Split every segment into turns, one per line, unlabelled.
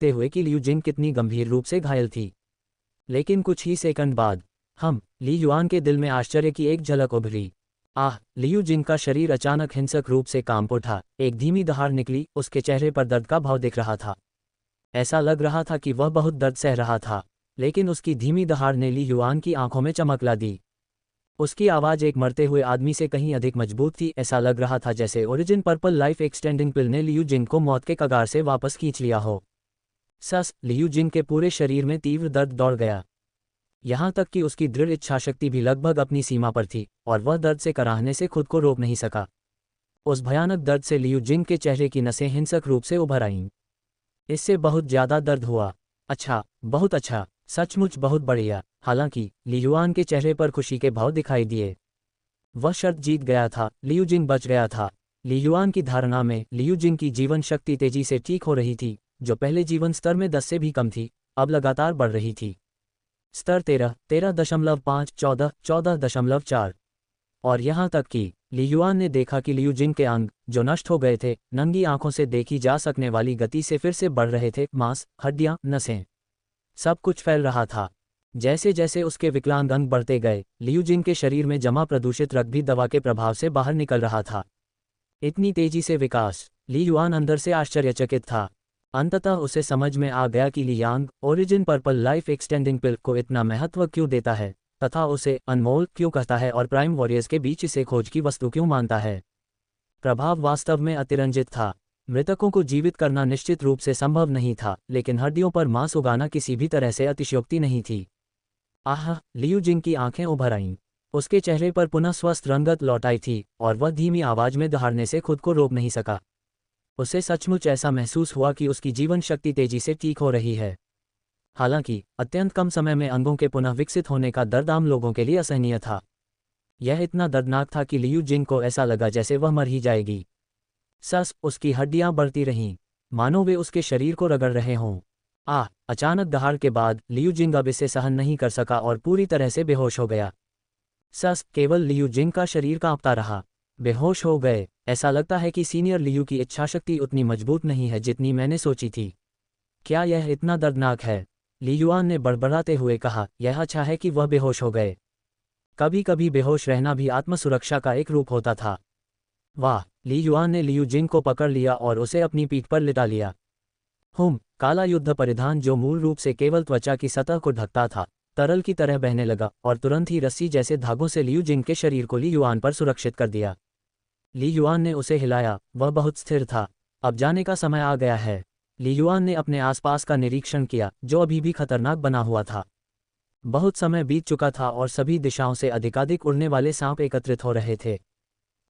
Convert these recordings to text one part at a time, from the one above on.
देखते हुए कि लियू जिन कितनी गंभीर रूप से घायल थी। लेकिन कुछ ही सेकंड बाद ली युआन के दिल में आश्चर्य की एक झलक उभरी। लियू जिन का शरीर अचानक हिंसक रूप से कांप उठा, एक धीमी दहाड़ निकली, उसके चेहरे पर दर्द का भाव दिख रहा था। ऐसा लग रहा था कि वह बहुत दर्द सह रहा था, लेकिन उसकी धीमी दहाड़ ने ली युआन की आंखों में चमक ला दी। उसकी आवाज़ एक मरते हुए आदमी से कहीं अधिक मजबूत थी। ऐसा लग रहा था जैसे ओरिजिन पर्पल लाइफ एक्सटेंडिंग पिल ने लियू जिन को मौत के कगार से वापस खींच लिया हो। लियू जिन के पूरे शरीर में तीव्र दर्द दौड़ गया, यहाँ तक कि उसकी दृढ़ इच्छाशक्ति भी लगभग अपनी सीमा पर थी, और वह दर्द से कराहने से खुद को रोक नहीं सका। उस भयानक दर्द से लियू जिन के चेहरे की नसें हिंसक रूप से उभर आईं। इससे बहुत ज़्यादा दर्द हुआ। अच्छा, बहुत अच्छा, सचमुच बहुत बढ़िया। हालांकि ली युआन के चेहरे पर खुशी के भाव दिखाई दिए। वह शर्त जीत गया था, लियू जिन बच गया था। ली युआन की धारणा में लियू जिन की जीवन शक्ति तेजी से ठीक हो रही थी, जो पहले जीवन स्तर में 10 से भी कम थी, अब लगातार बढ़ रही थी। स्तर 13, 13.5, 14, 14.4। और यहाँ तक कि ली युआन ने देखा कि लियू जिन के अंग, जो नष्ट हो गए थे, नंगी आंखों से देखी जा सकने वाली गति से फिर से बढ़ रहे थे। मांस, हड्डियां, नसें, सब कुछ फैल रहा था। जैसे जैसे उसके विकलांग अंग बढ़ते गए, लियू जिन के शरीर में जमा प्रदूषित रक्त भी दवा के प्रभाव से बाहर निकल रहा था। इतनी तेजी से विकास, ली युआन अंदर से आश्चर्यचकित था। अंततः उसे समझ में आ गया कि ली यांग ओरिजिन पर्पल लाइफ एक्सटेंडिंग पिल को इतना महत्व क्यों देता है, तथा उसे अनमोल क्यों कहता है, और प्राइम वॉरियर्स के बीच इसे खोज की वस्तु क्यों मानता है। प्रभाव वास्तव में अतिरंजित था। मृतकों को जीवित करना निश्चित रूप से संभव नहीं था, लेकिन हड्डियों पर मांस उगाना किसी भी तरह से अतिशयोक्ति नहीं थी। लियू जिन की आंखें उभर आईं। उसके चेहरे पर पुनः स्वस्थ रंगत लौट आई थी, और वह धीमी आवाज में दहाड़ने से खुद को रोक नहीं सका। उसे सचमुच ऐसा महसूस हुआ कि उसकी जीवन शक्ति तेजी से ठीक हो रही है। हालांकि अत्यंत कम समय में अंगों के पुनः विकसित होने का दर्द आम लोगों के लिए असहनीय था। यह इतना दर्दनाक था कि लियू जिन को ऐसा लगा जैसे वह मर ही जाएगी। उसकी हड्डियां बढ़ती रहीं, मानो वे उसके शरीर को रगड़ रहे हों। अचानक दहाड़ के बाद लियू जिन अब इसे सहन नहीं कर सका और पूरी तरह से बेहोश हो गया। केवल लियू जिन का शरीर कांपता रहा। बेहोश हो गए। ऐसा लगता है कि सीनियर लियू की इच्छाशक्ति उतनी मजबूत नहीं है जितनी मैंने सोची थी। क्या यह इतना दर्दनाक है? ली युआन ने बड़बड़ाते हुए कहा। यह अच्छा है कि वह बेहोश हो गए। कभी कभी बेहोश रहना भी आत्मसुरक्षा का एक रूप होता था। वाह! ली युआन ने लियू जिन को पकड़ लिया और उसे अपनी पीठ पर लिटा लिया। काला युद्ध परिधान, जो मूल रूप से केवल त्वचा की सतह को ढकता था, तरल की तरह बहने लगा, और तुरंत ही रस्सी जैसे धागों से लियू जिन के शरीर को ली युआन पर सुरक्षित कर दिया। ली युआन ने उसे हिलाया। वह बहुत स्थिर था। अब जाने का समय आ गया है। ली युआन ने अपने आसपास का निरीक्षण किया, जो अभी भी खतरनाक बना हुआ था। बहुत समय बीत चुका था और सभी दिशाओं से अधिकाधिक उड़ने वाले सांप एकत्रित हो रहे थे।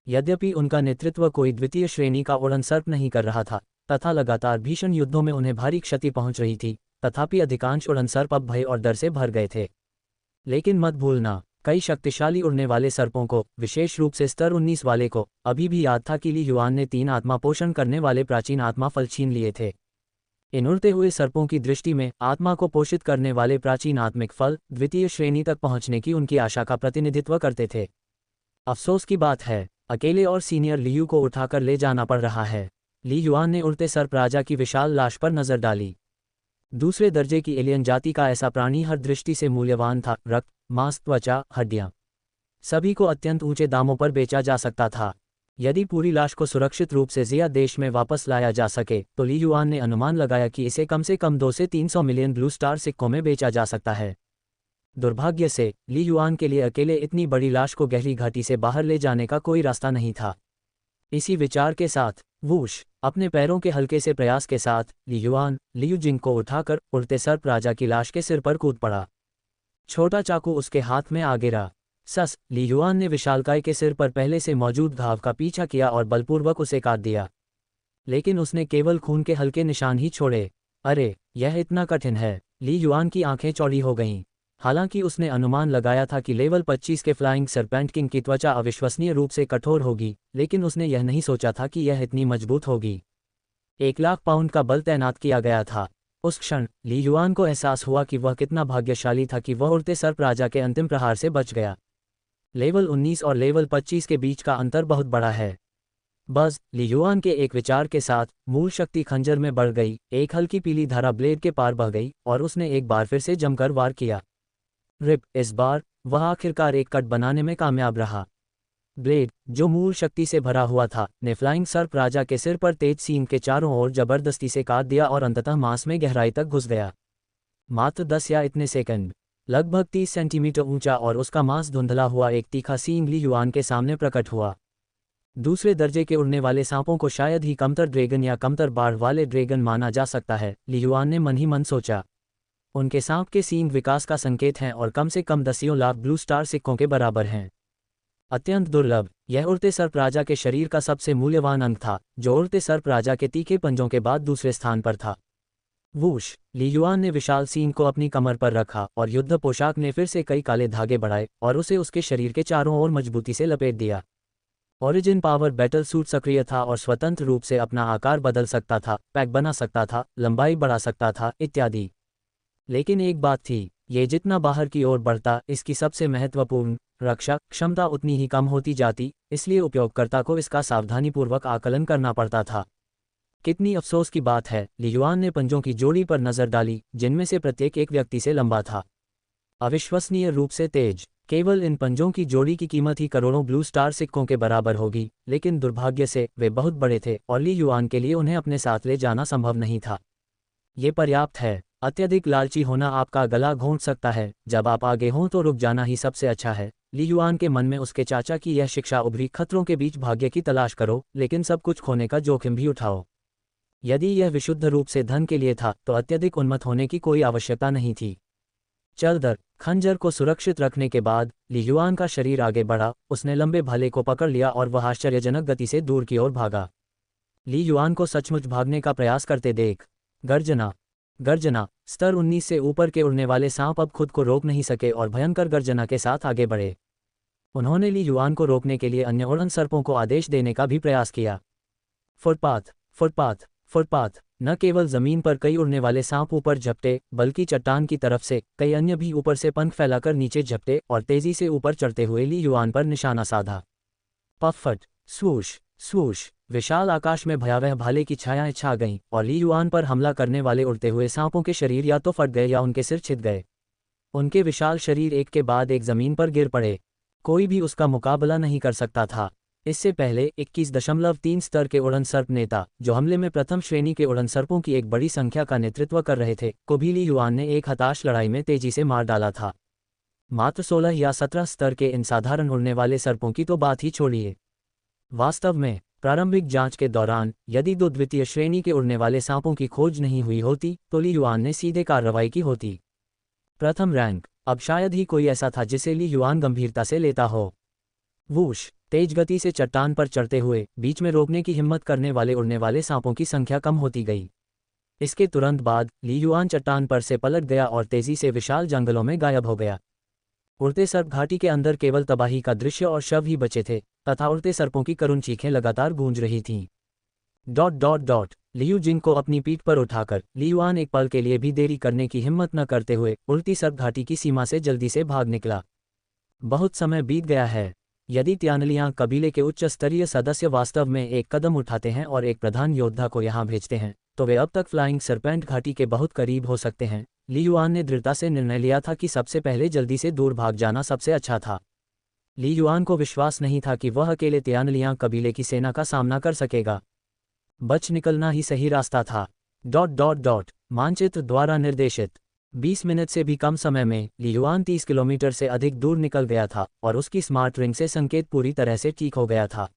यद्यपि उनका नेतृत्व कोई द्वितीय श्रेणी का उड़न सर्प नहीं कर रहा था, तथा लगातार भीषण युद्धों में उन्हें भारी क्षति पहुंच रही थी, तथापि अधिकांश उड़न सर्प अब भय और डर से भर गए थे। लेकिन मत भूलना, कई शक्तिशाली उड़ने वाले सर्पों को, विशेष रूप से स्तर 19 वाले को, अभी भी याद था कि ली युआन ने 3 आत्मा पोषण करने वाले प्राचीन आत्मा फल छीन लिए थे। इन उड़ते हुए सर्पों की दृष्टि में आत्मा को पोषित करने वाले प्राचीन आत्मिक फल द्वितीय श्रेणी तक पहुंचने की उनकी आशा का प्रतिनिधित्व करते थे। अफसोस की बात है, अकेले और सीनियर लियू को उठाकर ले जाना पड़ रहा है। ली युआन ने उड़ते सर्प राजा की विशाल लाश पर नजर डाली। दूसरे दर्जे की एलियन जाति का ऐसा प्राणी हर दृष्टि से मूल्यवान था। रक्त, मांस, त्वचा, हड्डियां, सभी को अत्यंत ऊंचे दामों पर बेचा जा सकता था। यदि पूरी लाश को सुरक्षित रूप से जिया देश में वापस लाया जा सके, तो ली युआन ने अनुमान लगाया कि इसे कम से कम 200 से 300 मिलियन ब्लू स्टार सिक्कों में बेचा जा सकता है। दुर्भाग्य से ली युआन के लिए अकेले इतनी बड़ी लाश को गहरी घाटी से बाहर ले जाने का कोई रास्ता नहीं था। इसी विचार के साथ वूश, अपने पैरों के हल्के से प्रयास के साथ ली युआन लियू जिन को उठाकर उड़ते सर्प राजा की लाश के सिर पर कूद पड़ा। छोटा चाकू उसके हाथ में आ गिरा। ली युआन ने विशालकाय के सिर पर पहले से मौजूद घाव का पीछा किया और बलपूर्वक उसे काट दिया, लेकिन उसने केवल खून के हल्के निशान ही छोड़े। अरे, यह इतना कठिन है। ली युआन की आंखें चौड़ी हो गईं। हालांकि उसने अनुमान लगाया था कि लेवल 25 के फ्लाइंग सरपेंट किंग की त्वचा अविश्वसनीय रूप से कठोर होगी, लेकिन उसने यह नहीं सोचा था कि यह इतनी मजबूत होगी। 1,00,000 पाउंड का बल तैनात किया गया था। उस क्षण ली युआन को एहसास हुआ कि वह कितना भाग्यशाली था कि वह उड़ते सर्प राजा के अंतिम प्रहार से बच गया। लेवल 19 और लेवल 25 के बीच का अंतर बहुत बड़ा है। बस ली युआन के एक विचार के साथ मूल शक्ति खंजर में बढ़ गई, एक हल्की पीली धारा ब्लेड के पार बह गई और उसने एक बार फिर से जमकर वार किया। रिप, इस बार वह आखिरकार एक कट बनाने में कामयाब रहा। ब्लेड, जो मूल शक्ति से भरा हुआ था, ने फ्लाइंग सर्प राजा के सिर पर तेज सींग के चारों ओर जबरदस्ती से काट दिया और अंततः मांस में गहराई तक घुस गया। मात्र 10 या इतने सेकंड, लगभग 30 सेंटीमीटर ऊंचा और उसका मांस धुंधला हुआ एक तीखा सींग ली युआन के सामने प्रकट हुआ। दूसरे दर्जे के उड़ने वाले सांपों को शायद ही कमतर ड्रैगन या कमतर बाढ़ वाले ड्रैगन माना जा सकता है, ली युआन ने मन ही मन सोचा। उनके सांप के सींग विकास का संकेत हैं और कम से कम दसियों लाख ब्लू स्टार सिक्कों के बराबर हैं। अत्यंत दुर्लभ, यह उड़ते सर्प राजा के शरीर का सबसे मूल्यवान अंग था, जो उड़ते सर्प राजा के तीखे पंजों के बाद दूसरे स्थान पर था। वूश, ली युआन ने विशाल सींग को अपनी कमर पर रखा और युद्ध पोशाक ने फिर से कई काले धागे बढ़ाए और उसे उसके शरीर के चारों ओर मजबूती से लपेट दिया। ओरिजिन पावर बैटल सूट सक्रिय था और स्वतंत्र रूप से अपना आकार बदल सकता था, पैक बना सकता था, लंबाई बढ़ा सकता था, इत्यादि। लेकिन एक बात थी, ये जितना बाहर की ओर बढ़ता, इसकी सबसे महत्वपूर्ण रक्षा क्षमता उतनी ही कम होती जाती, इसलिए उपयोगकर्ता को इसका सावधानीपूर्वक आकलन करना पड़ता था। कितनी अफसोस की बात है, ली युआन ने पंजों की जोड़ी पर नजर डाली, जिनमें से प्रत्येक एक व्यक्ति से लंबा था। अविश्वसनीय रूप से तेज। केवल इन पंजों की जोड़ी की कीमत ही करोड़ों ब्लू स्टार सिक्कों के बराबर होगी, लेकिन दुर्भाग्य से वे बहुत बड़े थे और ली युआन के लिए उन्हें अपने साथ ले जाना संभव नहीं था। ये पर्याप्त है। अत्यधिक लालची होना आपका गला घोंट सकता है, जब आप आगे हों तो रुक जाना ही सबसे अच्छा है। ली युआन के मन में उसके चाचा की यह शिक्षा उभरी, खतरों के बीच भाग्य की तलाश करो, लेकिन सब कुछ खोने का जोखिम भी उठाओ। यदि यह विशुद्ध रूप से धन के लिए था, तो अत्यधिक उन्मत्त होने की कोई आवश्यकता नहीं थी। चल दर, खंजर को सुरक्षित रखने के बाद ली युआन का शरीर आगे बढ़ा, उसने लंबे भाले को पकड़ लिया और वह आश्चर्यजनक गति से दूर की ओर भागा। ली युआन को सचमुच भागने का प्रयास करते देख। गर्जना, गर्जना, स्तर 19 से ऊपर के उड़ने वाले सांप अब खुद को रोक नहीं सके और भयंकर गर्जना के साथ आगे बढ़े। उन्होंने ली युआन को रोकने के लिए अन्य उड़न सर्पों को आदेश देने का भी प्रयास किया। Footpath, footpath, footpath. न केवल जमीन पर कई उड़ने वाले सांप ऊपर झपटे, बल्कि चट्टान की तरफ से कई अन्य भी ऊपर से पंख फैलाकर नीचे झपटे और तेजी से ऊपर चढ़ते हुए ली युआन पर निशाना साधा। पफट, स्वूश, स्वूश। विशाल आकाश में भयावह भाले की छायाएं छा गईं और ली युआन पर हमला करने वाले उड़ते हुए सांपों के शरीर या तो फट गए या उनके सिर छिद गए। उनके विशाल शरीर एक के बाद एक जमीन पर गिर पड़े। कोई भी उसका मुकाबला नहीं कर सकता था। इससे पहले 21.3 स्तर के उड़न सर्प नेता, जो हमले में प्रथम श्रेणी के उड़न सर्पों की एक बड़ी संख्या का नेतृत्व कर रहे थे, को भी ली युआन ने एक हताश लड़ाई में तेजी से मार डाला था। मात्र 16 या 17 स्तर के इन साधारण उड़ने वाले सर्पों की तो बात ही छोड़िए। वास्तव में प्रारंभिक जांच के दौरान यदि 2 द्वितीय श्रेणी के उड़ने वाले सांपों की खोज नहीं हुई होती, तो ली युआन ने सीधे कार्रवाई की होती। प्रथम रैंक, अब शायद ही कोई ऐसा था जिसे ली युआन गंभीरता से लेता हो। वूश, तेज गति से चट्टान पर चढ़ते हुए बीच में रोकने की हिम्मत करने वाले उड़ने वाले सांपों की संख्या कम होती गई। इसके तुरंत बाद ली युआन चट्टान पर से पलट गया और तेजी से विशाल जंगलों में गायब हो गया। उड़ते सर्प घाटी के अंदर केवल तबाही का दृश्य और शव ही बचे थे, तथा उड़ते सर्पों की करुण चीखें लगातार गूंज रही थीं। लियू जिंग को अपनी पीठ पर उठाकर ली युआन एक पल के लिए भी देरी करने की हिम्मत न करते हुए उड़ती सर्प घाटी की सीमा से जल्दी से भाग निकला। बहुत समय बीत गया है। यदि त्यानलियां कबीले के उच्च स्तरीय सदस्य वास्तव में एक कदम उठाते हैं और एक प्रधान योद्धा को यहां भेजते हैं, तो वे अब तक फ्लाइंग सरपेंट घाटी के बहुत करीब हो सकते हैं। ली युआन ने दृढ़ता से निर्णय लिया था कि सबसे पहले जल्दी से दूर भाग जाना सबसे अच्छा था। ली युआन को विश्वास नहीं था कि वह अकेले त्यानलियां कबीले की सेना का सामना कर सकेगा। बच निकलना ही सही रास्ता था। मानचित्र द्वारा निर्देशित। 20 मिनट से भी कम समय में ली युआन 30 किलोमीटर से अधिक दूर निकल गया था और उसकी स्मार्ट रिंग से संकेत पूरी तरह से ठीक हो गया था।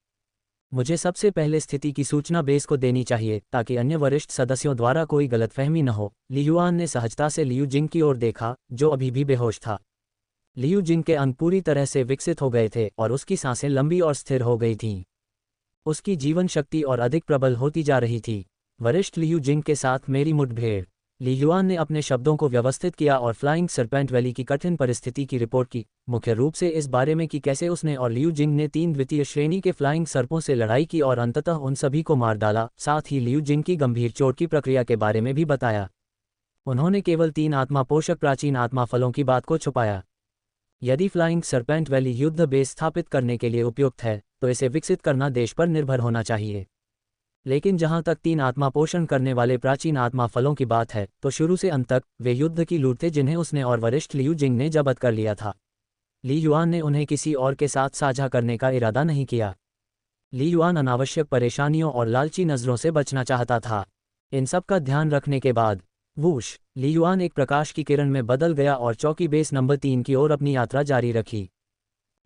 मुझे सबसे पहले स्थिति की सूचना बेस को देनी चाहिए ताकि अन्य वरिष्ठ सदस्यों द्वारा कोई गलतफहमी न हो। ली युआन ने सहजता से लियू जिंग की ओर देखा, जो अभी भी बेहोश था। लियू जिंग के अंग पूरी तरह से विकसित हो गए थे और उसकी सांसें लंबी और स्थिर हो गई थीं। उसकी जीवन शक्ति और अधिक प्रबल होती जा रही थी। वरिष्ठ लियू जिंग के साथ मेरी मुठभेड़। ली युआन ने अपने शब्दों को व्यवस्थित किया और फ्लाइंग सरपेंट वैली की कठिन परिस्थिति की रिपोर्ट की, मुख्य रूप से इस बारे में कि कैसे उसने और लियू जिंग ने 3 द्वितीय श्रेणी के फ्लाइंग सर्पों से लड़ाई की और अंततः उन सभी को मार डाला। साथ ही लियू जिंग की गंभीर चोट की प्रक्रिया के बारे में भी बताया। उन्होंने केवल 3 आत्मा पोषक प्राचीन आत्मा फलों की बात को छुपाया। यदि फ्लाइंग सरपेंट वैली युद्ध बेस स्थापित करने के लिए उपयुक्त है, तो इसे विकसित करना देश पर निर्भर होना चाहिए। लेकिन जहां तक 3 आत्मा पोषण करने वाले प्राचीन आत्मा फलों की बात है, तो शुरू से अंत तक वे युद्ध की लूट थे जिन्हें उसने और वरिष्ठ लियू जिंग ने जब्त कर लिया था। ली युआन ने उन्हें किसी और के साथ साझा करने का इरादा नहीं किया। ली युआन अनावश्यक परेशानियों और लालची नज़रों से बचना चाहता था। इन सब का ध्यान रखने के बाद वूश, ली युआन एक प्रकाश की किरण में बदल गया और चौकी बेस नंबर 3 की ओर अपनी यात्रा जारी रखी।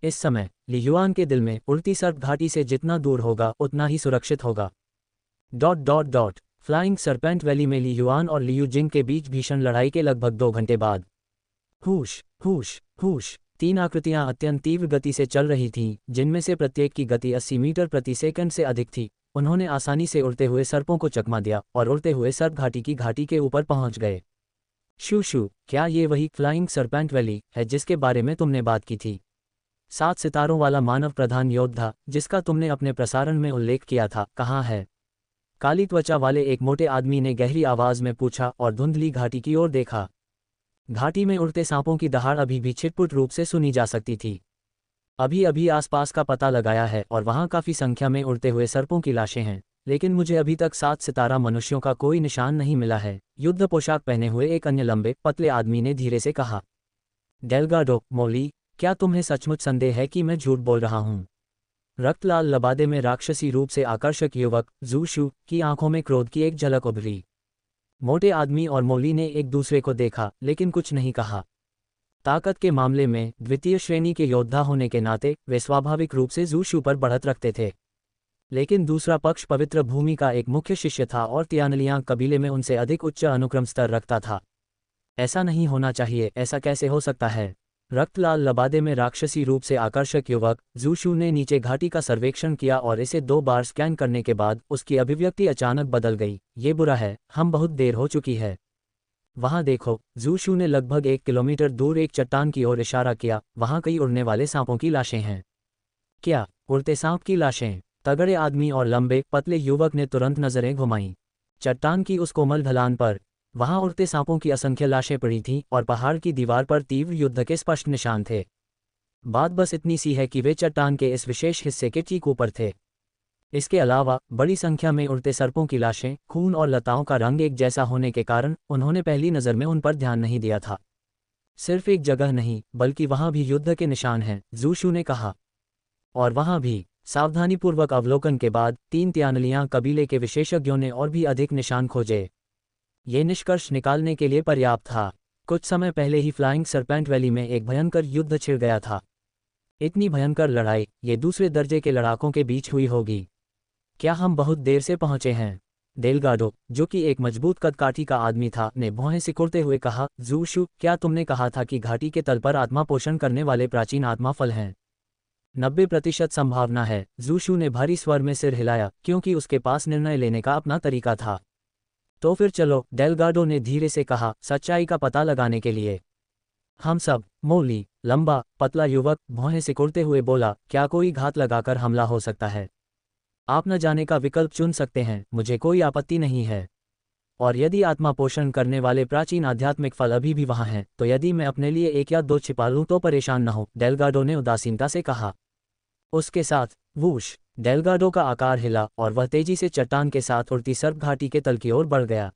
इस समय ली युआन के दिल में उड़ती सर्प घाटी से जितना दूर होगा उतना ही सुरक्षित होगा। फ्लाइंग सरपेंट वैली में ली युआन और लियू जिंग के बीच भीषण लड़ाई के लगभग 2 घंटे बाद हुश हुश हुश 3 आकृतियां अत्यंत तीव्र गति से चल रही थीं, जिनमें से प्रत्येक की गति 80 मीटर प्रति सेकंड से अधिक थी। उन्होंने आसानी से उड़ते हुए सर्पों को चकमा दिया और उड़ते हुए सर्प घाटी के ऊपर पहुंच गए। शू शू, क्या ये वही फ्लाइंग सरपेंट वैली है जिसके बारे में तुमने बात की थी? 7 सितारों वाला मानव प्रधान योद्धा जिसका तुमने अपने प्रसारण में उल्लेख किया था, कहाँ है? काली त्वचा वाले एक मोटे आदमी ने गहरी आवाज में पूछा और धुंधली घाटी की ओर देखा। घाटी में उड़ते सांपों की दहाड़ अभी भी छिटपुट रूप से सुनी जा सकती थी। अभी अभी आसपास का पता लगाया है और वहां काफी संख्या में उड़ते हुए सर्पों की लाशें हैं, लेकिन मुझे अभी तक 7 सितारा मनुष्यों का कोई निशान नहीं मिला है, युद्ध पोशाक पहने हुए एक अन्य लंबे पतले आदमी ने धीरे से कहा। डेल्गाडो, मोली, क्या तुम्हें सचमुच संदेह है कि मैं झूठ बोल रहा हूं? रक्तलाल लबादे में राक्षसी रूप से आकर्षक युवक जू शू की आंखों में क्रोध की एक झलक उभरी। मोटे आदमी और मोली ने एक दूसरे को देखा लेकिन कुछ नहीं कहा। ताकत के मामले में द्वितीय श्रेणी के योद्धा होने के नाते वे स्वाभाविक रूप से जू शू पर बढ़त रखते थे, लेकिन दूसरा पक्ष पवित्र भूमि का एक मुख्य शिष्य था और तियानलियांग कबीले में उनसे अधिक उच्च अनुक्रम स्तर रखता था। ऐसा नहीं होना चाहिए, ऐसा कैसे हो सकता है? रक्तलाल लबादे में राक्षसी रूप से आकर्षक युवक जू शू ने नीचे घाटी का सर्वेक्षण किया और इसे 2 बार स्कैन करने के बाद उसकी अभिव्यक्ति अचानक बदल गई। ये बुरा है, हम बहुत देर हो चुकी है। वहां देखो, जू शू ने लगभग 1 किलोमीटर दूर एक चट्टान की ओर इशारा किया। वहां कई उड़ने वाले सांपों की लाशें हैं। क्या उड़ते सांप की लाशें? तगड़े आदमी और लंबे पतले युवक ने तुरंत नजरें घुमाईं। चट्टान की उस कोमल ढलान पर वहां उड़ते सांपों की असंख्य लाशें पड़ी थीं और पहाड़ की दीवार पर तीव्र युद्ध के स्पष्ट निशान थे। बात बस इतनी सी है कि वे चट्टान के इस विशेष हिस्से के ठीक ऊपर थे। इसके अलावा बड़ी संख्या में उड़ते सर्पों की लाशें, खून और लताओं का रंग एक जैसा होने के कारण उन्होंने पहली नज़र में उन पर ध्यान नहीं दिया था। सिर्फ एक जगह नहीं, बल्कि वहां भी युद्ध के निशान हैं, जू शू ने कहा। और वहां भी। सावधानीपूर्वक अवलोकन के बाद 3 तियानलियांग कबीले के विशेषज्ञों ने और भी अधिक निशान खोजे। ये निष्कर्ष निकालने के लिए पर्याप्त था। कुछ समय पहले ही फ्लाइंग सरपेंट वैली में एक भयंकर युद्ध छिड़ गया था। इतनी भयंकर लड़ाई ये दूसरे दर्जे के लड़ाकों के बीच हुई होगी। क्या हम बहुत देर से पहुंचे हैं? डेल्गाडो, जो कि एक मजबूत कदकाठी का आदमी था, ने भौहें सिकुड़ते हुए कहा। जू शू, क्या तुमने कहा था कि घाटी के तल पर आत्मा पोषण करने वाले प्राचीन आत्मा फल हैं? 90% संभावना है। जू शू ने भारी स्वर में सिर हिलाया, क्योंकि उसके पास निर्णय लेने का अपना तरीका था। तो फिर चलो, डेल्गाडो ने धीरे से कहा, सच्चाई का पता लगाने के लिए। हम सब। मोली, लंबा पतला युवक भौहें सिकुड़ते हुए बोला, क्या कोई घात लगाकर हमला हो सकता है? आप न जाने का विकल्प चुन सकते हैं, मुझे कोई आपत्ति नहीं है। और यदि आत्मा पोषण करने वाले प्राचीन आध्यात्मिक फल अभी भी वहां हैं, तो यदि मैं अपने लिए 1 या 2 छिपा लूं तो परेशान न हो, डेल्गाडो ने उदासीनता से कहा। उसके साथ वूश, डेल्गाडो का आकार हिला और वह तेजी से चट्टान के साथ उड़ती सर्प घाटी के तल की ओर बढ़ गया।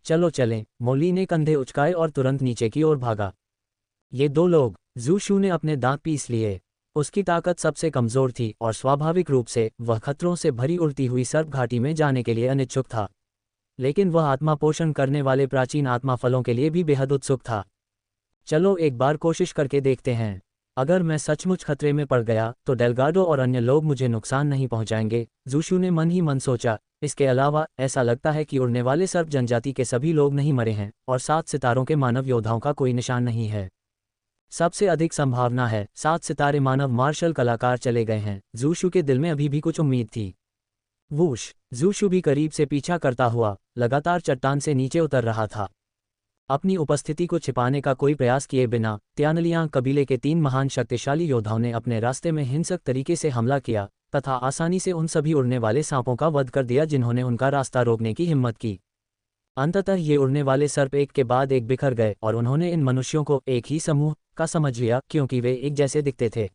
चलो चलें, मोली ने कंधे उचकाए और तुरंत नीचे की ओर भागा। ये 2 लोग। जू शू ने अपने दांत पीस लिए। उसकी ताकत सबसे कमजोर थी और स्वाभाविक रूप से वह खतरों से भरी उड़ती हुई सर्प घाटी में जाने के लिए अनिच्छुक था, लेकिन वह आत्मा पोषण करने वाले प्राचीन आत्मा फलों के लिए भी बेहद उत्सुक था। चलो एक बार कोशिश करके देखते हैं। अगर मैं सचमुच खतरे में पड़ गया तो डेल्गाडो और अन्य लोग मुझे नुकसान नहीं पहुंचाएंगे, जू शू ने मन ही मन सोचा। इसके अलावा ऐसा लगता है कि उड़ने वाले सर्प जनजाति के सभी लोग नहीं मरे हैं और 7 सितारों के मानव योद्धाओं का कोई निशान नहीं है। सबसे अधिक संभावना है 7 सितारे मानव मार्शल कलाकार चले गए हैं। जू शू के दिल में अभी भी कुछ उम्मीद थी। वूश, जू शू भी करीब से पीछा करता हुआ लगातार चट्टान से नीचे उतर रहा था। अपनी उपस्थिति को छिपाने का कोई प्रयास किए बिना तियानलियांग कबीले के 3 महान शक्तिशाली योद्धाओं ने अपने रास्ते में हिंसक तरीके से हमला किया तथा आसानी से उन सभी उड़ने वाले सांपों का वध कर दिया जिन्होंने उनका रास्ता रोकने की हिम्मत की। अंततः ये उड़ने वाले सर्प एक के बाद एक बिखर गए और उन्होंने इन मनुष्यों को एक ही समूह का समझ लिया, क्योंकि वे एक जैसे दिखते थे।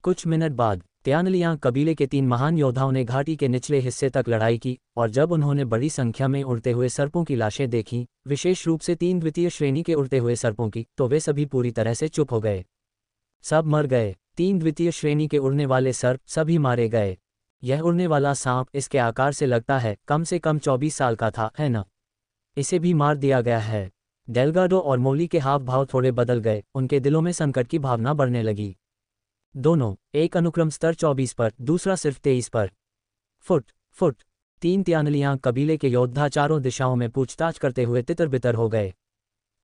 कुछ मिनट बाद त्यानलियांग कबीले के 3 महान योद्धाओं ने घाटी के निचले हिस्से तक लड़ाई की, और जब उन्होंने बड़ी संख्या में उड़ते हुए सर्पों की लाशें देखीं, विशेष रूप से 3 द्वितीय श्रेणी के उड़ते हुए सर्पों की, तो वे सभी पूरी तरह से चुप हो गए। सब मर गए। 3 द्वितीय श्रेणी के उड़ने वाले सर्प सभी मारे गए। यह उड़ने वाला सांप इसके आकार से लगता है कम से कम 24 साल का था, है न? इसे भी मार दिया गया है। डेल्गाडो और मोली के हाव भाव थोड़े बदल गए, उनके दिलों में संकट की भावना बढ़ने लगी। दोनों, एक अनुक्रम स्तर 24 पर, दूसरा सिर्फ 23 पर। फुट 3 त्यानलियांग कबीले के योद्धा चारों दिशाओं में पूछताछ करते हुए तितर-बितर हो गए।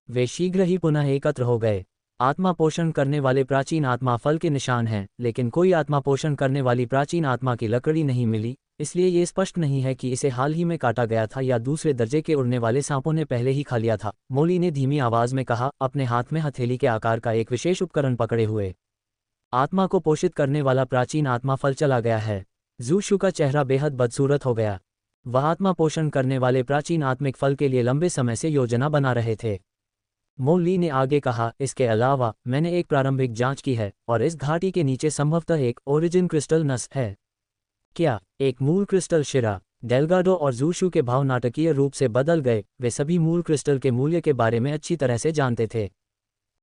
वे शीघ्र ही पुनः एकत्र हो गए। आत्मा पोषण करने वाले प्राचीन आत्मा फल के निशान हैं, लेकिन कोई आत्मा पोषण करने वाली प्राचीन आत्मा की लकड़ी नहीं मिली, इसलिए ये स्पष्ट नहीं है कि इसे हाल ही में काटा गया था या दूसरे दर्जे के उड़ने वाले सांपों ने पहले ही खा लिया था। मोली ने धीमी आवाज में कहा, अपने हाथ में हथेली के आकार का एक विशेष उपकरण पकड़े हुए। आत्मा को पोषित करने वाला प्राचीन आत्मा फल चला गया है। ज़ूशु का चेहरा बेहद बदसूरत हो गया। वह आत्मा पोषण करने वाले प्राचीन आत्मिक फल के लिए लंबे समय से योजना बना रहे थे। मोली ने आगे कहा, इसके अलावा मैंने एक प्रारंभिक जांच की है, और इस घाटी के नीचे संभवतः एक ओरिजिन क्रिस्टल नस है। क्या एक मूल क्रिस्टल शिरा? डेल्गाडो और ज़ूशु के भाव नाटकीय रूप से बदल गए। वे सभी मूल क्रिस्टल के मूल्य के बारे में अच्छी तरह से जानते थे।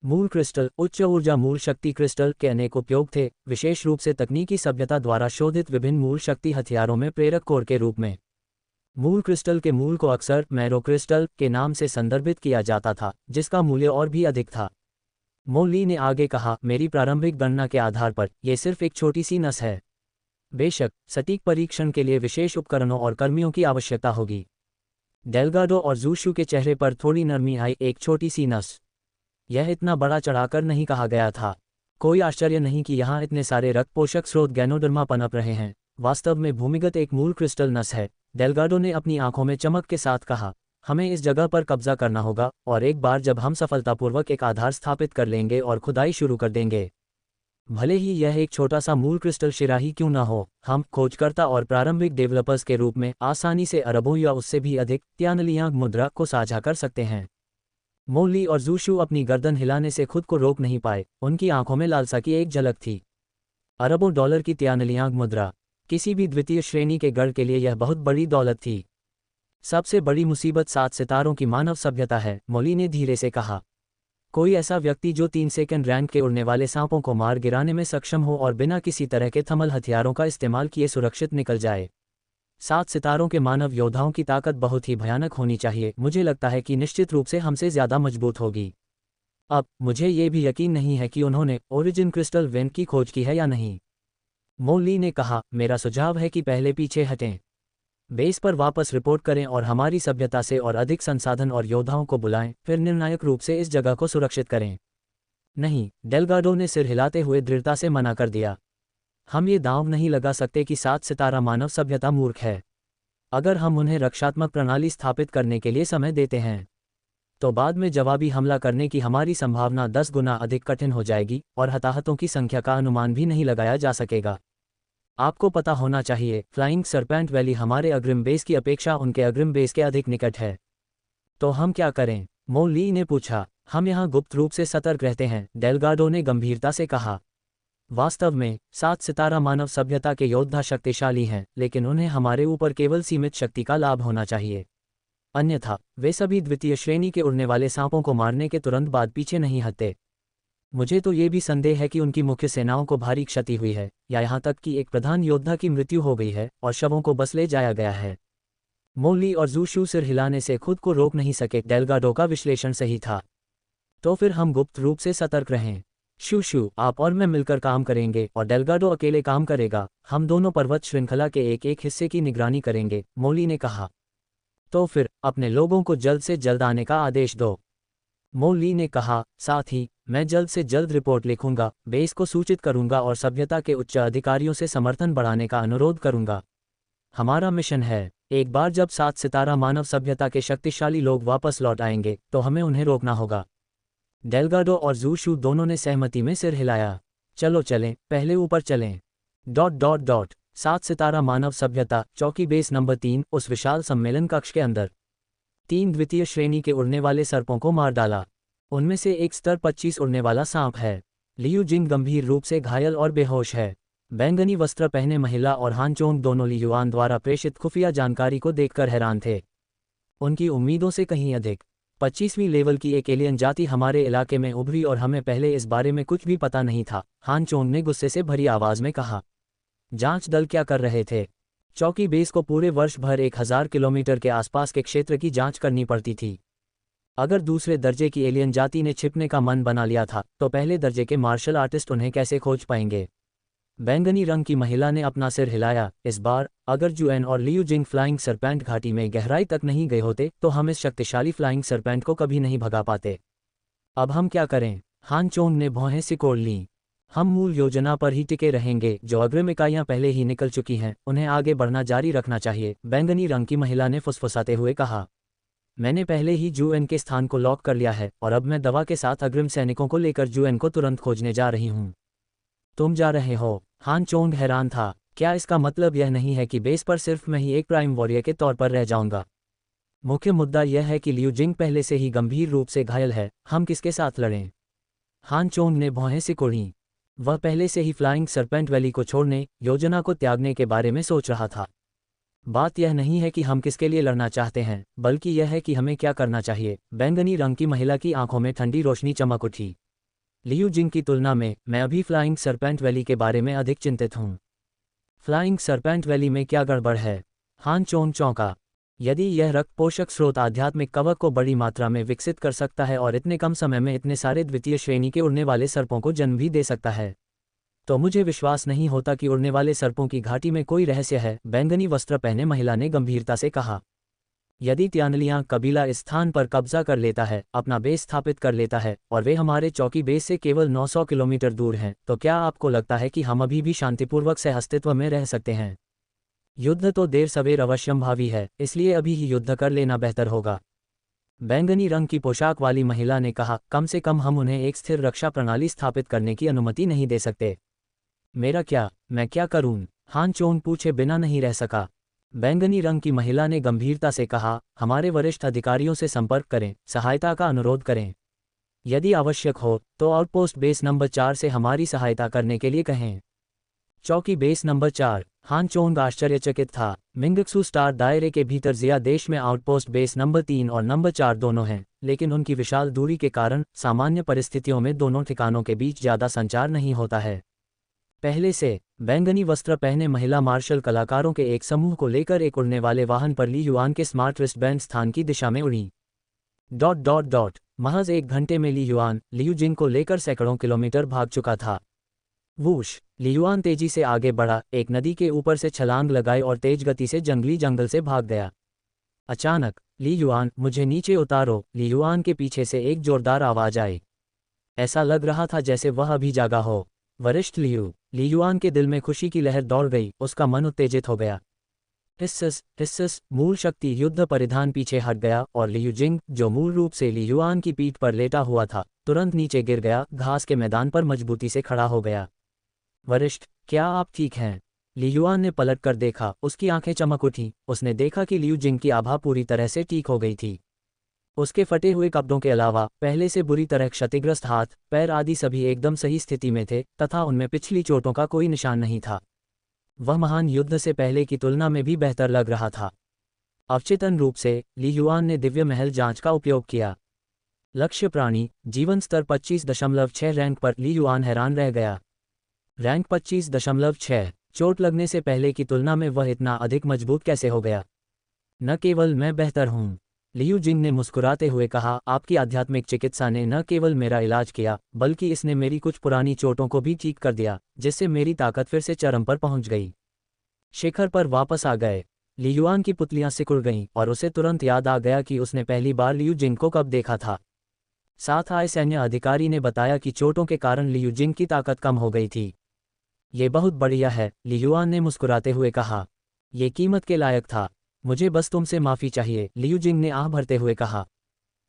मूल क्रिस्टल, उच्च ऊर्जा मूल शक्ति क्रिस्टल के अनेक उपयोग थे, विशेष रूप से तकनीकी सभ्यता द्वारा शोधित विभिन्न मूल शक्ति हथियारों में प्रेरक कोर के रूप में। मूल क्रिस्टल के मूल को अक्सर मैरो क्रिस्टल के नाम से संदर्भित किया जाता था, जिसका मूल्य और भी अधिक था। मोली ने आगे कहा, मेरी प्रारंभिक गणना के आधार पर यह सिर्फ एक छोटी सी नस है। बेशक, सटीक परीक्षण के लिए विशेष उपकरणों और कर्मियों की आवश्यकता होगी। डेल्गाडो और ज़ूशु के चेहरे पर थोड़ी नरमी आई। एक छोटी सी नस, यह इतना बड़ा चढ़ाकर नहीं कहा गया था। कोई आश्चर्य नहीं कि यहाँ इतने सारे रक्त पोषक स्रोत गैनोडर्मा पनप रहे हैं। वास्तव में भूमिगत एक मूल क्रिस्टल नस है। डेल्गाडो ने अपनी आंखों में चमक के साथ कहा, हमें इस जगह पर कब्जा करना होगा, और एक बार जब हम सफलतापूर्वक एक आधार स्थापित कर लेंगे और खुदाई शुरू कर देंगे, भले ही यह एक छोटा सा मूल क्रिस्टल शिरा ही क्यों न हो, हम खोजकर्ता और प्रारंभिक डेवलपर्स के रूप में आसानी से अरबों या उससे भी अधिक त्यानलियांग मुद्रा को साझा कर सकते हैं। मोली और ज़ूशु अपनी गर्दन हिलाने से खुद को रोक नहीं पाए। उनकी आंखों में लालसा की एक झलक थी। अरबों डॉलर की त्यानलियांग मुद्रा, किसी भी द्वितीय श्रेणी के गढ़ के लिए यह बहुत बड़ी दौलत थी। सबसे बड़ी मुसीबत 7 सितारों की मानव सभ्यता है, मोली ने धीरे से कहा। कोई ऐसा व्यक्ति जो 3 सेकंड रैंक के उड़ने वाले सांपों को मार गिराने में सक्षम हो और बिना किसी तरह के थमल हथियारों का इस्तेमाल किए सुरक्षित निकल जाए। 7 सितारों के मानव योद्धाओं की ताकत बहुत ही भयानक होनी चाहिए। मुझे लगता है कि निश्चित रूप से हमसे ज़्यादा मजबूत होगी। अब मुझे ये भी यकीन नहीं है कि उन्होंने ओरिजिन क्रिस्टल वेंट की खोज की है या नहीं। मोली ने कहा, मेरा सुझाव है कि पहले पीछे हटें, बेस पर वापस रिपोर्ट करें और हमारी सभ्यता से और अधिक संसाधन और योद्धाओं को बुलाएं, फिर निर्णायक रूप से इस जगह को सुरक्षित करें। नहीं, डेल्गाडो ने सिर हिलाते हुए दृढ़ता से मना कर दिया। हम ये दांव नहीं लगा सकते कि 7 सितारा मानव सभ्यता मूर्ख है। अगर हम उन्हें रक्षात्मक प्रणाली स्थापित करने के लिए समय देते हैं, तो बाद में जवाबी हमला करने की हमारी संभावना 10 गुना अधिक कठिन हो जाएगी, और हताहतों की संख्या का अनुमान भी नहीं लगाया जा सकेगा। आपको पता होना चाहिए, फ्लाइंग सरपेंट वैली हमारे अग्रिम बेस की अपेक्षा उनके अग्रिम बेस के अधिक निकट है। तो हम क्या करें? मोली ने पूछा। हम यहाँ गुप्त रूप से सतर्क रहते हैं, डेल्गाडो ने गंभीरता से कहा। वास्तव में 7 सितारा मानव सभ्यता के योद्धा शक्तिशाली हैं, लेकिन उन्हें हमारे ऊपर केवल सीमित शक्ति का लाभ होना चाहिए। अन्यथा वे सभी द्वितीय श्रेणी के उड़ने वाले सांपों को मारने के तुरंत बाद पीछे नहीं हटते। मुझे तो ये भी संदेह है कि उनकी मुख्य सेनाओं को भारी क्षति हुई है, या यहाँ तक कि एक प्रधान योद्धा की मृत्यु हो गई है और शवों को बस ले जाया गया है। मोली और ज़ूशु सिर हिलाने से खुद को रोक नहीं सके। डेल्गाडो का विश्लेषण सही था। तो फिर हम गुप्त रूप से सतर्क रहें। शूशु, आप और मैं मिलकर काम करेंगे और डेल्गाडो अकेले काम करेगा। हम दोनों पर्वत श्रृंखला के एक एक हिस्से की निगरानी करेंगे, मोली ने कहा। तो फिर अपने लोगों को जल्द से जल्द आने का आदेश दो, मोली ने कहा। साथ ही मैं जल्द से जल्द रिपोर्ट लिखूंगा, बेस को सूचित करूंगा और सभ्यता के उच्च अधिकारियों से समर्थन बढ़ाने का अनुरोध करूंगा। हमारा मिशन है, एक बार जब 7 सितारा मानव सभ्यता के शक्तिशाली लोग वापस लौट आएंगे, तो हमें उन्हें रोकना होगा। डेल्गाडो और ज़ूशु दोनों ने सहमति में सिर हिलाया। चलो चलें, पहले ऊपर चलें। ... 7 सितारा मानव सभ्यता, चौकी बेस नंबर 3, उस विशाल सम्मेलन कक्ष के अंदर। 3 द्वितीय श्रेणी के उड़ने वाले सर्पों को मार डाला। उनमें से एक स्तर 25 उड़ने वाला सांप है। लियू जिंग गंभीर रूप से घायल और बेहोश है। बैंगनी वस्त्र पहने महिला और हान चोंग दोनों ली युआन द्वारा प्रेषित खुफिया जानकारी को देखकर हैरान थे। उनकी उम्मीदों से कहीं अधिक 25वीं लेवल की एक एलियन जाति हमारे इलाके में उभरी और हमें पहले इस बारे में कुछ भी पता नहीं था, हान चोंग ने गुस्से से भरी आवाज में कहा। जांच दल क्या कर रहे थे? चौकी बेस को पूरे वर्ष भर 1000 किलोमीटर के आसपास के क्षेत्र की जांच करनी पड़ती थी। अगर दूसरे दर्जे की एलियन जाति ने छिपने का मन बना लिया था तो पहले दर्जे के मार्शल आर्टिस्ट उन्हें कैसे खोज पाएंगे? बैंगनी रंग की महिला ने अपना सिर हिलाया। इस बार अगर जुएन और लियू जिंग फ्लाइंग सरपेंट घाटी में गहराई तक नहीं गए होते तो हम इस शक्तिशाली फ्लाइंग सरपेंट को कभी नहीं भगा पाते। अब हम क्या करें? हान चोंग ने भौहें सिकोड़ लीं। हम मूल योजना पर ही टिके रहेंगे। जो अग्रिम इकाइयां पहले ही निकल चुकी हैं उन्हें आगे बढ़ना जारी रखना चाहिए, बैंगनी रंग की महिला ने फुसफुसाते हुए कहा। मैंने पहले ही जुएन के स्थान को लॉक कर लिया है और अब मैं दवा के साथ अग्रिम सैनिकों को लेकर जुएन को तुरंत खोजने जा रही हूं। तुम जा रहे हो? हान चोंग हैरान था। क्या इसका मतलब यह नहीं है कि बेस पर सिर्फ मैं ही एक प्राइम वॉरियर के तौर पर रह जाऊंगा? मुख्य मुद्दा यह है कि लियू जिंग पहले से ही गंभीर रूप से घायल है। हम किसके साथ लड़ें? हान चोंग ने भौहें सिकोड़ी। वह पहले से ही फ्लाइंग सरपेंट वैली को छोड़ने, योजना को त्यागने के बारे में सोच रहा था। बात यह नहीं है कि हम किसके लिए लड़ना चाहते हैं, बल्कि यह है कि हमें क्या करना चाहिए। बैंगनी रंग की महिला की आंखों में ठंडी रोशनी चमक उठी। लियू जिंग की तुलना में मैं अभी फ्लाइंग सरपेंट वैली के बारे में अधिक चिंतित हूं। फ्लाइंग सरपेंट वैली में क्या गड़बड़ है? हान चोंग चौंका। यदि यह रक्त पोषक स्रोत आध्यात्मिक कवच को बड़ी मात्रा में विकसित कर सकता है और इतने कम समय में इतने सारे द्वितीय श्रेणी के उड़ने वाले सर्पों को जन्म भी दे सकता है, तो मुझे विश्वास नहीं होता कि उड़ने वाले सर्पों की घाटी में कोई रहस्य है, बैंगनी वस्त्र पहने महिला ने गंभीरता से कहा। यदि त्यानलियां कबीला इस स्थान पर कब्जा कर लेता है, अपना बेस स्थापित कर लेता है और वे हमारे चौकी बेस से केवल 900 किलोमीटर दूर हैं, तो क्या आपको लगता है कि हम अभी भी शांतिपूर्वक सह अस्तित्व में रह सकते हैं? युद्ध तो देर सवेर अवश्यंभावी है, इसलिए अभी ही युद्ध कर लेना बेहतर होगा, बैंगनी रंग की पोशाक वाली महिला ने कहा। कम से कम हम उन्हें एक स्थिर रक्षा प्रणाली स्थापित करने की अनुमति नहीं दे सकते। मेरा क्या? मैं क्या करूं? हान चोंग पूछे बिना नहीं रह सका। बैंगनी रंग की महिला ने गंभीरता से कहा, हमारे वरिष्ठ अधिकारियों से संपर्क करें, सहायता का अनुरोध करें। यदि आवश्यक हो तो आउटपोस्ट बेस नंबर 4 से हमारी सहायता करने के लिए कहें। चौकी बेस नंबर 4। हान चोंग आश्चर्यचकित था। मिंगक्सू स्टार दायरे के भीतर जिया देश में आउटपोस्ट बेस नंबर 3 और नंबर 4 दोनों हैं, लेकिन उनकी विशाल दूरी के कारण सामान्य परिस्थितियों में दोनों ठिकानों के बीच ज्यादा संचार नहीं होता है। पहले से बैंगनी वस्त्र पहने महिला मार्शल कलाकारों के एक समूह को लेकर एक उड़ने वाले वाहन पर ली युआन के स्मार्ट रिस्टबैंड स्थान की दिशा में उड़ी। महज 1 घंटे में ली युआन लियू जिंग को लेकर सैकड़ों किलोमीटर भाग चुका था। वूश! ली युआन तेजी से आगे बढ़ा, एक नदी के ऊपर से छलांग लगाई और तेज गति से जंगली जंगल से भाग गया। अचानक, ली युआन, मुझे नीचे उतारो! ली युआन के पीछे से एक जोरदार आवाज आई। ऐसा लग रहा था जैसे वह अभी जागा हो। वरिष्ठ लियू! ली युआन के दिल में खुशी की लहर दौड़ गई, उसका मन उत्तेजित हो गया। हिस्सस मूल शक्ति युद्ध परिधान पीछे हट गया और लियू जिंग, जो मूल रूप से ली युआन की पीठ पर लेटा हुआ था, तुरंत नीचे गिर गया, घास के मैदान पर मजबूती से खड़ा हो गया। वरिष्ठ, क्या आप ठीक हैं? ली युआन ने पलट कर देखा, उसकी आंखें चमक उठी। उसने देखा कि लियू जिंग की आभा पूरी तरह से ठीक हो गई थी। उसके फटे हुए कपड़ों के अलावा पहले से बुरी तरह क्षतिग्रस्त हाथ, पैर आदि सभी एकदम सही स्थिति में थे तथा उनमें पिछली चोटों का कोई निशान नहीं था। वह महान युद्ध से पहले की तुलना में भी बेहतर लग रहा था। अवचेतन रूप से ली युआन ने दिव्य महल जांच का उपयोग किया। लक्ष्य प्राणी, जीवन स्तर 25.6 रैंक पर ली युआन हैरान रह गया। रैंक 25.6, चोट लगने से पहले की तुलना में वह इतना अधिक मजबूत कैसे हो गया? न केवल मैं बेहतर हूं, लियू जिंग ने मुस्कुराते हुए कहा, आपकी आध्यात्मिक चिकित्सा ने न केवल मेरा इलाज किया, बल्कि इसने मेरी कुछ पुरानी चोटों को भी ठीक कर दिया, जिससे मेरी ताकत फिर से चरम पर पहुंच गई। शिखर पर वापस आ गए। ली युआन की पुतलियां सिकुड़ गईं और उसे तुरंत याद आ गया कि उसने पहली बार लियू जिंग को कब देखा था। साथ आए सैन्य अधिकारी ने बताया कि चोटों के कारण लियू जिंग की ताकत कम हो गई थी। ये बहुत बढ़िया है, ली युआन ने मुस्कुराते हुए कहा। ये कीमत के लायक था। मुझे बस तुमसे माफी चाहिए, लियू जिंग ने आह भरते हुए कहा।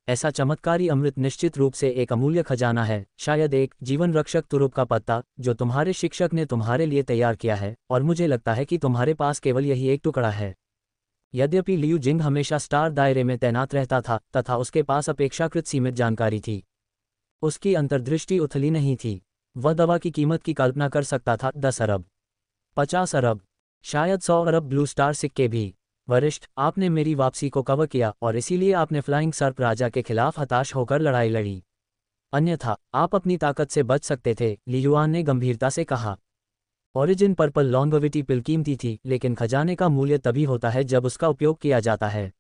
ऐसा चमत्कारी अमृत निश्चित रूप से एक अमूल्य खजाना है, शायद एक जीवन रक्षक तुरुप का पत्ता जो तुम्हारे शिक्षक ने तुम्हारे लिए तैयार किया है, और मुझे लगता है कि तुम्हारे पास केवल यही एक टुकड़ा है। यद्यपि लियू जिंग हमेशा स्टार दायरे में तैनात रहता था तथा उसके पास अपेक्षाकृत सीमित जानकारी थी, उसकी अंतर्दृष्टि उथली नहीं थी। वह दवा की कीमत की कल्पना कर सकता था, 10 अरब। 50 अरब, शायद 100 अरब ब्लू स्टार सिक्के भी। वरिष्ठ, आपने मेरी वापसी को कवर किया और इसीलिए आपने फ्लाइंग सर्प राजा के खिलाफ हताश होकर लड़ाई लड़ी। अन्यथा आप अपनी ताकत से बच सकते थे, ली युआन ने गंभीरता से कहा। ओरिजिन पर्पल लॉन्गेविटी पिल कीमती थी, लेकिन खजाने का मूल्य तभी होता है जब उसका उपयोग किया जाता है।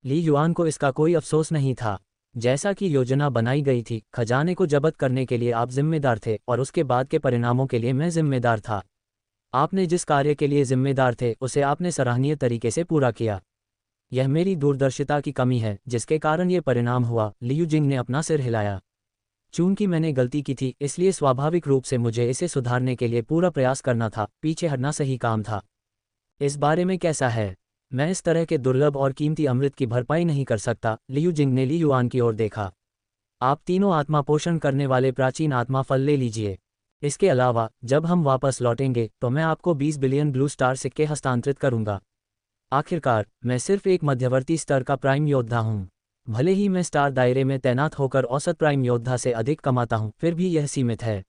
ली युआन को इसका कोई अफसोस नहीं था। जैसा कि योजना बनाई गई थी, खजाने को जब्त करने के लिए आप जिम्मेदार थे और उसके बाद के परिणामों के लिए मैं जिम्मेदार था। आपने जिस कार्य के लिए जिम्मेदार थे उसे आपने सराहनीय तरीके से पूरा किया। यह मेरी दूरदर्शिता की कमी है जिसके कारण ये परिणाम हुआ, लियू जिंग ने अपना सिर हिलाया। चूंकि मैंने गलती की थी, इसलिए स्वाभाविक रूप से मुझे इसे सुधारने के लिए पूरा प्रयास करना था। पीछे हटना सही काम था। इस बारे में कैसा है? मैं इस तरह के दुर्लभ और कीमती अमृत की भरपाई नहीं कर सकता। लियू जिंग ने ली युआन की ओर देखा। आप तीनों आत्मा पोषण करने वाले प्राचीन आत्मा फल ले लीजिए। इसके अलावा जब हम वापस लौटेंगे तो मैं आपको 20 बिलियन ब्लू स्टार सिक्के हस्तांतरित करूंगा। आखिरकार मैं सिर्फ एक मध्यवर्ती स्तर का प्राइम योद्धा हूं। भले ही मैं स्टार दायरे में तैनात होकर औसत प्राइम योद्धा से अधिक कमाता हूं, फिर भी यह सीमित है।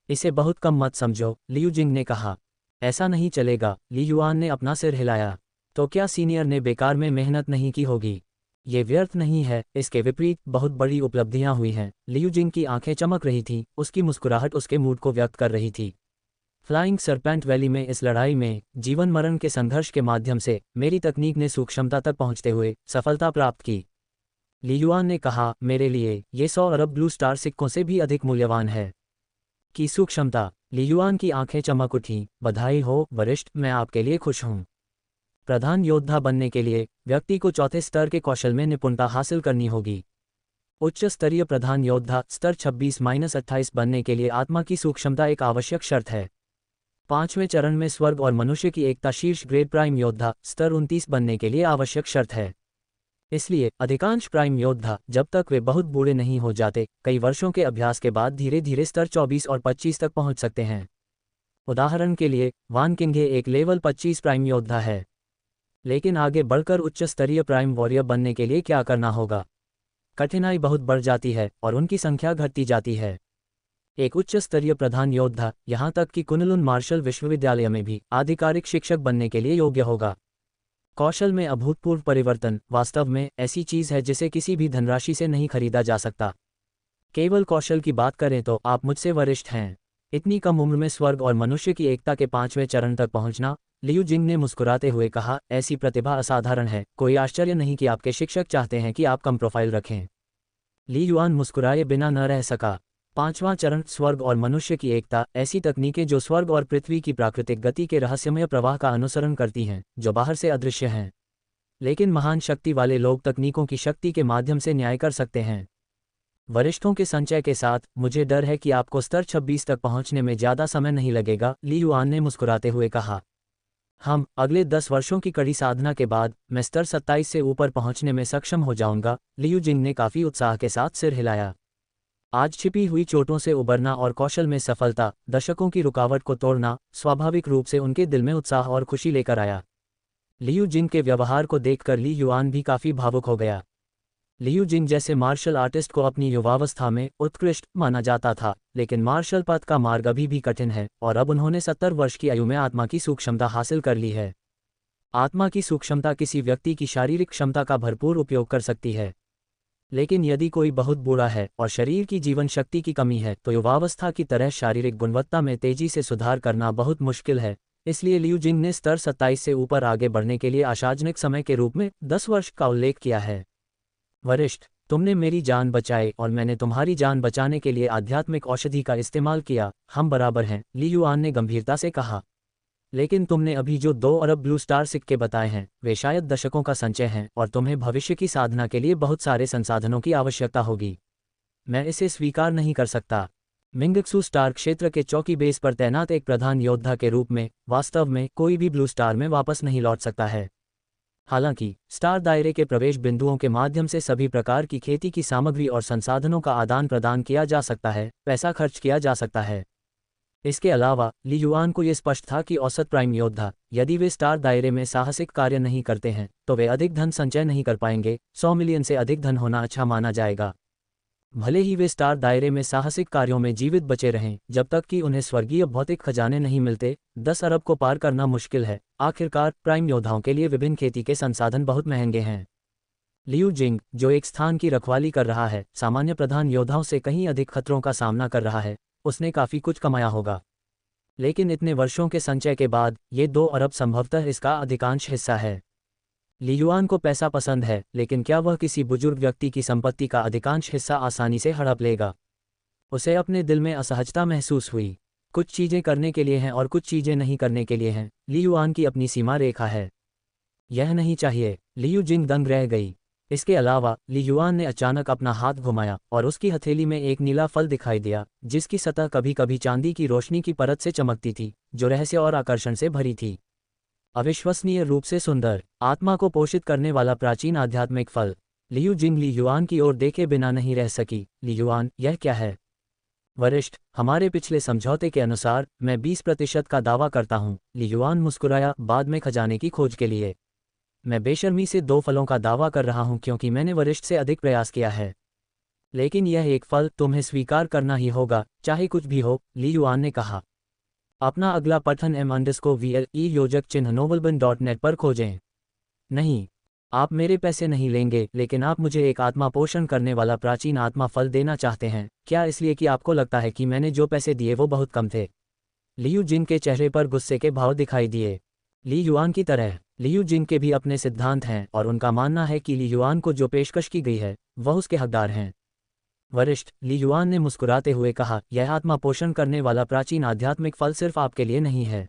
इसे बहुत कम मत समझो, लियू जिंग ने कहा। ऐसा नहीं चलेगा, ली युआन ने अपना सिर हिलाया। तो क्या सीनियर ने बेकार में मेहनत नहीं की होगी? ये व्यर्थ नहीं है, इसके विपरीत बहुत बड़ी उपलब्धियां हुई हैं। लियू जिंग की आंखें चमक रही थीं, उसकी मुस्कुराहट उसके मूड को व्यक्त कर रही थी। फ्लाइंग सरपेंट वैली में इस लड़ाई में जीवन मरण के संघर्ष के माध्यम से मेरी तकनीक ने सूक्ष्मता तक पहुंचते हुए सफलता प्राप्त की। ली युआन ने कहा, मेरे लिए ये 100 अरब ब्लू स्टार सिक्कों से भी अधिक मूल्यवान है। की सूक्ष्मता। ली युआन की आंखें चमक उठीं। बधाई हो वरिष्ठ, मैं आपके लिए खुश हूं। प्रधान योद्धा बनने के लिए व्यक्ति को चौथे स्तर के कौशल में निपुणता हासिल करनी होगी। उच्च स्तरीय प्रधान योद्धा स्तर 26-28 बनने के लिए आत्मा की सूक्ष्मता एक आवश्यक शर्त है। 5वें चरण में स्वर्ग और मनुष्य की एकता शीर्ष ग्रेड प्राइम योद्धा स्तर 29 बनने के लिए आवश्यक शर्त है। इसलिए अधिकांश प्राइम योद्धा जब तक वे बहुत बूढ़े नहीं हो जाते, कई वर्षों के अभ्यास के बाद धीरे धीरे स्तर 24 और 25 तक पहुंच सकते हैं। उदाहरण के लिए वान किंघे एक लेवल 25 प्राइम योद्धा है। लेकिन आगे बढ़कर उच्च स्तरीय प्राइम वॉरियर बनने के लिए क्या करना होगा? कठिनाई बहुत बढ़ जाती है और उनकी संख्या घटती जाती है। एक उच्च स्तरीय प्रधान योद्धा यहां तक कि कुनलुन मार्शल विश्वविद्यालय में भी आधिकारिक शिक्षक बनने के लिए योग्य होगा। कौशल में अभूतपूर्व परिवर्तन वास्तव में ऐसी चीज है जिसे किसी भी धनराशि से नहीं खरीदा जा सकता। केवल कौशल की बात करें तो आप मुझसे वरिष्ठ हैं। इतनी कम उम्र में स्वर्ग और मनुष्य की एकता के 5वें चरण तक पहुंचना, लियू जिंग ने मुस्कुराते हुए कहा, ऐसी प्रतिभा असाधारण है। कोई आश्चर्य नहीं कि आपके शिक्षक चाहते हैं कि आप कम प्रोफाइल रखें। ली युआन मुस्कुराए बिना न रह सका। 5वां चरण स्वर्ग और मनुष्य की एकता, ऐसी तकनीकें जो स्वर्ग और पृथ्वी की प्राकृतिक गति के रहस्यमय प्रवाह का अनुसरण करती हैं, जो बाहर से अदृश्य हैं। लेकिन महान शक्ति वाले लोग तकनीकों की शक्ति के माध्यम से न्याय कर सकते हैं। वरिष्ठों के संचय के साथ मुझे डर है कि आपको स्तर 26 तक पहुंचने में ज़्यादा समय नहीं लगेगा, ली युआन ने मुस्कुराते हुए कहा। हम अगले 10 वर्षों की कड़ी साधना के बाद मैं स्तर 27 से ऊपर पहुंचने में सक्षम हो जाऊंगा। लियू जिंग ने काफ़ी उत्साह के साथ सिर हिलाया। आज छिपी हुई चोटों से उबरना और कौशल में सफलता, दशकों की रुकावट को तोड़ना, स्वाभाविक रूप से उनके दिल में उत्साह और खुशी लेकर आया। लियू जिंग के व्यवहार को देखकर ली युआन भी काफ़ी भावुक हो गया। लियू जिंग जैसे मार्शल आर्टिस्ट को अपनी युवावस्था में उत्कृष्ट माना जाता था, लेकिन मार्शल पथ का मार्ग अभी भी कठिन है और अब उन्होंने 70 वर्ष की आयु में आत्मा की सूक्ष्मता हासिल कर ली है। आत्मा की सूक्ष्मता किसी व्यक्ति की शारीरिक क्षमता का भरपूर उपयोग कर सकती है, लेकिन यदि कोई बहुत बूढ़ा है और शरीर की जीवन शक्ति की कमी है तो युवावस्था की तरह शारीरिक गुणवत्ता में तेजी से सुधार करना बहुत मुश्किल है। इसलिए लियू जिंग ने स्तर 27 से ऊपर आगे बढ़ने के लिए आशाजनक समय के रूप में 10 वर्ष का उल्लेख किया है। वरिष्ठ, तुमने मेरी जान बचाई और मैंने तुम्हारी जान बचाने के लिए आध्यात्मिक औषधि का इस्तेमाल किया। हम बराबर हैं, ली युआन ने गंभीरता से कहा। लेकिन तुमने अभी जो 2 अरब ब्लू स्टार सिक्के बताए हैं वे शायद दशकों का संचय हैं और तुम्हें भविष्य की साधना के लिए बहुत सारे संसाधनों की आवश्यकता होगी। मैं इसे स्वीकार नहीं कर सकता। मिंगक्सू स्टार क्षेत्र के चौकी बेस पर तैनात एक प्रधान योद्धा के रूप में वास्तव में कोई भी ब्लू स्टार में वापस नहीं लौट सकता है। हालांकि स्टार दायरे के प्रवेश बिंदुओं के माध्यम से सभी प्रकार की खेती की सामग्री और संसाधनों का आदान प्रदान किया जा सकता है, पैसा खर्च किया जा सकता है। इसके अलावा ली युआन को यह स्पष्ट था कि औसत प्राइम योद्धा यदि वे स्टार दायरे में साहसिक कार्य नहीं करते हैं तो वे अधिक धन संचय नहीं कर पाएंगे। 100 मिलियन से अधिक धन होना अच्छा माना जाएगा। भले ही वे स्टार दायरे में साहसिक कार्यों में जीवित बचे रहें, जब तक कि उन्हें स्वर्गीय भौतिक खजाने नहीं मिलते, 10 अरब को पार करना मुश्किल है। आखिरकार प्राइम योद्धाओं के लिए विभिन्न खेती के संसाधन बहुत महंगे हैं। लियू जिंग, जो एक स्थान की रखवाली कर रहा है, सामान्य प्रधान योद्धाओं से कहीं अधिक खतरों का सामना कर रहा है। उसने काफ़ी कुछ कमाया होगा, लेकिन इतने वर्षों के संचय के बाद ये 2 अरब संभवतः इसका अधिकांश हिस्सा है। ली युआन को पैसा पसंद है, लेकिन क्या वह किसी बुजुर्ग व्यक्ति की संपत्ति का अधिकांश हिस्सा आसानी से हड़प लेगा? उसे अपने दिल में असहजता महसूस हुई। कुछ चीज़ें करने के लिए हैं और कुछ चीज़ें नहीं करने के लिए हैं। ली युआन की अपनी सीमा रेखा है। यह नहीं चाहिए। लियू जिंग दंग रह गई। इसके अलावा ली युआन ने अचानक अपना हाथ घुमाया और उसकी हथेली में एक नीला फल दिखाई दिया, जिसकी सतह कभी कभी चांदी की रोशनी की परत से चमकती थी, जो रहस्य और आकर्षण से भरी थी। अविश्वसनीय रूप से सुंदर, आत्मा को पोषित करने वाला प्राचीन आध्यात्मिक फल। लियू जिंग ली युआन की ओर देखे बिना नहीं रह सकी। ली युआन, यह क्या है? वरिष्ठ, हमारे पिछले समझौते के अनुसार मैं 20% का दावा करता हूँ। ली युआन मुस्कुराया, बाद में खजाने की खोज के लिए। मैं बेशर्मी से 2 फलों का दावा कर रहा हूं क्योंकि मैंने वरिष्ठ से अधिक प्रयास किया है। लेकिन यह एक फल तुम्हें स्वीकार करना ही होगा, चाहे कुछ भी हो, ली युआन ने कहा। अपना अगला पठन m_VLE योजक चिन्ह novelbin.net पर खोजें। नहीं, आप मेरे पैसे नहीं लेंगे, लेकिन आप मुझे एक आत्मा पोषण करने वाला प्राचीन आत्मा फल देना चाहते हैं। क्या इसलिए कि आपको लगता है कि मैंने जो पैसे दिए वो बहुत कम थे? लियू जिंग के चेहरे पर गुस्से के भाव दिखाई दिए। ली युआन की तरह लियू जिंग के भी अपने सिद्धांत हैं और उनका मानना है कि ली युआन को जो पेशकश की गई है वह उसके हकदार हैं। वरिष्ठ, ली युआन ने मुस्कुराते हुए कहा, यह आत्मा पोषण करने वाला प्राचीन आध्यात्मिक फल सिर्फ आपके लिए नहीं है।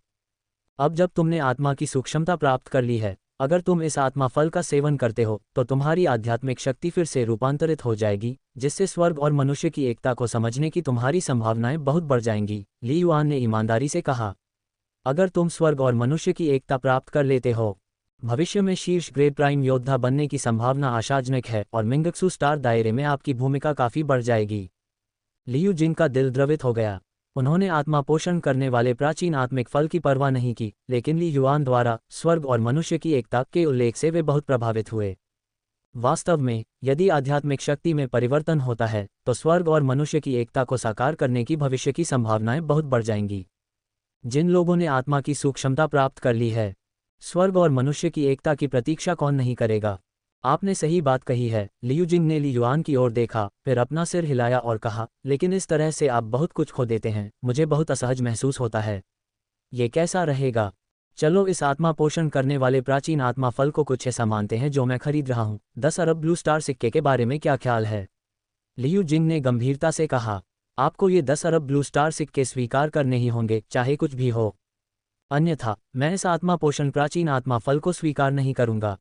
अब जब तुमने आत्मा की सूक्ष्मता प्राप्त कर ली है, अगर तुम इस आत्मा फल का सेवन करते हो तो तुम्हारी आध्यात्मिक शक्ति फिर से रूपांतरित हो जाएगी, जिससे स्वर्ग और मनुष्य की एकता को समझने की तुम्हारी संभावनाएं बहुत बढ़ जाएंगी। ली युआन ने ईमानदारी से कहा, अगर तुम स्वर्ग और मनुष्य की एकता प्राप्त कर लेते हो, भविष्य में शीर्ष ग्रेड प्राइम योद्धा बनने की संभावना आशाजनक है और मिंगक्सू स्टार दायरे में आपकी भूमिका काफ़ी बढ़ जाएगी। लियू जिंग का दिल द्रवित हो गया। उन्होंने आत्मा पोषण करने वाले प्राचीन आत्मिक फल की परवाह नहीं की, लेकिन ली युआन द्वारा स्वर्ग और मनुष्य की एकता के उल्लेख से वे बहुत प्रभावित हुए। वास्तव में, यदि आध्यात्मिक शक्ति में परिवर्तन होता है तो स्वर्ग और मनुष्य की एकता को साकार करने की भविष्य की संभावनाएं बहुत बढ़ जाएंगी। जिन लोगों ने आत्मा की सूक्ष्मता प्राप्त कर ली है, स्वर्ग और मनुष्य की एकता की प्रतीक्षा कौन नहीं करेगा? आपने सही बात कही है। लियू जिंग ने ली युआन की ओर देखा, फिर अपना सिर हिलाया और कहा, लेकिन इस तरह से आप बहुत कुछ खो देते हैं। मुझे बहुत असहज महसूस होता है। ये कैसा रहेगा? चलो इस आत्मा पोषण करने वाले प्राचीन आत्मा फल को कुछ ऐसा मानते हैं जो मैं खरीद रहा हूँ। 10 अरब ब्लू स्टार सिक्के के बारे में क्या ख्याल है? लियू जिंग ने गंभीरता से कहा, आपको ये 10 अरब ब्लू स्टार सिक्के स्वीकार करने ही होंगे, चाहे कुछ भी हो। अन्यथा मैं इस आत्मा पोषण प्राचीन आत्मा फल को स्वीकार नहीं करूंगा।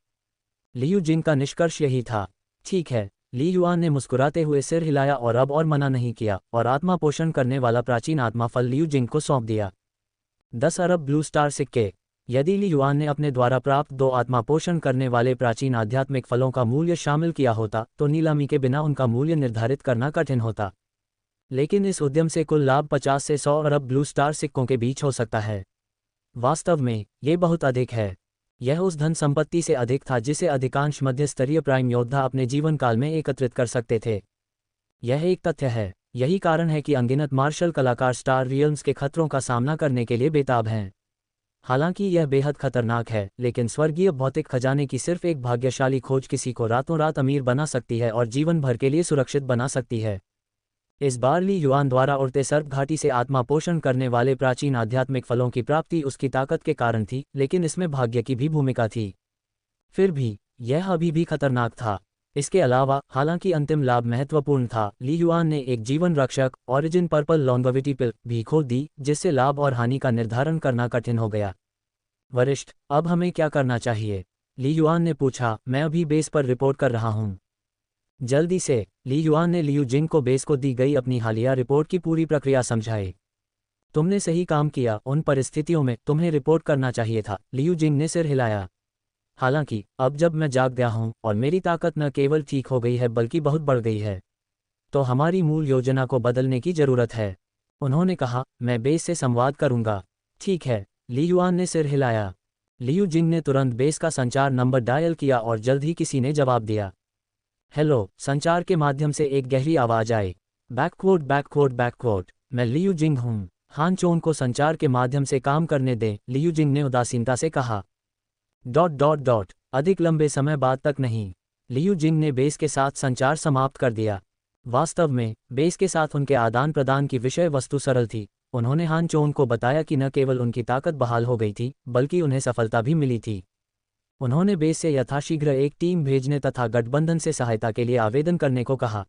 लियू जिंग का निष्कर्ष यही था। ठीक है, ली युआन ने मुस्कुराते हुए सिर हिलाया और अब और मना नहीं किया और आत्मा पोषण करने वाला प्राचीन आत्मा फल लियू जिंग को सौंप दिया। 10 अरब ब्लू स्टार सिक्के। यदि ली युआन ने अपने द्वारा प्राप्त 2 आत्मा पोषण करने वाले प्राचीन आध्यात्मिक फलों का मूल्य शामिल किया होता तो नीलामी के बिना उनका मूल्य निर्धारित करना कठिन होता। लेकिन इस उद्यम से कुल लाभ 50 से 100 अरब ब्लू स्टार सिक्कों के बीच हो सकता है। वास्तव में ये बहुत अधिक है। यह उस धन संपत्ति से अधिक था जिसे अधिकांश मध्य स्तरीय प्राइम योद्धा अपने जीवन काल में एकत्रित कर सकते थे। यह एक तथ्य है। यही कारण है कि अनगिनत मार्शल कलाकार स्टार रियल्म्स के खतरों का सामना करने के लिए बेताब हैं। हालांकि यह बेहद खतरनाक है, लेकिन स्वर्गीय भौतिक खजाने की सिर्फ एक भाग्यशाली खोज किसी को रातों रात अमीर बना सकती है और जीवन भर के लिए सुरक्षित बना सकती है। इस बार ली युआन द्वारा उड़ते सर्प घाटी से आत्मा पोषण करने वाले प्राचीन आध्यात्मिक फलों की प्राप्ति उसकी ताकत के कारण थी, लेकिन इसमें भाग्य की भी भूमिका थी। फिर भी यह अभी भी खतरनाक था। इसके अलावा, हालांकि अंतिम लाभ महत्वपूर्ण था, ली युआन ने एक जीवन रक्षक ओरिजिन पर्पल लॉन्गेविटी पिल भी खो दी, जिससे लाभ और हानि का निर्धारण करना कठिन हो गया। वरिष्ठ, अब हमें क्या करना चाहिए? ली युआन ने पूछा। मैं अभी बेस पर रिपोर्ट कर रहा हूँ। जल्दी से। ली युआन ने लियू जिंग को बेस को दी गई अपनी हालिया रिपोर्ट की पूरी प्रक्रिया समझाई। तुमने सही काम किया, उन परिस्थितियों में तुम्हें रिपोर्ट करना चाहिए था। लियू जिंग ने सिर हिलाया। हालांकि अब जब मैं जाग गया हूं और मेरी ताकत न केवल ठीक हो गई है बल्कि बहुत बढ़ गई है, तो हमारी मूल योजना को बदलने की जरूरत है। उन्होंने कहा, मैं बेस से संवाद करूंगा। ठीक है। ली युआन ने सिर हिलाया। लियू जिंग ने तुरंत बेस का संचार नंबर डायल किया और जल्द ही किसी ने जवाब दिया। हेलो, संचार के माध्यम से एक गहरी आवाज आई। बैककोट बैककोट बैककोट, मैं लियू जिंग हूँ। हान चोन को संचार के माध्यम से काम करने दें, लियू जिंग ने उदासीनता से कहा। डॉट डॉट डॉट, अधिक लंबे समय बाद तक नहीं। लियू जिंग ने बेस के साथ संचार समाप्त कर दिया। वास्तव में बेस के साथ उनके आदान प्रदान की विषय वस्तु सरल थी। उन्होंने हान चोन को बताया कि न केवल उनकी ताकत बहाल हो गई थी, बल्कि उन्हें सफलता भी मिली थी। उन्होंने बेस से यथाशीघ्र एक टीम भेजने तथा गठबंधन से सहायता के लिए आवेदन करने को कहा।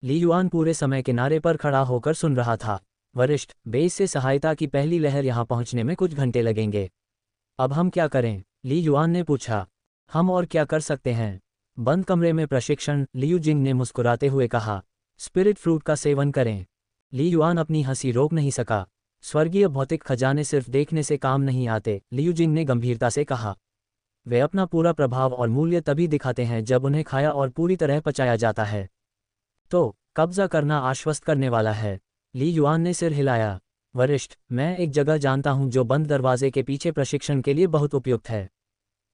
ली युआन पूरे समय किनारे पर खड़ा होकर सुन रहा था। वरिष्ठ, बेस से सहायता की पहली लहर यहाँ पहुँचने में कुछ घंटे लगेंगे। अब हम क्या करें? ली युआन ने पूछा। हम और क्या कर सकते हैं? बंद कमरे में प्रशिक्षण, लियू जिंग ने मुस्कुराते हुए कहा। स्पिरिट फ्रूट का सेवन करें। ली युआन अपनी हंसी रोक नहीं सका। स्वर्गीय भौतिक खजाने सिर्फ देखने से काम नहीं आते, लियू जिंग ने गंभीरता से कहा। वे अपना पूरा प्रभाव और मूल्य तभी दिखाते हैं जब उन्हें खाया और पूरी तरह पचाया जाता है। तो कब्जा करना आश्वस्त करने वाला है। ली युआन ने सिर हिलाया। वरिष्ठ, मैं एक जगह जानता हूं जो बंद दरवाजे के पीछे प्रशिक्षण के लिए बहुत उपयुक्त है।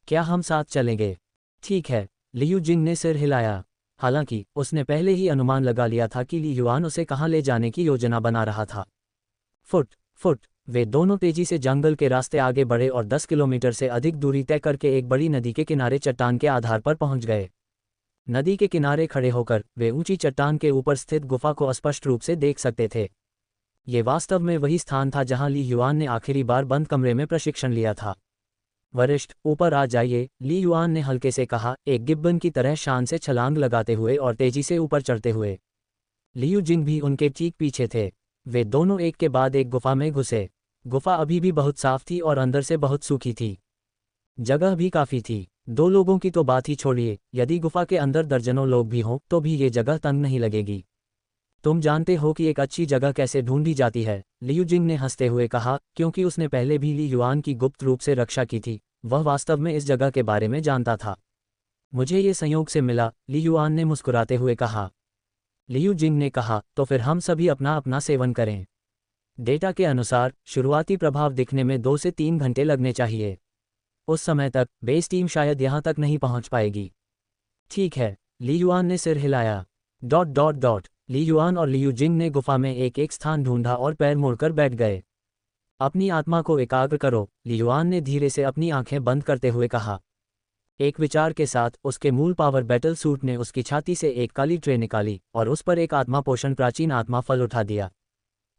क्या हम साथ चलेंगे? ठीक है, लियू जिंग ने सिर हिलाया। हालांकि उसने पहले ही अनुमान लगा लिया था कि ली युआन उसे कहां ले जाने की योजना बना रहा था। फुट फुट, वे दोनों तेजी से जंगल के रास्ते आगे बढ़े और 10 किलोमीटर से अधिक दूरी तय करके एक बड़ी नदी के किनारे चट्टान के आधार पर पहुंच गए। नदी के किनारे खड़े होकर वे ऊंची चट्टान के ऊपर स्थित गुफा को स्पष्ट रूप से देख सकते थे। ये वास्तव में वही स्थान था जहां ली युआन ने आखिरी बार बंद कमरे में प्रशिक्षण लिया था। वरिष्ठ, ऊपर आ जाइए, ली युआन ने हल्के से कहा, एक गिब्बन की तरह शान से छलांग लगाते हुए और तेजी से ऊपर चढ़ते हुए। लियू जिंग भी उनके ठीक पीछे थे। वे दोनों एक के बाद एक गुफा में घुसे। गुफा अभी भी बहुत साफ थी और अंदर से बहुत सूखी थी। जगह भी काफी थी। 2 लोगों की तो बात ही छोड़िए, यदि गुफा के अंदर दर्जनों लोग भी हों तो भी ये जगह तंग नहीं लगेगी। तुम जानते हो कि एक अच्छी जगह कैसे ढूंढी जाती है? लियू जिंग ने हंसते हुए कहा, क्योंकि उसने पहले भी ली युआन की गुप्त रूप से रक्षा की थी। वह वास्तव में इस जगह के बारे में जानता था। मुझे ये संयोग से मिला, ली युआन ने मुस्कुराते हुए कहा। लियू जिंग ने कहा, तो फिर हम सभी अपना अपना सेवन करें। डेटा के अनुसार शुरुआती प्रभाव दिखने में 2 से 3 घंटे लगने चाहिए। उस समय तक बेस टीम शायद यहां तक नहीं पहुंच पाएगी। ठीक है, ली युआन ने सिर हिलाया। डॉट डॉट डॉट, ली युआन और लियू जिंग ने गुफा में एक एक स्थान ढूंढा और पैर मोड़कर बैठ गए। अपनी आत्मा को एकाग्र करो, ली युआन ने धीरे से अपनी आंखें बंद करते हुए कहा। एक विचार के साथ उसके मूल पावर बैटल सूट ने उसकी छाती से एक काली ट्रे निकाली और उस पर एक आत्मा पोषण प्राचीन आत्मा फल उठा दिया।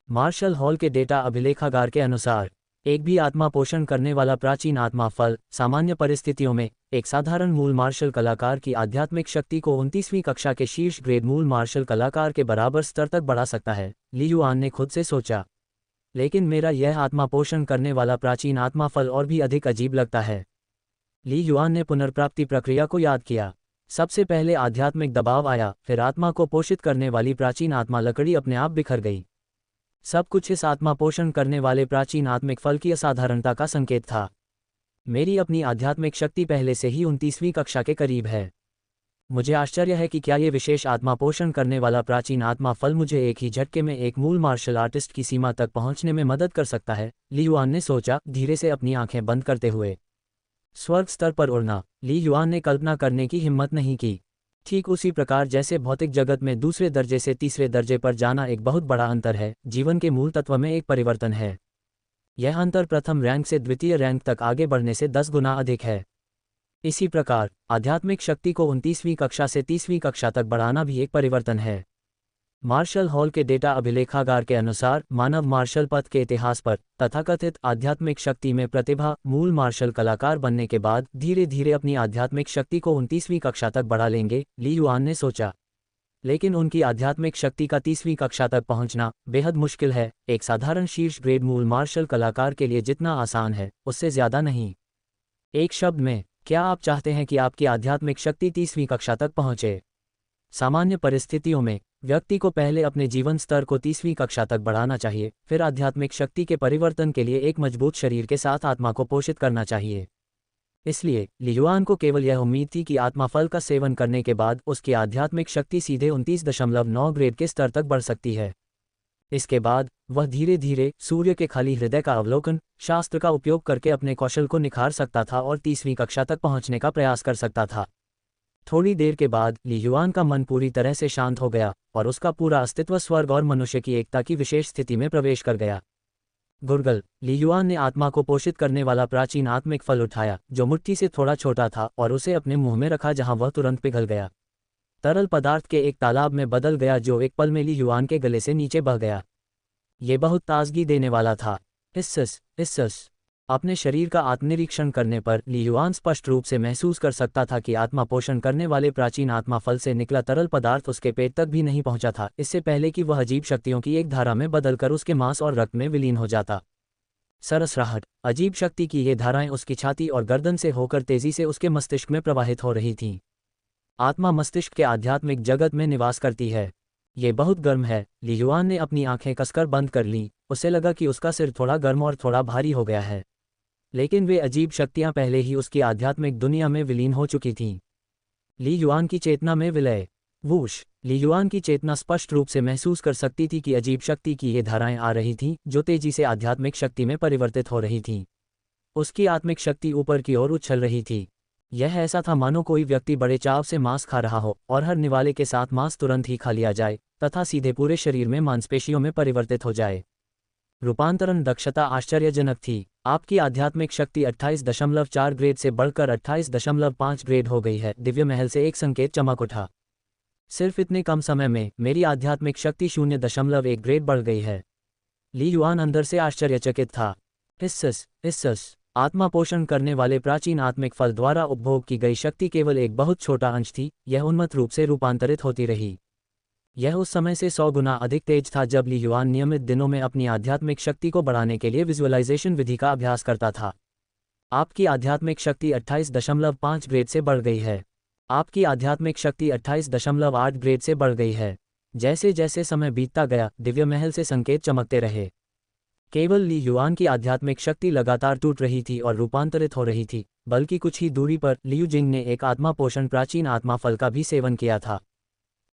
मार्शल हॉल के डेटा अभिलेखागार के अनुसार एक भी आत्मा पोषण करने वाला प्राचीन आत्मा फल सामान्य परिस्थितियों में एक साधारण मूल मार्शल कलाकार की आध्यात्मिक शक्ति को 29वीं कक्षा के शीर्ष ग्रेड मूल मार्शल कलाकार के बराबर स्तर तक बढ़ा सकता है, ली युआन ने खुद से सोचा। लेकिन मेरा यह आत्मा पोषण करने वाला प्राचीन आत्मा फल और भी अधिक अजीब लगता है। ली युआन ने पुनर्प्राप्ति प्रक्रिया को याद किया। सबसे पहले आध्यात्मिक दबाव आया, फिर आत्मा को पोषित करने वाली प्राचीन आत्मा लकड़ी अपने आप बिखर गई। सब कुछ इस आत्मा पोषण करने वाले प्राचीन आत्मिक फल की असाधारणता का संकेत था। मेरी अपनी आध्यात्मिक शक्ति पहले से ही 29वीं कक्षा के करीब है। मुझे आश्चर्य है कि क्या ये विशेष आत्मा पोषण करने वाला प्राचीन आत्मा फल मुझे एक ही झटके में एक मूल मार्शल आर्टिस्ट की सीमा तक पहुंचने में मदद कर सकता है, ली युआन ने सोचा, धीरे से अपनी आंखें बंद करते हुए। स्वर्ग स्तर पर उड़ना, ली युआन ने कल्पना करने की हिम्मत नहीं की। ठीक उसी प्रकार जैसे भौतिक जगत में दूसरे दर्जे से तीसरे दर्जे पर जाना एक बहुत बड़ा अंतर है, जीवन के मूल तत्व में एक परिवर्तन है। यह अंतर प्रथम रैंक से द्वितीय रैंक तक आगे बढ़ने से 10 गुना अधिक है। इसी प्रकार आध्यात्मिक शक्ति को 29वीं कक्षा से 30वीं कक्षा तक बढ़ाना भी एक परिवर्तन है। मार्शल हॉल के डेटा अभिलेखागार के अनुसार मानव मार्शल पथ के इतिहास पर तथाकथित आध्यात्मिक शक्ति में प्रतिभा मूल मार्शल कलाकार बनने के बाद धीरे धीरे अपनी आध्यात्मिक शक्ति को 29वीं कक्षा तक बढ़ा लेंगे, ली युआन ने सोचा। लेकिन उनकी आध्यात्मिक शक्ति का 30वीं कक्षा तक पहुंचना बेहद मुश्किल है, एक साधारण शीर्ष ग्रेड मूल मार्शल कलाकार के लिए जितना आसान है उससे ज्यादा नहीं। एक शब्द में, क्या आप चाहते हैं कि आपकी आध्यात्मिक शक्ति 30वीं कक्षा तक पहुंचे? सामान्य परिस्थितियों में व्यक्ति को पहले अपने जीवन स्तर को 30वीं कक्षा तक बढ़ाना चाहिए, फिर आध्यात्मिक शक्ति के परिवर्तन के लिए एक मजबूत शरीर के साथ आत्मा को पोषित करना चाहिए। इसलिए ली युआन को केवल यह उम्मीद थी कि आत्मा फल का सेवन करने के बाद उसकी आध्यात्मिक शक्ति सीधे 29.9 ग्रेड के स्तर तक बढ़ सकती है। इसके बाद वह धीरे धीरे सूर्य के खाली हृदय का अवलोकन शास्त्र का उपयोग करके अपने कौशल को निखार सकता था और 30वीं कक्षा तक पहुंचने का प्रयास कर सकता था। थोड़ी देर के बाद ली युआन का मन पूरी तरह से शांत हो गया और उसका पूरा अस्तित्व स्वर्ग और मनुष्य की एकता की विशेष स्थिति में प्रवेश कर गया। गुरगल, ली युआन ने आत्मा को पोषित करने वाला प्राचीन आत्मिक फल उठाया जो मुट्ठी से थोड़ा छोटा था और उसे अपने मुंह में रखा जहां वह तुरंत पिघल गया। तरल पदार्थ के एक तालाब में बदल गया जो एक पल में ली युआन के गले से नीचे बह गया। ये बहुत ताजगी देने वाला था। इस्सस अपने शरीर का आत्मनिरीक्षण करने पर ली युआन स्पष्ट रूप से महसूस कर सकता था कि आत्मा पोषण करने वाले प्राचीन आत्मा फल से निकला तरल पदार्थ उसके पेट तक भी नहीं पहुंचा था इससे पहले कि वह अजीब शक्तियों की एक धारा में बदलकर उसके मांस और रक्त में विलीन हो जाता। सरसराहट, अजीब शक्ति की ये धाराएं उसकी छाती और गर्दन से होकर तेजी से उसके मस्तिष्क में प्रवाहित हो रही थीं। आत्मा मस्तिष्क के आध्यात्मिक जगत में निवास करती है। ये बहुत गर्म है। ली युआन ने अपनी आंखें कसकर बंद कर लीं। उसे लगा कि उसका सिर थोड़ा गर्म और थोड़ा भारी हो गया है, लेकिन वे अजीब शक्तियां पहले ही उसकी आध्यात्मिक दुनिया में विलीन हो चुकी थीं। ली युआन की चेतना में विलय। वूश, ली युआन की चेतना स्पष्ट रूप से महसूस कर सकती थी कि अजीब शक्ति की ये धाराएं आ रही थीं जो तेजी से आध्यात्मिक शक्ति में परिवर्तित हो रही थीं। उसकी आत्मिक शक्ति ऊपर की ओर उछल रही थी। यह ऐसा था मानो कोई व्यक्ति बड़े चाव से मांस खा रहा हो और हर निवाले के साथ मांस तुरंत ही खा लिया जाए तथा सीधे पूरे शरीर में मांसपेशियों में परिवर्तित हो जाए। रूपांतरण दक्षता आश्चर्यजनक थी। आपकी आध्यात्मिक शक्ति 28.4 ग्रेड से बढ़कर 28.5 ग्रेड हो गई है। दिव्य महल से एक संकेत चमक उठा। सिर्फ इतने कम समय में मेरी आध्यात्मिक शक्ति 0.1 ग्रेड बढ़ गई है। ली युआन अंदर से आश्चर्यचकित था। इस्सस आत्मा पोषण करने वाले प्राचीन आत्मिक फल द्वारा उपभोग की गई शक्ति केवल एक बहुत छोटा अंश थी। यह उन्मत्त रूप से रूपांतरित होती रही। यह उस समय से 100 गुना अधिक तेज था जब ली युआन नियमित दिनों में अपनी आध्यात्मिक शक्ति को बढ़ाने के लिए विजुअलाइजेशन विधि का अभ्यास करता था। आपकी आध्यात्मिक शक्ति 28.5 ग्रेड से बढ़ गई है। आपकी आध्यात्मिक शक्ति 28.8 ग्रेड से बढ़ गई है। जैसे जैसे समय बीतता गया दिव्य महल से संकेत चमकते रहे। केवल ली युआन की आध्यात्मिक शक्ति लगातार टूट रही थी और रूपांतरित हो रही थी, बल्कि कुछ ही दूरी पर लियू जिंग ने एक आत्मा पोषण प्राचीन आत्मा फल का भी सेवन किया था।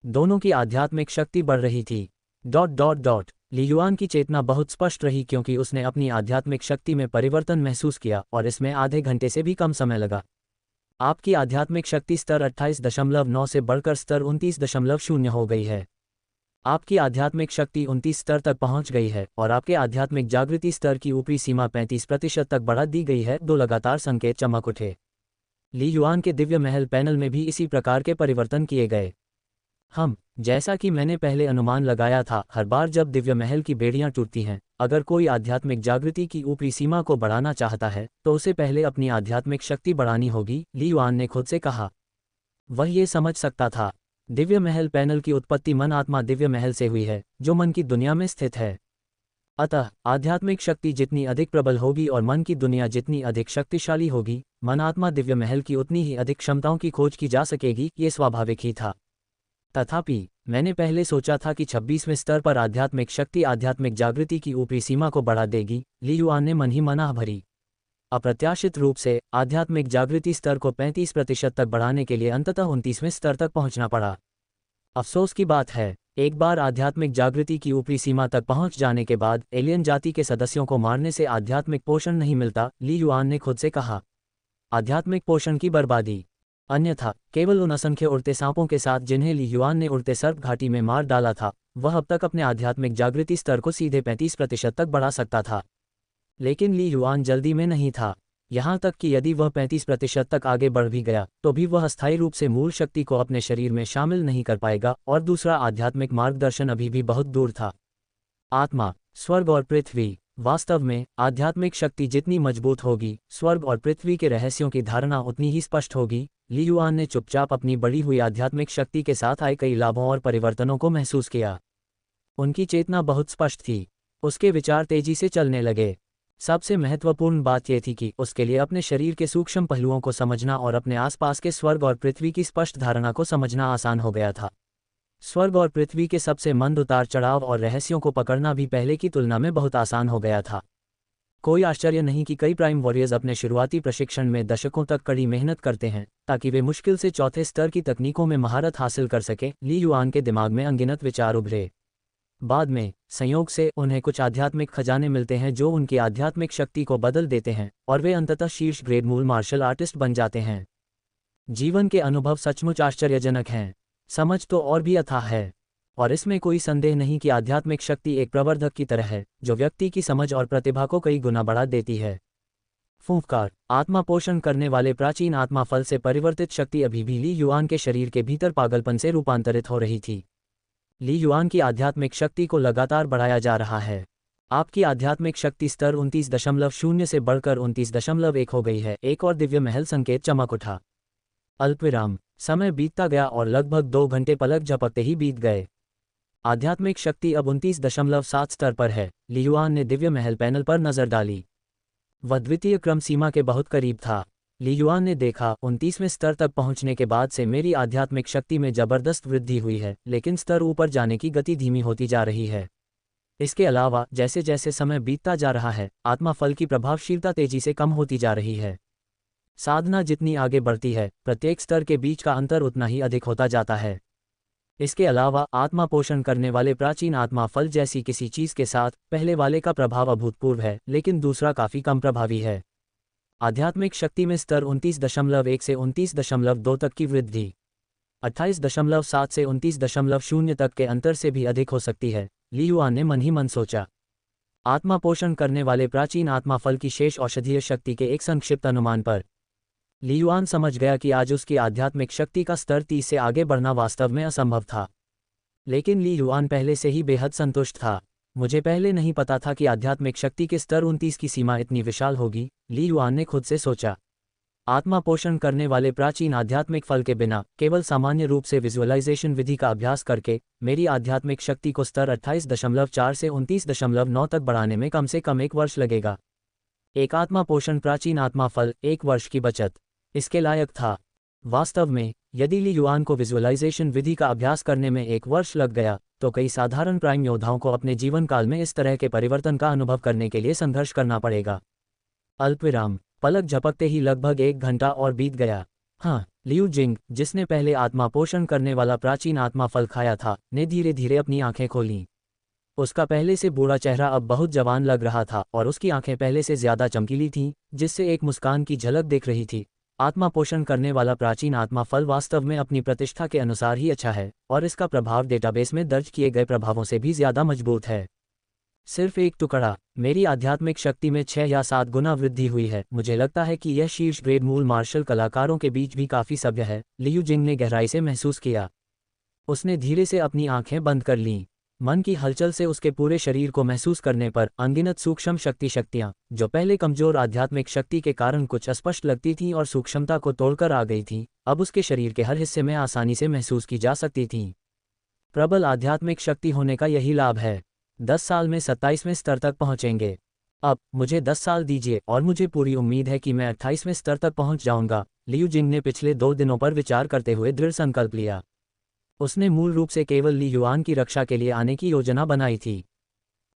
दोनों की आध्यात्मिक शक्ति बढ़ रही थी। ली युआन की चेतना बहुत स्पष्ट रही क्योंकि उसने अपनी आध्यात्मिक शक्ति में परिवर्तन महसूस किया और इसमें आधे घंटे से भी कम समय लगा। आपकी आध्यात्मिक शक्ति स्तर 28.9 से बढ़कर स्तर 29.0 हो गई है। आपकी आध्यात्मिक शक्ति 29 स्तर तक पहुंच गई है और आपके आध्यात्मिक जागृति स्तर की ऊपरी सीमा 35% तक बढ़ा दी गई है। 2 लगातार संकेत चमक उठे। ली युआन के दिव्य महल पैनल में भी इसी प्रकार के परिवर्तन किए गए। जैसा कि मैंने पहले अनुमान लगाया था, हर बार जब दिव्य महल की बेड़ियां टूटती हैं, अगर कोई आध्यात्मिक जागृति की ऊपरी सीमा को बढ़ाना चाहता है तो उसे पहले अपनी आध्यात्मिक शक्ति बढ़ानी होगी, ली युआन ने खुद से कहा। वह ये समझ सकता था। दिव्य महल पैनल की उत्पत्ति मन आत्मा दिव्य महल से हुई है जो मन की दुनिया में स्थित है। अतः आध्यात्मिक शक्ति जितनी अधिक प्रबल होगी और मन की दुनिया जितनी अधिक शक्तिशाली होगी, मन आत्मा दिव्य महल की उतनी ही अधिक क्षमताओं की खोज की जा सकेगी। ये स्वाभाविक ही था। तथापि मैंने पहले सोचा था कि 26वें स्तर पर आध्यात्मिक शक्ति आध्यात्मिक जागृति की ऊपरी सीमा को बढ़ा देगी। ली युआन ने मन ही मन आह भरी। अप्रत्याशित रूप से आध्यात्मिक जागृति स्तर को 35% तक बढ़ाने के लिए अंततः 29वें स्तर तक पहुंचना पड़ा। अफसोस की बात है, एक बार आध्यात्मिक जागृति की ऊपरी सीमा तक पहुंच जाने के बाद एलियन जाति के सदस्यों को मारने से आध्यात्मिक पोषण नहीं मिलता, ली युआन ने खुद से कहा। आध्यात्मिक पोषण की बर्बादी। अन्यथा केवल उन असंख्य उड़ते सांपों के साथ जिन्हें ली युआन ने उड़ते सर्प घाटी में मार डाला था, वह अब तक अपने आध्यात्मिक जागृति स्तर को सीधे 35% तक बढ़ा सकता था। लेकिन ली युआन जल्दी में नहीं था। यहाँ तक कि यदि वह 35% तक आगे बढ़ भी गया तो भी वह अस्थायी रूप से मूल शक्ति को अपने शरीर में शामिल नहीं कर पाएगा और दूसरा आध्यात्मिक मार्गदर्शन अभी भी बहुत दूर था। आत्मा, स्वर्ग और पृथ्वी। वास्तव में आध्यात्मिक शक्ति जितनी मजबूत होगी, स्वर्ग और पृथ्वी के रहस्यों की धारणा उतनी ही स्पष्ट होगी। ली युआन ने चुपचाप अपनी बढ़ी हुई आध्यात्मिक शक्ति के साथ आए कई लाभों और परिवर्तनों को महसूस किया। उनकी चेतना बहुत स्पष्ट थी। उसके विचार तेजी से चलने लगे। सबसे महत्वपूर्ण बात यह थी कि उसके लिए अपने शरीर के सूक्ष्म पहलुओं को समझना और अपने आसपास के स्वर्ग और पृथ्वी की स्पष्ट धारणा को समझना आसान हो गया था। स्वर्ग और पृथ्वी के सबसे मंद उतार चढ़ाव और रहस्यों को पकड़ना भी पहले की तुलना में बहुत आसान हो गया था। कोई आश्चर्य नहीं कि कई प्राइम वॉरियर्स अपने शुरुआती प्रशिक्षण में दशकों तक कड़ी मेहनत करते हैं ताकि वे मुश्किल से चौथे स्तर की तकनीकों में महारत हासिल कर सकें। ली युआन के दिमाग में अनगिनत विचार उभरे। बाद में संयोग से उन्हें कुछ आध्यात्मिक खजाने मिलते हैं जो उनकी आध्यात्मिक शक्ति को बदल देते हैं और वे अंततः शीर्ष ग्रेड मूल मार्शल आर्टिस्ट बन जाते हैं। जीवन के अनुभव सचमुच आश्चर्यजनक हैं। समझ तो और भी अथाह है, और इसमें कोई संदेह नहीं कि आध्यात्मिक शक्ति एक प्रवर्धक की तरह है जो व्यक्ति की समझ और प्रतिभा को कई गुना बढ़ा देती है। फूंफकार आत्मा पोषण करने वाले प्राचीन आत्मा फल से परिवर्तित शक्ति अभी भी ली युआन के शरीर के भीतर पागलपन से रूपांतरित हो रही थी। ली युआन की आध्यात्मिक शक्ति को लगातार बढ़ाया जा रहा है। आपकी आध्यात्मिक शक्ति स्तर 29.0 से बढ़कर 29.1 हो गई है। एक और दिव्य महल संकेत चमक उठा। अल्पविराम। समय बीतता गया और लगभग 2 घंटे पलक झपकते ही बीत गए। आध्यात्मिक शक्ति अब 29.7 स्तर पर है। ली युआन ने दिव्य महल पैनल पर नजर डाली। वह द्वितीय क्रम सीमा के बहुत करीब था। ली युआन ने देखा, 29वें स्तर तक पहुंचने के बाद से मेरी आध्यात्मिक शक्ति में जबरदस्त वृद्धि हुई है, लेकिन स्तर ऊपर जाने की गति धीमी होती जा रही है। इसके अलावा जैसे जैसे समय बीतता जा रहा है, आत्मा फल की प्रभावशीलता तेजी से कम होती जा रही है। साधना जितनी आगे बढ़ती है, प्रत्येक स्तर के बीच का अंतर उतना ही अधिक होता जाता है। इसके अलावा आत्मा पोषण करने वाले प्राचीन आत्मा फल जैसी किसी चीज के साथ पहले वाले का प्रभाव अभूतपूर्व है, लेकिन दूसरा काफी कम प्रभावी है। आध्यात्मिक शक्ति में स्तर 29.1 से 29.2 तक की वृद्धि 28.7 से 29.0 तक के अंतर से भी अधिक हो सकती है, ली युआन ने मन ही मन सोचा। आत्मा पोषण करने वाले प्राचीन आत्मा फल की शेष औषधीय शक्ति के एक संक्षिप्त अनुमान पर ली युआन समझ गया कि आज उसकी आध्यात्मिक शक्ति का स्तर 30 से आगे बढ़ना वास्तव में असंभव था। लेकिन ली युआन पहले से ही बेहद संतुष्ट था। मुझे पहले नहीं पता था कि आध्यात्मिक शक्ति के स्तर 29 की सीमा इतनी विशाल होगी, ली युआन ने खुद से सोचा। आत्मा पोषण करने वाले प्राचीन आध्यात्मिक फल के बिना केवल सामान्य रूप से विजुअलाइजेशन विधि का अभ्यास करके मेरी आध्यात्मिक शक्ति को स्तर 28.4 से 29.9 तक बढ़ाने में कम से कम 1 वर्ष लगेगा। एक आत्मा पोषण प्राचीन आत्मा फल 1 वर्ष की बचत इसके लायक था। वास्तव में यदि ली युआन को विजुअलाइजेशन विधि का अभ्यास करने में 1 वर्ष लग गया, तो कई साधारण प्राइम योद्धाओं को अपने जीवन काल में इस तरह के परिवर्तन का अनुभव करने के लिए संघर्ष करना पड़ेगा। अल्पविराम। पलक झपकते ही लगभग 1 घंटा और बीत गया। हाँ, लियू जिंग, जिसने पहले आत्मा पोषण करने वाला प्राचीन आत्मा फल खाया था, ने धीरे धीरे अपनी आंखें खोलीं। उसका पहले से बूढ़ा चेहरा अब बहुत जवान लग रहा था और उसकी आंखें पहले से ज्यादा चमकीली थीं, जिससे एक मुस्कान की झलक दिख रही थी। आत्मा पोषण करने वाला प्राचीन आत्मा फल वास्तव में अपनी प्रतिष्ठा के अनुसार ही अच्छा है, और इसका प्रभाव डेटाबेस में दर्ज किए गए प्रभावों से भी ज्यादा मजबूत है। सिर्फ एक टुकड़ा। मेरी आध्यात्मिक शक्ति में 6 या 7 गुना वृद्धि हुई है। मुझे लगता है कि यह शीर्ष ग्रेड मूल मार्शल कलाकारों के बीच भी काफी सभ्य है, लियू जिंग ने गहराई से महसूस किया। उसने धीरे से अपनी आंखें बंद कर लीं। मन की हलचल से उसके पूरे शरीर को महसूस करने पर अनगिनत सूक्ष्म शक्तियां, जो पहले कमजोर आध्यात्मिक शक्ति के कारण कुछ अस्पष्ट लगती थीं और सूक्ष्मता को तोड़कर आ गई थीं, अब उसके शरीर के हर हिस्से में आसानी से महसूस की जा सकती थीं। प्रबल आध्यात्मिक शक्ति होने का यही लाभ है। 10 साल में 27वें स्तर तक पहुंचेंगे। अब मुझे 10 साल दीजिए और मुझे पूरी उम्मीद है कि मैं 28वें स्तर तक पहुंच जाऊंगा, लियू जिंग ने पिछले 2 दिनों पर विचार करते हुए दृढ़ संकल्प लिया। उसने मूल रूप से केवल ली युआन की रक्षा के लिए आने की योजना बनाई थी।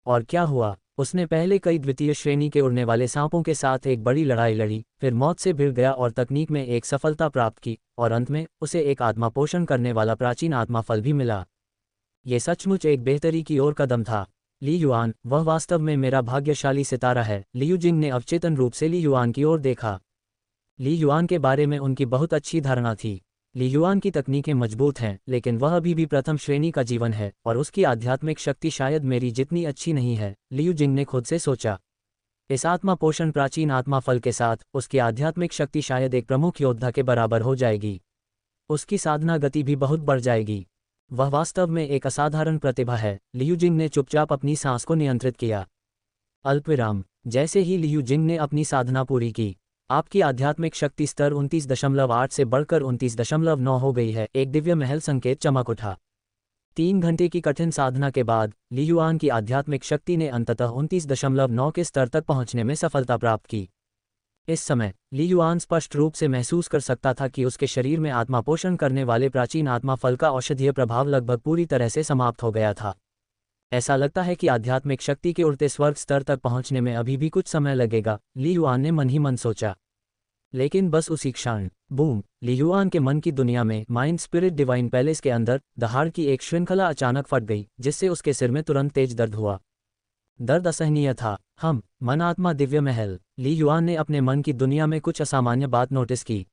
और क्या हुआ? उसने पहले कई द्वितीय श्रेणी के उड़ने वाले सांपों के साथ एक बड़ी लड़ाई लड़ी, फिर मौत से भिड़ गया और तकनीक में एक सफलता प्राप्त की, और अंत में उसे एक आत्मा पोषण करने वाला प्राचीन आत्मा फल भी मिला। ये सचमुच एक बेहतरी की ओर कदम था। ली युआन, वह वास्तव में मेरा भाग्यशाली सितारा है। लियू जिंग ने अवचेतन रूप से ली युआन की ओर देखा। ली युआन के बारे में उनकी बहुत अच्छी धारणा थी। ली युआन की तकनीकें मजबूत हैं, लेकिन वह अभी भी प्रथम श्रेणी का जीवन है और उसकी आध्यात्मिक शक्ति शायद मेरी जितनी अच्छी नहीं है, लियू जिंग ने खुद से सोचा। इस आत्मा पोषण प्राचीन आत्मा फल के साथ उसकी आध्यात्मिक शक्ति शायद एक प्रमुख योद्धा के बराबर हो जाएगी। उसकी साधना गति भी बहुत बढ़ जाएगी। वह वास्तव में एक असाधारण प्रतिभा है। लियू जिंग ने चुपचाप अपनी सांस को नियंत्रित किया। अल्पविराम। जैसे ही लियू जिंग ने अपनी साधना पूरी की, आपकी आध्यात्मिक शक्ति स्तर 29.8 से बढ़कर 29.9 हो गई है। एक दिव्य महल संकेत चमक उठा। 3 घंटे की कठिन साधना के बाद ली युआन की आध्यात्मिक शक्ति ने अंततः 29.9 के स्तर तक पहुंचने में सफलता प्राप्त की। इस समय ली युआन स्पष्ट रूप से महसूस कर सकता था कि उसके शरीर में आत्मा पोषण करने वाले प्राचीन आत्मा फल का औषधीय प्रभाव लगभग पूरी तरह से समाप्त हो गया था। ऐसा लगता है कि आध्यात्मिक शक्ति के उड़ते स्वर्ग स्तर तक पहुंचने में अभी भी कुछ समय लगेगा, ली युआन ने मन ही मन सोचा। लेकिन बस उसी क्षण बूम, ली युआन के मन की दुनिया में माइंड स्पिरिट डिवाइन पैलेस के अंदर दहाड़ की एक श्रृंखला अचानक फट गई, जिससे उसके सिर में तुरंत तेज दर्द हुआ। दर्द असहनीय था। मन आत्मा दिव्य महल। ली युआन ने अपने मन की दुनिया में कुछ असामान्य बात नोटिस की।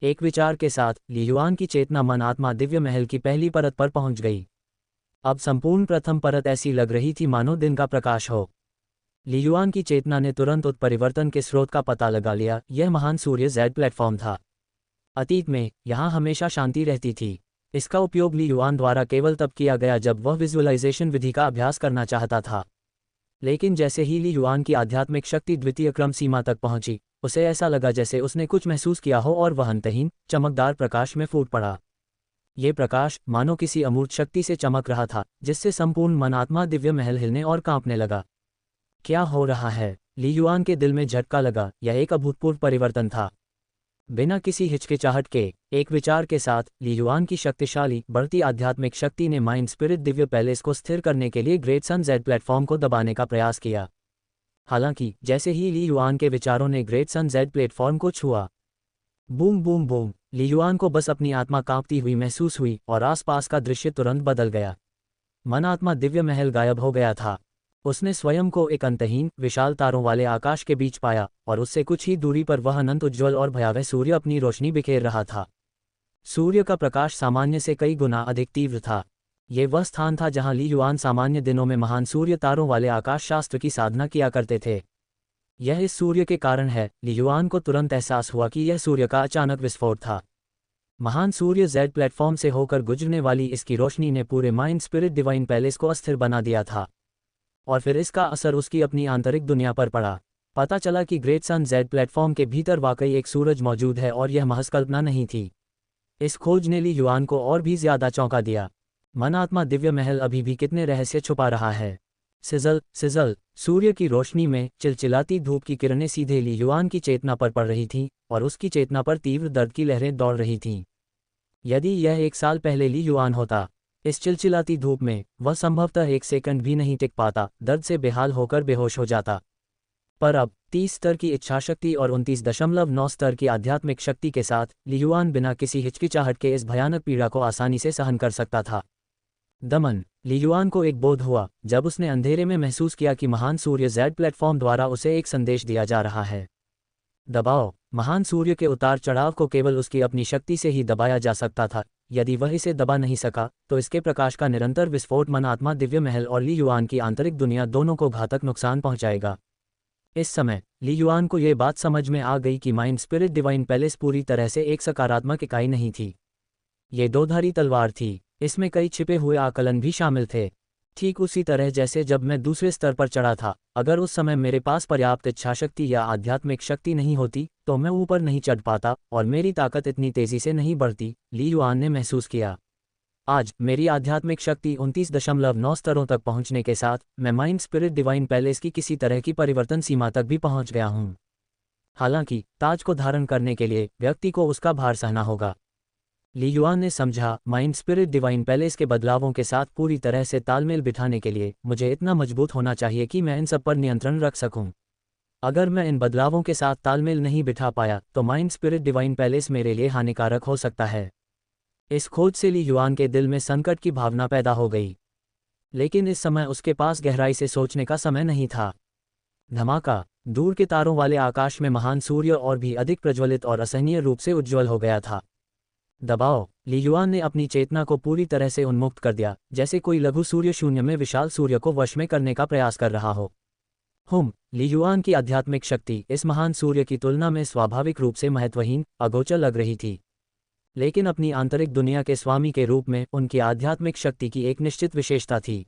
एक विचार के साथ ली युआन की चेतना मन आत्मा दिव्य महल की पहली परत पर पहुंच गई। अब संपूर्ण प्रथम परत ऐसी लग रही थी मानो दिन का प्रकाश हो। ली युआन की चेतना ने तुरंत उत्परिवर्तन के स्रोत का पता लगा लिया। यह महान सूर्य जेड प्लेटफॉर्म था। अतीत में यहाँ हमेशा शांति रहती थी। इसका उपयोग ली युआन द्वारा केवल तब किया गया जब वह विजुअलाइजेशन विधि का अभ्यास करना चाहता था। लेकिन जैसे ही ली युआन की आध्यात्मिक शक्ति द्वितीय क्रम सीमा तक पहुंची, उसे ऐसा लगा जैसे उसने कुछ महसूस किया हो और वह अंतहीन चमकदार प्रकाश में फूट पड़ा। ये प्रकाश मानो किसी अमूर्त शक्ति से चमक रहा था, जिससे संपूर्ण मन आत्मा दिव्य महल हिलने और कांपने लगा। क्या हो रहा है? ली युआन के दिल में झटका लगा। यह एक अभूतपूर्व परिवर्तन था। बिना किसी हिचकिचाहट के एक विचार के साथ ली युआन की शक्तिशाली बढ़ती आध्यात्मिक शक्ति ने माइंड स्पिरिट दिव्य पैलेस को स्थिर करने के लिए ग्रेट सन जेड प्लेटफॉर्म को दबाने का प्रयास किया। हालांकि जैसे ही ली युआन के विचारों ने ग्रेट सन जेड प्लेटफॉर्म को छुआ, बूम बूम बूम, ली युआन को बस अपनी आत्मा कांपती हुई महसूस हुई और आसपास का दृश्य तुरंत बदल गया। मन आत्मा दिव्य महल गायब हो गया था। उसने स्वयं को एक अंतहीन विशाल तारों वाले आकाश के बीच पाया और उससे कुछ ही दूरी पर वह अनंत उज्ज्वल और भयावह सूर्य अपनी रोशनी बिखेर रहा था। सूर्य का प्रकाश सामान्य से कई गुना अधिक तीव्र था। ये वह स्थान था जहां ली युआन सामान्य दिनों में महान सूर्य तारों वाले आकाश शास्त्र की साधना किया करते थे। यह इस सूर्य के कारण है। ली युआन को तुरंत एहसास हुआ कि यह सूर्य का अचानक विस्फोट था। महान सूर्य जेड प्लेटफॉर्म से होकर गुजरने वाली इसकी रोशनी ने पूरे माइंड स्पिरिट डिवाइन पैलेस को अस्थिर बना दिया था। और फिर इसका असर उसकी अपनी आंतरिक दुनिया पर पड़ा। पता चला कि ग्रेट सन जेड प्लेटफॉर्म के भीतर वाकई एक सूरज मौजूद है और यह महज कल्पना नहीं थी। इस खोज ने ली युआन को और भी ज्यादा चौंका दिया। मन आत्मा दिव्य महल अभी भी कितने रहस्य छुपा रहा है। सिजल सिजल, सूर्य की रोशनी में चिलचिलाती धूप की किरणें सीधे ली युआन की चेतना पर पड़ रही थीं और उसकी चेतना पर तीव्र दर्द की लहरें दौड़ रही थीं। यदि यह 1 साल पहले ली युआन होता, इस चिलचिलाती धूप में वह संभवतः 1 सेकंड भी नहीं टिक पाता, दर्द से बेहाल होकर बेहोश हो जाता। पर अब 30 स्तर की इच्छाशक्ति और 29.9 स्तर की आध्यात्मिक शक्ति के साथ ली युआन बिना किसी हिचकिचाहट के इस भयानक पीड़ा को आसानी से सहन कर सकता था। दमन, ली युआन को एक बोध हुआ जब उसने अंधेरे में महसूस किया कि महान सूर्य जेड प्लेटफॉर्म द्वारा उसे एक संदेश दिया जा रहा है। दबाओ। महान सूर्य के उतार चढ़ाव को केवल उसकी अपनी शक्ति से ही दबाया जा सकता था। यदि वह इसे दबा नहीं सका, तो इसके प्रकाश का निरंतर विस्फोट मन आत्मा दिव्य महल और ली युआन की आंतरिक दुनिया दोनों को घातक नुकसान पहुंचाएगा। इस समय ली युआन को यह बात समझ में आ गई कि माइंड स्पिरिट डिवाइन पैलेस पूरी तरह से एक सकारात्मक इकाई नहीं थी। ये दोधारी तलवार थी। इसमें कई छिपे हुए आकलन भी शामिल थे। ठीक उसी तरह जैसे जब मैं दूसरे स्तर पर चढ़ा था, अगर उस समय मेरे पास पर्याप्त इच्छाशक्ति या आध्यात्मिक शक्ति नहीं होती तो मैं ऊपर नहीं चढ़ पाता और मेरी ताकत इतनी तेजी से नहीं बढ़ती, ली युआन ने महसूस किया। आज मेरी आध्यात्मिक शक्ति 29.9 स्तरों तक पहुंचने के साथ मैं माइंड स्पिरिट डिवाइन पैलेस की किसी तरह की परिवर्तन सीमा तक भी पहुंच गया हूं। हालांकि ताज को धारण करने के लिए व्यक्ति को उसका भार सहना होगा। ली युआन ने समझा, माइंड स्पिरिट डिवाइन पैलेस के बदलावों के साथ पूरी तरह से तालमेल बिठाने के लिए मुझे इतना मजबूत होना चाहिए कि मैं इन सब पर नियंत्रण रख सकूं। अगर मैं इन बदलावों के साथ तालमेल नहीं बिठा पाया तो माइंड स्पिरिट डिवाइन पैलेस मेरे लिए हानिकारक हो सकता है। इस खोज से ली युआन के दिल में संकट की भावना पैदा हो गई। लेकिन इस समय उसके पास गहराई से सोचने का समय नहीं था। धमाका, दूर के तारों वाले आकाश में महान सूर्य और भी अधिक प्रज्वलित और असहनीय रूप से उज्ज्वल हो गया था। दबाओ। ली युआन ने अपनी चेतना को पूरी तरह से उन्मुक्त कर दिया, जैसे कोई लघु सूर्य शून्य में विशाल सूर्य को वश में करने का प्रयास कर रहा हो। ली युआन की आध्यात्मिक शक्ति इस महान सूर्य की तुलना में स्वाभाविक रूप से महत्वहीन, अगोचर लग रही थी। लेकिन अपनी आंतरिक दुनिया के स्वामी के रूप में उनकी आध्यात्मिक शक्ति की एक निश्चित विशेषता थी।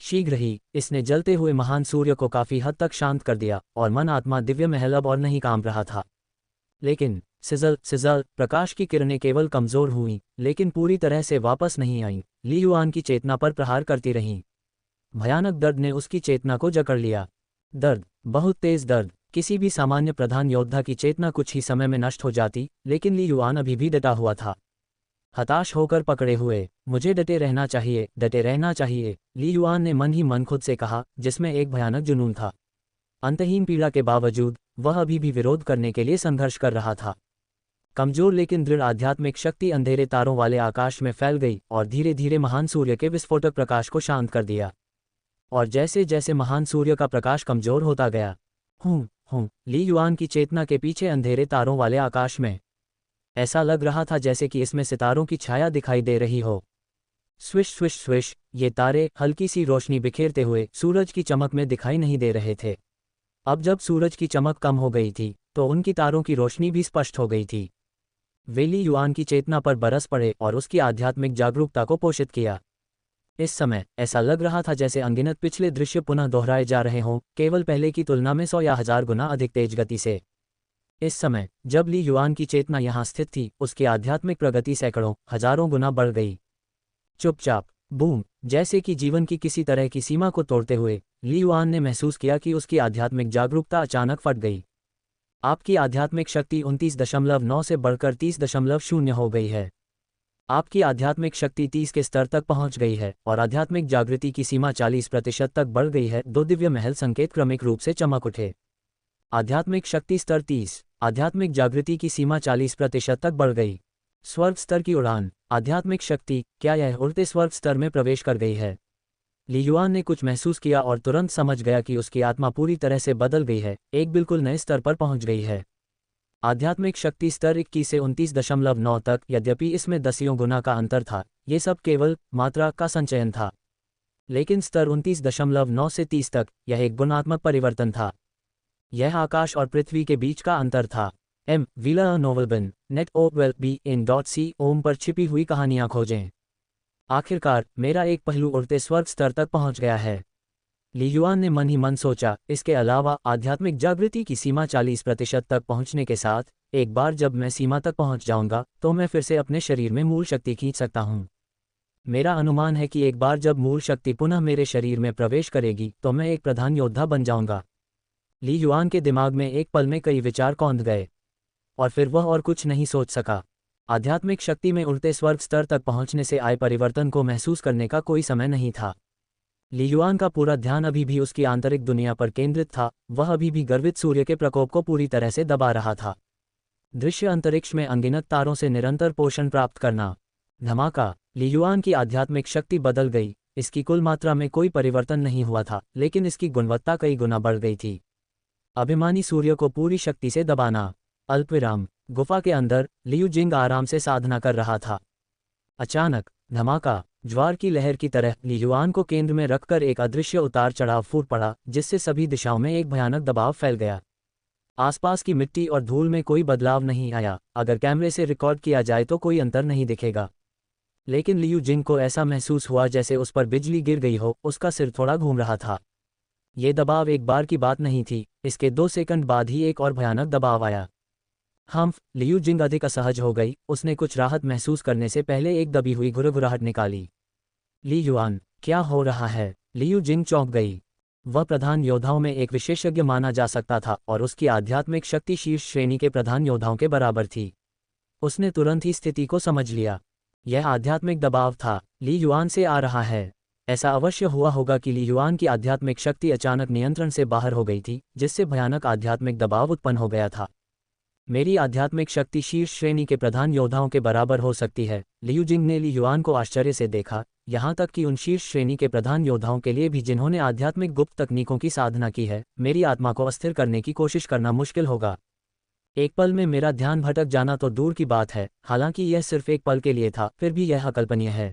शीघ्र ही इसने जलते हुए महान सूर्य को काफी हद तक शांत कर दिया और मन आत्मा दिव्य महल अब और नहीं कांप रहा था। लेकिन सिजल सिजल, प्रकाश की किरणें केवल कमजोर हुईं, लेकिन पूरी तरह से वापस नहीं आईं। ली युआन की चेतना पर प्रहार करती रहीं। भयानक दर्द ने उसकी चेतना को जकड़ लिया। दर्द, बहुत तेज दर्द। किसी भी सामान्य प्रधान योद्धा की चेतना कुछ ही समय में नष्ट हो जाती, लेकिन ली युआन अभी भी डटा हुआ था। हताश होकर पकड़े हुए, मुझे डटे रहना चाहिए, डटे रहना चाहिए, ली युआन ने मन ही मन खुद से कहा, जिसमें एक भयानक जुनून था। अंतहीन पीड़ा के बावजूद वह अभी भी विरोध करने के लिए संघर्ष कर रहा था। कमजोर लेकिन दृढ़ आध्यात्मिक शक्ति अंधेरे तारों वाले आकाश में फैल गई और धीरे धीरे महान सूर्य के विस्फोटक प्रकाश को शांत कर दिया। और जैसे जैसे महान सूर्य का प्रकाश कमजोर होता गया, ली युआन की चेतना के पीछे अंधेरे तारों वाले आकाश में ऐसा लग रहा था जैसे कि इसमें सितारों की छाया दिखाई दे रही हो। स्विश स्विश स्विश, ये तारे हल्की सी रोशनी बिखेरते हुए सूरज की चमक में दिखाई नहीं दे रहे थे। अब जब सूरज की चमक कम हो गई थी तो उनकी तारों की रोशनी भी स्पष्ट हो गई थी। वे ली युआन की चेतना पर बरस पड़े और उसकी आध्यात्मिक जागरूकता को पोषित किया। इस समय ऐसा लग रहा था जैसे अनगिनत पिछले दृश्य पुनः दोहराए जा रहे हों, केवल पहले की तुलना में 100 या 1000 गुना अधिक तेज गति से। इस समय जब ली युआन की चेतना यहाँ स्थित थी, उसकी आध्यात्मिक प्रगति सैकड़ों हजारों गुना बढ़ गई। चुपचाप, बूम, जैसे कि जीवन की किसी तरह की सीमा को तोड़ते हुए ली युआन ने महसूस किया कि उसकी आध्यात्मिक जागरूकता अचानक फट गई। आपकी आध्यात्मिक शक्ति 29.9 से बढ़कर 30.0 हो गई है। आपकी आध्यात्मिक शक्ति 30 के स्तर तक पहुंच गई है और आध्यात्मिक जागृति की सीमा 40% तक बढ़ गई है। 2 दिव्य महल संकेत क्रमिक रूप से चमक उठे। आध्यात्मिक शक्ति स्तर 30, आध्यात्मिक जागृति की सीमा 40% तक बढ़ गई। स्वर्ग स्तर की उड़ान, आध्यात्मिक शक्ति, क्या यह उड़ते स्वर्ग स्तर में प्रवेश कर गई है? ली युआन ने कुछ महसूस किया और तुरंत समझ गया कि उसकी आत्मा पूरी तरह से बदल गई है, एक बिल्कुल नए स्तर पर पहुंच गई है। आध्यात्मिक शक्ति स्तर 21 से 29.9 तक, यद्यपि इसमें दसियों गुना का अंतर था, ये सब केवल मात्रा का संचयन था। लेकिन स्तर 29.9 से 30 तक, यह एक गुणात्मक परिवर्तन था। यह आकाश और पृथ्वी के बीच का अंतर था। एम विला नोवेलबिन नेट ओ वेल बी इन डॉट सी ओम पर छिपी हुई कहानियां खोजें। आखिरकार मेरा एक पहलू उड़ते स्वर्ग स्तर तक पहुंच गया है। ली युआन ने मन ही मन सोचा। इसके अलावा आध्यात्मिक जागृति की सीमा 40% तक पहुंचने के साथ, एक बार जब मैं सीमा तक पहुंच जाऊंगा तो मैं फिर से अपने शरीर में मूल शक्ति खींच सकता हूं। मेरा अनुमान है कि एक बार जब मूल शक्ति पुनः मेरे शरीर में प्रवेश करेगी तो मैं एक प्रधान योद्धा बन जाऊंगा। ली युआन के दिमाग में एक पल में कई विचार कौंध गए और फिर वह और कुछ नहीं सोच सका। आध्यात्मिक शक्ति में उड़ते स्वर्ग स्तर तक पहुंचने से आए परिवर्तन को महसूस करने का कोई समय नहीं था। ली युआन का पूरा ध्यान अभी भी उसकी आंतरिक दुनिया पर केंद्रित था। वह अभी भी गर्वित सूर्य के प्रकोप को पूरी तरह से दबा रहा था। दृश्य अंतरिक्ष में अनगिनत तारों से निरंतर पोषण प्राप्त करना। धमाका, ली युआन की आध्यात्मिक शक्ति बदल गई। इसकी कुल मात्रा में कोई परिवर्तन नहीं हुआ था, लेकिन इसकी गुणवत्ता कई गुना बढ़ गई थी। अभिमानी सूर्य को पूरी शक्ति से दबाना। अल्पविराम, गुफा के अंदर लियू जिंग आराम से साधना कर रहा था। अचानक धमाका, ज्वार की लहर की तरह ली युआन को केंद्र में रखकर एक अदृश्य उतार चढ़ाव फूट पड़ा, जिससे सभी दिशाओं में एक भयानक दबाव फैल गया। आसपास की मिट्टी और धूल में कोई बदलाव नहीं आया। अगर कैमरे से रिकॉर्ड किया जाए तो कोई अंतर नहीं दिखेगा, लेकिन लियू जिंग को ऐसा महसूस हुआ जैसे उस पर बिजली गिर गई हो। उसका सिर थोड़ा घूम रहा था। ये दबाव एक बार की बात नहीं थी। इसके 2 सेकंड बाद ही एक और भयानक दबाव आया। लियू जिंग अधिक असहज हो गई। उसने कुछ राहत महसूस करने से पहले एक दबी हुई घुरघुराहट निकाली। ली युआन, क्या हो रहा है? लियू जिंग चौंक गई। वह प्रधान योद्धाओं में एक विशेषज्ञ माना जा सकता था और उसकी आध्यात्मिक शक्ति शीर्ष श्रेणी के प्रधान योद्धाओं के बराबर थी। उसने तुरंत ही स्थिति को समझ लिया। यह आध्यात्मिक दबाव था, ली युआन से आ रहा है। ऐसा अवश्य हुआ होगा कि ली युआन की आध्यात्मिक शक्ति अचानक नियंत्रण से बाहर हो गई थी, जिससे भयानक आध्यात्मिक दबाव उत्पन्न हो गया था। मेरी आध्यात्मिक शक्ति शीर्ष श्रेणी के प्रधान योद्धाओं के बराबर हो सकती है। लियू जिंग ने ली युआन को आश्चर्य से देखा, यहाँ तक कि उन शीर्ष श्रेणी के प्रधान योद्धाओं के लिए भी जिन्होंने आध्यात्मिक गुप्त तकनीकों की साधना की है। मेरी आत्मा को अस्थिर करने की कोशिश करना मुश्किल होगा। एक पल में मेरा ध्यान भटक जाना तो दूर की बात है, हालांकि यह सिर्फ एक पल के लिए था, फिर भी यह अकल्पनीय है।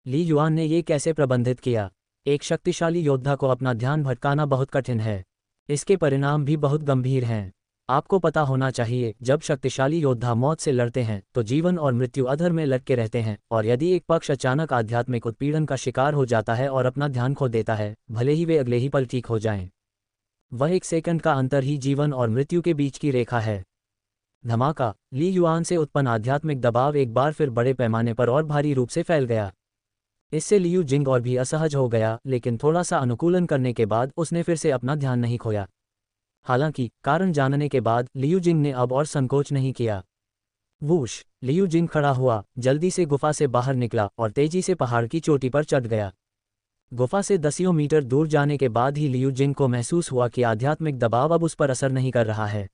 ली युआन ने यह कैसे प्रबंधित किया? एक शक्तिशाली योद्धा को अपना ध्यान भटकाना बहुत कठिन है। इसके परिणाम भी बहुत गंभीर हैं। आपको पता होना चाहिए, जब शक्तिशाली योद्धा मौत से लड़ते हैं तो जीवन और मृत्यु अधर में लटके रहते हैं, और यदि एक पक्ष अचानक आध्यात्मिक उत्पीड़न का शिकार हो जाता है और अपना ध्यान खो देता है, भले ही वे अगले ही पल ठीक हो जाएं, वह 1 सेकंड का अंतर ही जीवन और मृत्यु के बीच की रेखा है। धमाका, ली युआन से उत्पन्न आध्यात्मिक दबाव एक बार फिर बड़े पैमाने पर और भारी रूप से फैल गया। इससे लियू जिंग और भी असहज हो गया, लेकिन थोड़ा सा अनुकूलन करने के बाद उसने फिर से अपना ध्यान नहीं खोया। हालांकि कारण जानने के बाद लियू जिंग ने अब और संकोच नहीं किया। वूश, लियू जिंग खड़ा हुआ, जल्दी से गुफा से बाहर निकला और तेजी से पहाड़ की चोटी पर चढ़ गया। गुफा से दसियों मीटर दूर जाने के बाद ही लियू जिंग को महसूस हुआ कि आध्यात्मिक दबाव अब उस पर असर नहीं कर रहा है।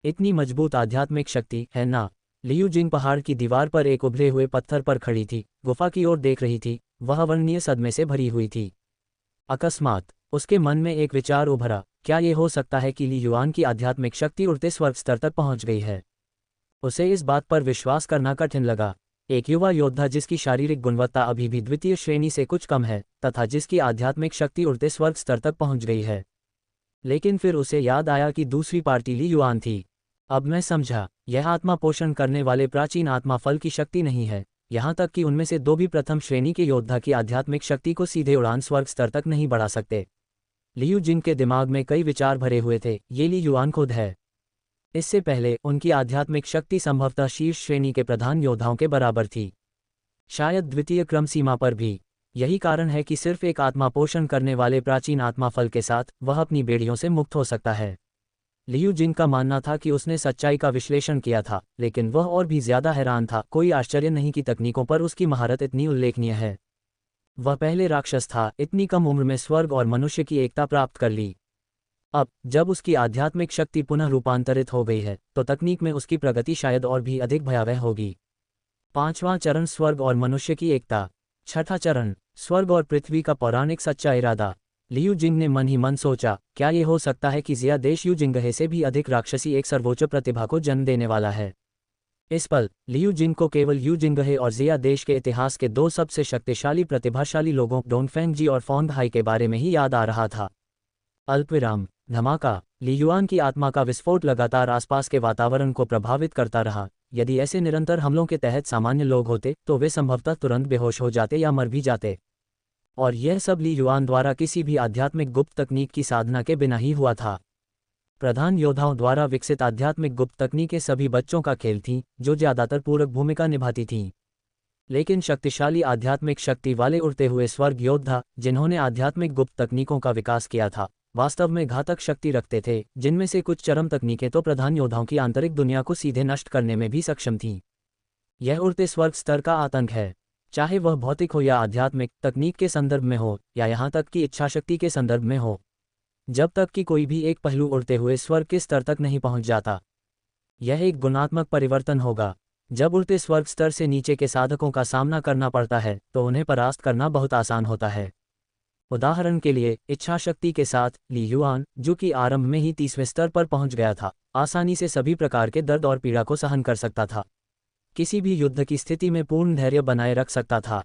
इतनी मजबूत आध्यात्मिक शक्ति है ना? लियू जिंग पहाड़ की दीवार पर एक उभरे हुए पत्थर पर खड़ी थी, गुफा की ओर देख रही थी। वह अवर्णनीय सदमे से भरी हुई थी। अकस्मात उसके मन में एक विचार उभरा, क्या ये हो सकता है कि ली युआन की आध्यात्मिक शक्ति उड़ते स्वर्ग स्तर तक पहुंच गई है? उसे इस बात पर विश्वास करना कठिन लगा। एक युवा योद्धा जिसकी शारीरिक गुणवत्ता अभी भी द्वितीय श्रेणी से कुछ कम है तथा जिसकी आध्यात्मिक शक्ति उड़ते स्वर्ग स्तर तक पहुंच गई है। लेकिन फिर उसे याद आया कि दूसरी पार्टी ली युआन थी। अब मैं समझा, यह आत्मा पोषण करने वाले प्राचीन आत्मा फल की शक्ति नहीं है, यहाँ तक कि उनमें से दो भी प्रथम श्रेणी के योद्धा की आध्यात्मिक शक्ति को सीधे उड़ान स्वर्ग स्तर तक नहीं बढ़ा सकते। लियू जिन के दिमाग में कई विचार भरे हुए थे, ये ली युआन खुद है। इससे पहले उनकी आध्यात्मिक शक्ति संभवतः शीर्ष श्रेणी के प्रधान योद्धाओं के बराबर थी, शायद द्वितीय क्रम सीमा पर भी। यही कारण है कि सिर्फ एक आत्मा पोषण करने वाले प्राचीन आत्मा फल के साथ वह अपनी बेड़ियों से मुक्त हो सकता है। लियू जिन का मानना था कि उसने सच्चाई का विश्लेषण किया था, लेकिन वह और भी ज्यादा हैरान था। कोई आश्चर्य नहीं कि तकनीकों पर उसकी महारत इतनी उल्लेखनीय है। वह पहले राक्षस था, इतनी कम उम्र में स्वर्ग और मनुष्य की एकता प्राप्त कर ली। अब जब उसकी आध्यात्मिक शक्ति पुनः रूपांतरित हो गई है तो तकनीक में उसकी प्रगति शायद और भी अधिक भयावह होगी। 5वां चरण, स्वर्ग और मनुष्य की एकता। 6ठा चरण, स्वर्ग और पृथ्वी का पौराणिक सच्चा इरादा। लियू जिंग ने मन ही मन सोचा, क्या ये हो सकता है कि जिया देश यू जिंगहे से भी अधिक राक्षसी एक सर्वोच्च प्रतिभा को जन्म देने वाला है। इस पल लियू जिंग को केवल यू जिंगहे और जिया देश के इतिहास के दो सबसे शक्तिशाली प्रतिभाशाली लोगों डोंगफेंग जी और फोंग हाई के बारे में ही याद आ रहा था। अल्पविराम, धमाका। ली युआन की आत्मा का विस्फोट लगातार आसपास के वातावरण को प्रभावित करता रहा। यदि ऐसे निरंतर हमलों के तहत सामान्य लोग होते तो वे संभवतः तुरंत बेहोश हो जाते या मर भी जाते। और यह सब ली युआन द्वारा किसी भी आध्यात्मिक गुप्त तकनीक की साधना के बिना ही हुआ था। प्रधान योद्धाओं द्वारा विकसित आध्यात्मिक गुप्त तकनीकें सभी बच्चों का खेल थीं, जो ज्यादातर पूरक भूमिका निभाती थीं। लेकिन शक्तिशाली आध्यात्मिक शक्ति वाले उड़ते हुए स्वर्ग योद्धा, जिन्होंने आध्यात्मिक गुप्त तकनीकों का विकास किया था, वास्तव में घातक शक्ति रखते थे, जिनमें से कुछ चरम तकनीकें तो प्रधान योद्धाओं की आंतरिक दुनिया को सीधे नष्ट करने में भी सक्षम थीं। यह उड़ते स्वर्ग स्तर का आतंक है, चाहे वह भौतिक हो या आध्यात्मिक, तकनीक के संदर्भ में हो या यहाँ तक कि इच्छाशक्ति के संदर्भ में हो। जब तक कि कोई भी एक पहलू उड़ते हुए स्वर्ग के स्तर तक नहीं पहुँच जाता, यह एक गुणात्मक परिवर्तन होगा। जब उड़ते स्वर्ग स्तर से नीचे के साधकों का सामना करना पड़ता है तो उन्हें परास्त करना बहुत आसान होता है। उदाहरण के लिए, इच्छाशक्ति के साथ ली युआन, जो कि आरंभ में ही 30वें स्तर पर पहुंच गया था, आसानी से सभी प्रकार के दर्द और पीड़ा को सहन कर सकता था, किसी भी युद्ध की स्थिति में पूर्ण धैर्य बनाए रख सकता था।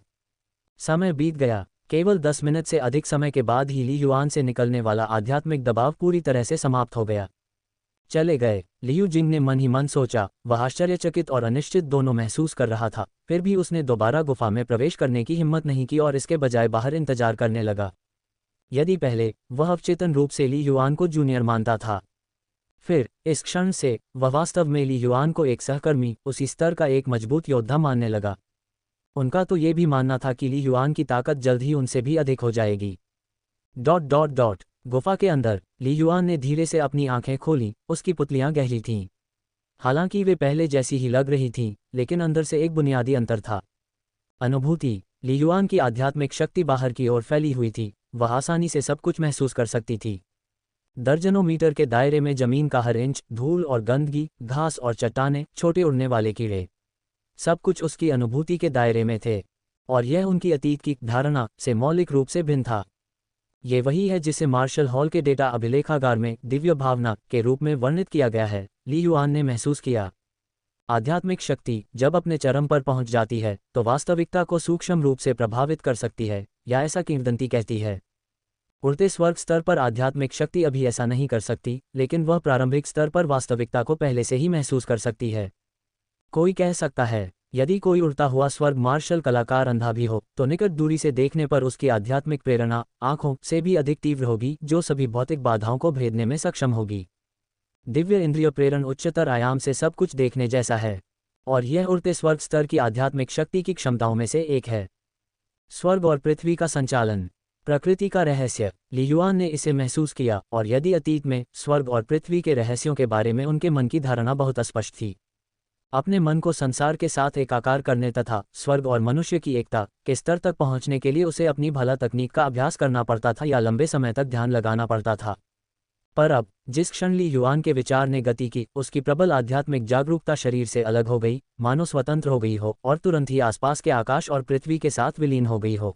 समय बीत गया, केवल 10 मिनट से अधिक समय के बाद ही ली युआन से निकलने वाला आध्यात्मिक दबाव पूरी तरह से समाप्त हो गया। चले गए, लियू जिंग ने मन ही मन सोचा। वह आश्चर्यचकित और अनिश्चित दोनों महसूस कर रहा था, फिर भी उसने दोबारा गुफा में प्रवेश करने की हिम्मत नहीं की और इसके बजाय बाहर इंतजार करने लगा। यदि पहले वह अवचेतन रूप से ली युआन को जूनियर मानता था, फिर इस क्षण से वह वास्तव में ली युआन को एक सहकर्मी, उसी स्तर का एक मजबूत योद्धा मानने लगा। उनका तो ये भी मानना था कि ली युआन की ताकत जल्द ही उनसे भी अधिक हो जाएगी। ... गुफा के अंदर ली युआन ने धीरे से अपनी आंखें खोलीं। उसकी पुतलियां गहरी थीं। हालांकि वे पहले जैसी ही लग रही थीं, लेकिन अंदर से एक बुनियादी अंतर था। अनुभूति। ली युआन की आध्यात्मिक शक्ति बाहर की ओर फैली हुई थी, वह आसानी से सब कुछ महसूस कर सकती थी। दर्जनों मीटर के दायरे में जमीन का हर इंच, धूल और गंदगी, घास और चट्टानें, छोटे उड़ने वाले कीड़े, सब कुछ उसकी अनुभूति के दायरे में थे, और यह उनकी अतीत की धारणा से मौलिक रूप से भिन्न था। ये वही है जिसे मार्शल हॉल के डेटा अभिलेखागार में दिव्य भावना के रूप में वर्णित किया गया है, ली युआन ने महसूस किया। आध्यात्मिक शक्ति जब अपने चरम पर पहुंच जाती है तो वास्तविकता को सूक्ष्म रूप से प्रभावित कर सकती है, या ऐसा किंवदंती कहती है। उड़ते स्वर्ग स्तर पर आध्यात्मिक शक्ति अभी ऐसा नहीं कर सकती, लेकिन वह प्रारंभिक स्तर पर वास्तविकता को पहले से ही महसूस कर सकती है। कोई कह सकता है, यदि कोई उड़ता हुआ स्वर्ग मार्शल कलाकार अंधा भी हो तो निकट दूरी से देखने पर उसकी आध्यात्मिक प्रेरणा आंखों से भी अधिक तीव्र होगी, जो सभी भौतिक बाधाओं को भेदने में सक्षम होगी। दिव्य इंद्रिय प्रेरण उच्चतर आयाम से सब कुछ देखने जैसा है, और यह उड़ते स्वर्ग स्तर की आध्यात्मिक शक्ति की क्षमताओं में से एक है। स्वर्ग और पृथ्वी का संचालन। प्रकृति का रहस्य। ली युआन ने इसे महसूस किया, और यदि अतीत में स्वर्ग और पृथ्वी के रहस्यों के बारे में उनके मन की धारणा बहुत स्पष्ट थी, अपने मन को संसार के साथ एकाकार करने तथा स्वर्ग और मनुष्य की एकता के स्तर तक पहुंचने के लिए उसे अपनी भला तकनीक का अभ्यास करना पड़ता था या लंबे समय तक ध्यान लगाना पड़ता था। पर अब जिस क्षण ली युआन के विचार ने गति की, उसकी प्रबल आध्यात्मिक जागरूकता शरीर से अलग हो गई, मानो स्वतंत्र हो गई हो और तुरंत ही आसपास के आकाश और पृथ्वी के साथ विलीन हो गई हो।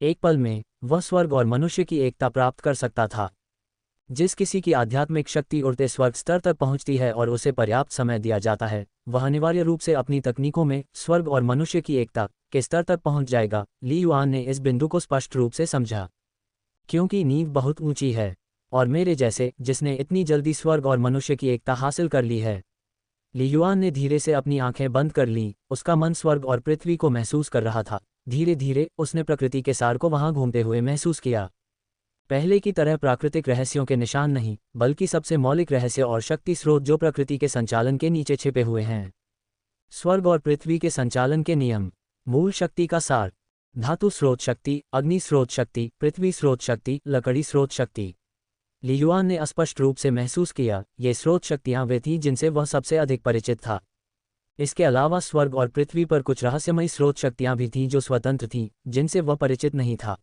एक पल में वह स्वर्ग और मनुष्य की एकता प्राप्त कर सकता था। जिस किसी की आध्यात्मिक शक्ति उड़ते स्वर्ग स्तर तक पहुंचती है और उसे पर्याप्त समय दिया जाता है, वह अनिवार्य रूप से अपनी तकनीकों में स्वर्ग और मनुष्य की एकता के स्तर तक पहुंच जाएगा। ली युआन ने इस बिंदु को स्पष्ट रूप से समझा। क्योंकि नींव बहुत ऊंची है, और मेरे जैसे जिसने इतनी जल्दी स्वर्ग और मनुष्य की एकता हासिल कर ली है। ली युआन ने धीरे से अपनी आंखें बंद कर लीं, उसका मन स्वर्ग और पृथ्वी को महसूस कर रहा था। धीरे धीरे उसने प्रकृति के सार को वहां घूमते हुए महसूस किया। पहले की तरह प्राकृतिक रहस्यों के निशान नहीं, बल्कि सबसे मौलिक रहस्य और शक्ति स्रोत जो प्रकृति के संचालन के नीचे छिपे हुए हैं। स्वर्ग और पृथ्वी के संचालन के नियम। मूल शक्ति का सार। धातु स्रोत शक्ति, अग्नि स्रोत शक्ति, पृथ्वी स्रोत शक्ति, लकड़ी स्रोत शक्ति। ली युआन ने स्पष्ट रूप से महसूस किया, ये स्रोत शक्तियां वे थीं जिनसे वह सबसे अधिक परिचित था। इसके अलावा स्वर्ग और पृथ्वी पर कुछ रहस्यमयी स्रोत शक्तियां भी थीं जो स्वतंत्र थीं, जिनसे वह परिचित नहीं था।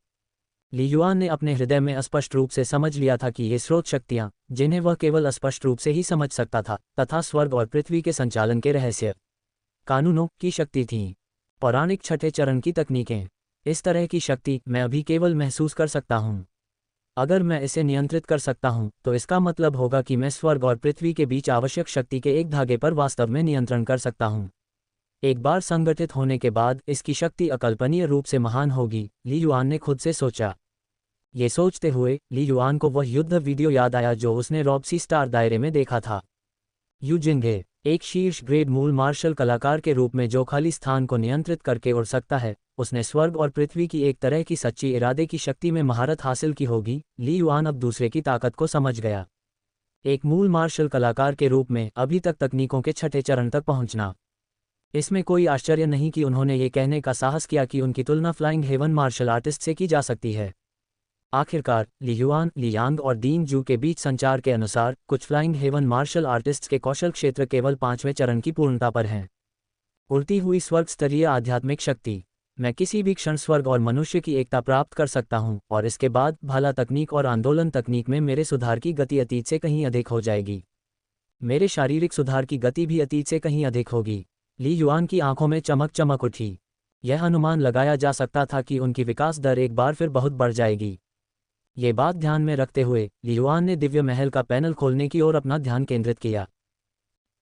ली युआन ने अपने हृदय में स्पष्ट रूप से समझ लिया था कि ये स्रोत शक्तियां, जिन्हें वह केवल स्पष्ट रूप से ही समझ सकता था, तथा स्वर्ग और पृथ्वी के संचालन के रहस्य कानूनों की शक्ति थीं। पौराणिक छठे चरण की तकनीकें। इस तरह की शक्ति मैं अभी केवल महसूस कर सकता हूँ। अगर मैं इसे नियंत्रित कर सकता हूँ तो इसका मतलब होगा कि मैं स्वर्ग और पृथ्वी के बीच आवश्यक शक्ति के एक धागे पर वास्तव में नियंत्रण कर सकता हूँ। एक बार संगठित होने के बाद इसकी शक्ति अकल्पनीय रूप से महान होगी, ली युआन ने खुद से सोचा। ये सोचते हुए ली युआन को वह युद्ध वीडियो याद आया जो उसने रॉबसी स्टार दायरे में देखा था। यू जिंगे, एक शीर्ष ग्रेड मूल मार्शल कलाकार के रूप में जो खाली स्थान को नियंत्रित करके उड़ सकता है, उसने स्वर्ग और पृथ्वी की एक तरह की सच्ची इरादे की शक्ति में महारत हासिल की होगी। ली युआन अब दूसरे की ताकत को समझ गया। एक मूल मार्शल कलाकार के रूप में अभी तक तकनीकों के छठे चरण तक पहुंचना। इसमें कोई आश्चर्य नहीं कि उन्होंने ये कहने का साहस किया कि उनकी तुलना फ्लाइंग हेवन मार्शल आर्टिस्ट से की जा सकती है। आखिरकार ली युआन, ली यांग और दीन जू के बीच संचार के अनुसार कुछ फ्लाइंग हेवन मार्शल आर्टिस्ट्स के कौशल क्षेत्र केवल 5वें चरण की पूर्णता पर हैं। उड़ती हुई स्वर्ग स्तरीय आध्यात्मिक शक्ति। मैं किसी भी क्षण स्वर्ग और मनुष्य की एकता प्राप्त कर सकता हूं, और इसके बाद भाला तकनीक और आंदोलन तकनीक में मेरे सुधार की गति अतीत से कहीं अधिक हो जाएगी। मेरे शारीरिक सुधार की गति भी अतीत से कहीं अधिक होगी। ली युआन की आंखों में चमक चमक उठी। यह अनुमान लगाया जा सकता था कि उनकी विकास दर एक बार फिर बहुत बढ़ जाएगी। ये बात ध्यान में रखते हुए ली युआन ने दिव्य महल का पैनल खोलने की ओर अपना ध्यान केंद्रित किया।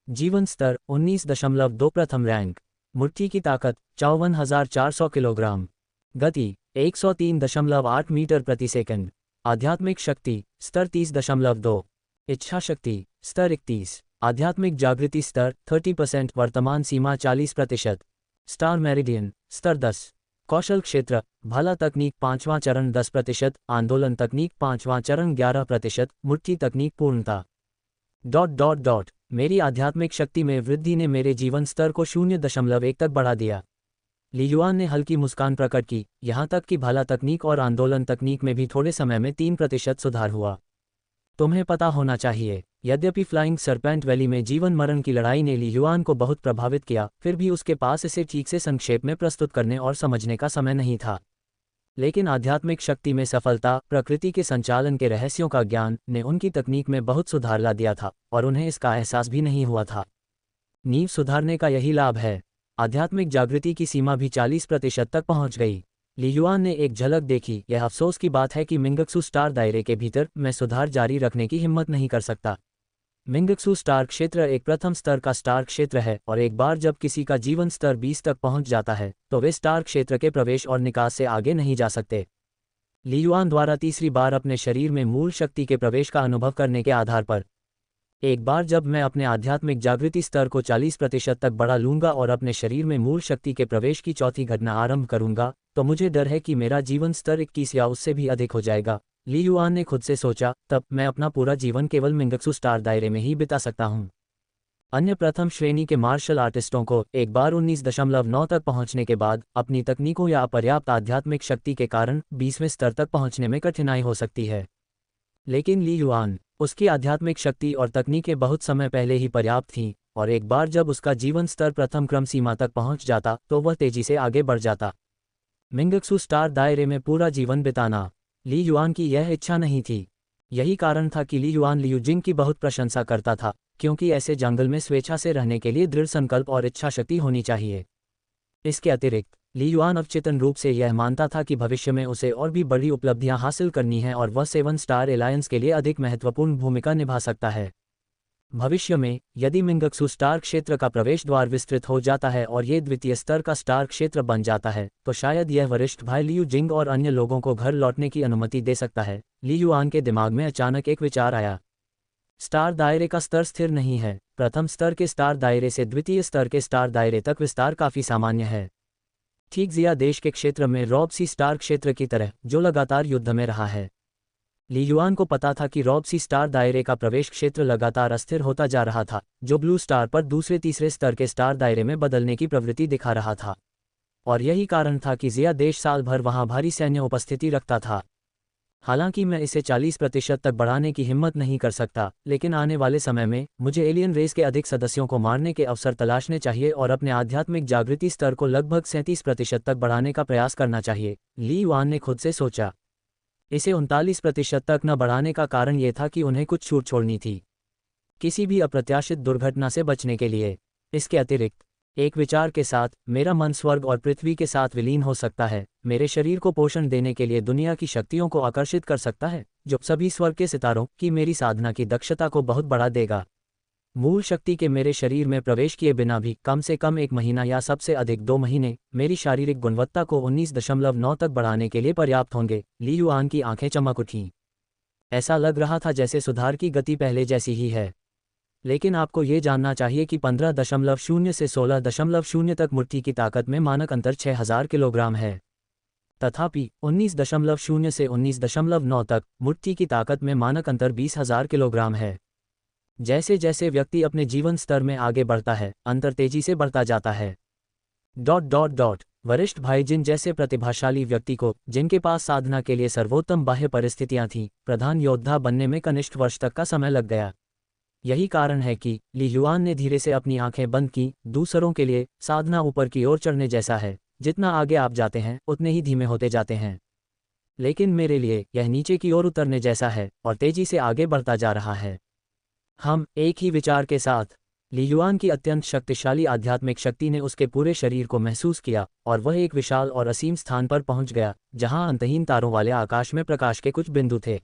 जीवन स्तर 19.2 प्रथम रैंक। मुट्ठी की ताकत 54,400 किलोग्राम। गति 103.8 मीटर प्रति सेकंड। आध्यात्मिक शक्ति स्तर 30.2। इच्छा शक्ति स्तर 31। आध्यात्मिक जागृति स्तर 30%, वर्तमान सीमा 40%। स्टार मेरिडियन स्तर 10। कौशल क्षेत्र भाला तकनीक 5वां चरण 10%, आंदोलन तकनीक 5वां चरण 11%, मुट्ठी तकनीक पूर्णता। ... मेरी आध्यात्मिक शक्ति में वृद्धि ने मेरे जीवन स्तर को 0.1 तक बढ़ा दिया। ली युआन ने हल्की मुस्कान प्रकट की, यहाँ तक कि भाला तकनीक और आंदोलन तकनीक में भी थोड़े समय में 3% सुधार हुआ। तुम्हें पता होना चाहिए, यद्यपि फ्लाइंग सरपेंट वैली में जीवन मरण की लड़ाई ने ली युआन को बहुत प्रभावित किया, फिर भी उसके पास इसे ठीक से संक्षेप में प्रस्तुत करने और समझने का समय नहीं था। लेकिन आध्यात्मिक शक्ति में सफलता, प्रकृति के संचालन के रहस्यों का ज्ञान ने उनकी तकनीक में बहुत सुधार ला दिया था, और उन्हें इसका एहसास भी नहीं हुआ था। नींव सुधारने का यही लाभ है। आध्यात्मिक जागृति की सीमा भी 40% तक पहुंच गई। ली युआन ने एक झलक देखी। यह अफसोस की बात है कि मिंगक्सू स्टार दायरे के भीतर मैं सुधार जारी रखने की हिम्मत नहीं कर सकता। मिंगक्सू स्टार क्षेत्र एक प्रथम स्तर का स्टार क्षेत्र है, और एक बार जब किसी का जीवन स्तर 20 तक पहुंच जाता है तो वे स्टार क्षेत्र के प्रवेश और निकास से आगे नहीं जा सकते। ली युआन द्वारा तीसरी बार अपने शरीर में मूल शक्ति के प्रवेश का अनुभव करने के आधार पर, एक बार जब मैं अपने आध्यात्मिक जागृति स्तर को 40% तक बढ़ा लूंगा और अपने शरीर में मूल शक्ति के प्रवेश की चौथी घटना आरंभ करूंगा, तो मुझे डर है कि मेरा जीवन स्तर 21 या उससे भी अधिक हो जाएगा। ली युआन ने खुद से सोचा, तब मैं अपना पूरा जीवन केवल मिंगक्सू स्टार दायरे में ही बिता सकता हूं। अन्य प्रथम श्रेणी के मार्शल आर्टिस्टों को एक बार 19.9 तक पहुंचने के बाद अपनी तकनीकों या अपर्याप्त आध्यात्मिक शक्ति के कारण 20वें स्तर तक पहुंचने में कठिनाई हो सकती है। लेकिन ली युआन, उसकी आध्यात्मिक शक्ति और तकनीकें बहुत समय पहले ही पर्याप्त थीं, और एक बार जब उसका जीवन स्तर प्रथम क्रम सीमा तक पहुंच जाता तो वह तेजी से आगे बढ़ जाता। मिंगक्सू स्टार दायरे में पूरा जीवन बिताना ली युआन की यह इच्छा नहीं थी। यही कारण था कि ली युआन लियू जिंग की बहुत प्रशंसा करता था, क्योंकि ऐसे जंगल में स्वेच्छा से रहने के लिए दृढ़ संकल्प और इच्छा शक्ति होनी चाहिए। इसके अतिरिक्त ली युआन अवचेतन रूप से यह मानता था कि भविष्य में उसे और भी बड़ी उपलब्धियां हासिल करनी हैं और वह 7 स्टार एलायंस के लिए अधिक महत्वपूर्ण भूमिका निभा सकता है। भविष्य में यदि मिंगक्सू स्टार क्षेत्र का प्रवेश द्वार विस्तृत हो जाता है और ये द्वितीय स्तर का स्टार क्षेत्र बन जाता है, तो शायद यह वरिष्ठ भाई लियू जिंग और अन्य लोगों को घर लौटने की अनुमति दे सकता है। ली युआन के दिमाग में अचानक एक विचार आया। स्टार दायरे का स्तर स्थिर नहीं है। प्रथम स्तर के स्टार दायरे से द्वितीय स्तर के स्टार दायरे तक विस्तार काफी सामान्य है, ठीक जिया देश के क्षेत्र में रॉब सी स्टार क्षेत्र की तरह, जो लगातार युद्ध में रहा है। ली युआन को पता था कि रॉब सी स्टार दायरे का प्रवेश क्षेत्र लगातार अस्थिर होता जा रहा था, जो ब्लू स्टार पर दूसरे तीसरे स्तर के स्टार दायरे में बदलने की प्रवृत्ति दिखा रहा था। और यही कारण था कि जिया देश साल भर वहां भारी सैन्य उपस्थिति रखता था। हालांकि मैं इसे 40% तक बढ़ाने की हिम्मत नहीं कर सकता, लेकिन आने वाले समय में मुझे एलियन रेस के अधिक सदस्यों को मारने के अवसर तलाशने चाहिए और अपने आध्यात्मिक जागृति स्तर को लगभग 37% तक बढ़ाने का प्रयास करना चाहिए, ली युआन ने खुद से सोचा। इसे 39% तक न बढ़ाने का कारण ये था कि उन्हें कुछ छूट छोड़नी थी, किसी भी अप्रत्याशित दुर्घटना से बचने के लिए। इसके अतिरिक्त, एक विचार के साथ, मेरा मन स्वर्ग और पृथ्वी के साथ विलीन हो सकता है, मेरे शरीर को पोषण देने के लिए दुनिया की शक्तियों को आकर्षित कर सकता है, जो सभी स्वर्ग के सितारों की मेरी साधना की दक्षता को बहुत बढ़ा देगा। मूल शक्ति के मेरे शरीर में प्रवेश किए बिना भी कम से कम 1 महीना या सबसे अधिक 2 महीने मेरी शारीरिक गुणवत्ता को 19.9 तक बढ़ाने के लिए पर्याप्त होंगे। ली युआन की आंखें चमक उठीं। ऐसा लग रहा था जैसे सुधार की गति पहले जैसी ही है, लेकिन आपको ये जानना चाहिए कि 15.0 से 16.0 तक मुट्ठी की ताकत में मानक अंतर 6000 किलोग्राम है। तथापि 19.0 से 19.9 तक मुट्ठी की ताकत में मानक अंतर 20,000 किलोग्राम है। जैसे जैसे व्यक्ति अपने जीवन स्तर में आगे बढ़ता है, अंतर तेजी से बढ़ता जाता है। वरिष्ठ भाई जिन जैसे प्रतिभाशाली व्यक्ति को, जिनके पास साधना के लिए सर्वोत्तम बाह्य परिस्थितियां थीं, प्रधान योद्धा बनने में कनिष्ठ वर्ष तक का समय लग गया। यही कारण है कि ली युआन ने धीरे से अपनी आंखें बंद की। दूसरों के लिए साधना ऊपर की ओर चढ़ने जैसा है, जितना आगे आप जाते हैं उतने ही धीमे होते जाते हैं, लेकिन मेरे लिए यह नीचे की ओर उतरने जैसा है और तेजी से आगे बढ़ता जा रहा है। हम एक ही विचार के साथ, ली युआन की अत्यंत शक्तिशाली आध्यात्मिक शक्ति ने उसके पूरे शरीर को महसूस किया और वह एक विशाल और असीम स्थान पर पहुंच गया, जहां अंतहीन तारों वाले आकाश में प्रकाश के कुछ बिंदु थे।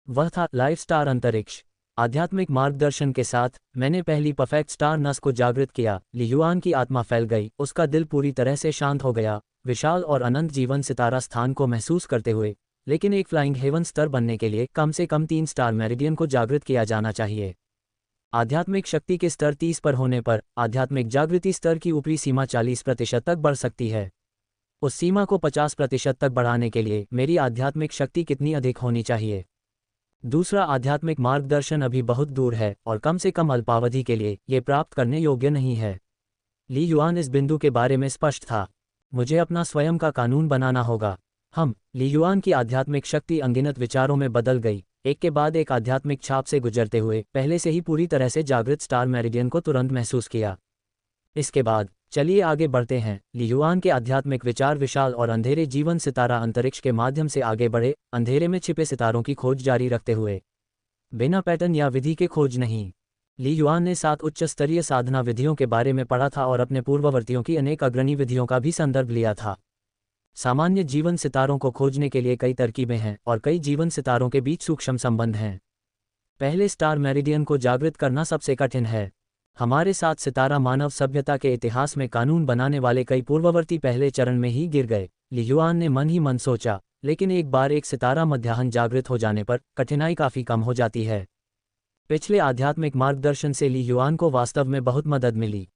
वह था लाइफ स्टार अंतरिक्ष। आध्यात्मिक मार्गदर्शन के साथ मैंने पहली परफेक्ट स्टार नस को जागृत किया। ली युआन की आत्मा फैल गई, उसका दिल पूरी तरह से शांत हो गया, विशाल और अनंत जीवन सितारा स्थान को महसूस करते हुए। लेकिन एक फ्लाइंग हेवन स्तर बनने के लिए कम से कम 3 स्टार मेरिडियन को जागृत किया जाना चाहिए। आध्यात्मिक शक्ति के स्तर 30 पर होने पर आध्यात्मिक जागृति स्तर की ऊपरी सीमा 40% तक बढ़ सकती है। उस सीमा को 50% तक बढ़ाने के लिए मेरी आध्यात्मिक शक्ति कितनी अधिक होनी चाहिए? दूसरा आध्यात्मिक मार्गदर्शन अभी बहुत दूर है और कम से कम अल्पावधि के लिए ये प्राप्त करने योग्य नहीं है। ली युआन इस बिंदु के बारे में स्पष्ट था। मुझे अपना स्वयं का कानून बनाना होगा। ली युआन की आध्यात्मिक शक्ति अनगिनत विचारों में बदल गई, एक के बाद एक आध्यात्मिक छाप से गुजरते हुए पहले से ही पूरी तरह से जागृत स्टार मेरिडियन को तुरंत महसूस किया। इसके बाद चलिए आगे बढ़ते हैं। ली युआन के आध्यात्मिक विचार विशाल और अंधेरे जीवन सितारा अंतरिक्ष के माध्यम से आगे बढ़े, अंधेरे में छिपे सितारों की खोज जारी रखते हुए, बिना पैटर्न या विधि के खोज नहीं। ली युआन ने 7 उच्च स्तरीय साधना विधियों के बारे में पढ़ा था और अपने पूर्ववर्तियों की अनेक अग्रणी विधियों का भी संदर्भ लिया था। सामान्य जीवन सितारों को खोजने के लिए कई तरकीबें हैं और कई जीवन सितारों के बीच सूक्ष्म संबंध हैं। पहले स्टार मेरिडियन को जागृत करना सबसे कठिन है। हमारे साथ सितारा मानव सभ्यता के इतिहास में कानून बनाने वाले कई पूर्ववर्ती पहले चरण में ही गिर गए। ली युआन ने मन ही मन सोचा, लेकिन एक बार एक सितारा मध्याह्न जागृत हो जाने पर कठिनाई काफी कम हो जाती है। पिछले आध्यात्मिक मार्गदर्शन से ली युआन को वास्तव में बहुत मदद मिली।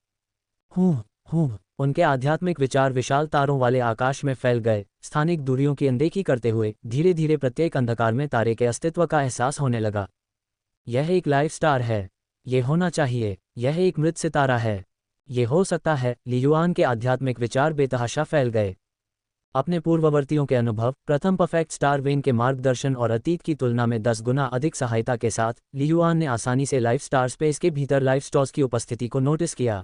उनके आध्यात्मिक विचार विशाल तारों वाले आकाश में फैल गए, स्थानिक दूरियों की अनदेखी करते हुए धीरे धीरे प्रत्येक अंधकार में तारे के अस्तित्व का एहसास होने लगा। यह एक लाइफ स्टार है, ये होना चाहिए, यह एक मृत सितारा है, ये हो सकता है। ली युआन के आध्यात्मिक विचार बेतहाशा फैल गए। अपने पूर्ववर्तियों के अनुभव, प्रथम परफेक्ट स्टार वेन के मार्गदर्शन और अतीत की तुलना में 10 गुना अधिक सहायता के साथ ली युआन ने आसानी से लाइफ स्टार स्पेस के भीतर लाइफ स्टॉर्स की उपस्थिति को नोटिस किया।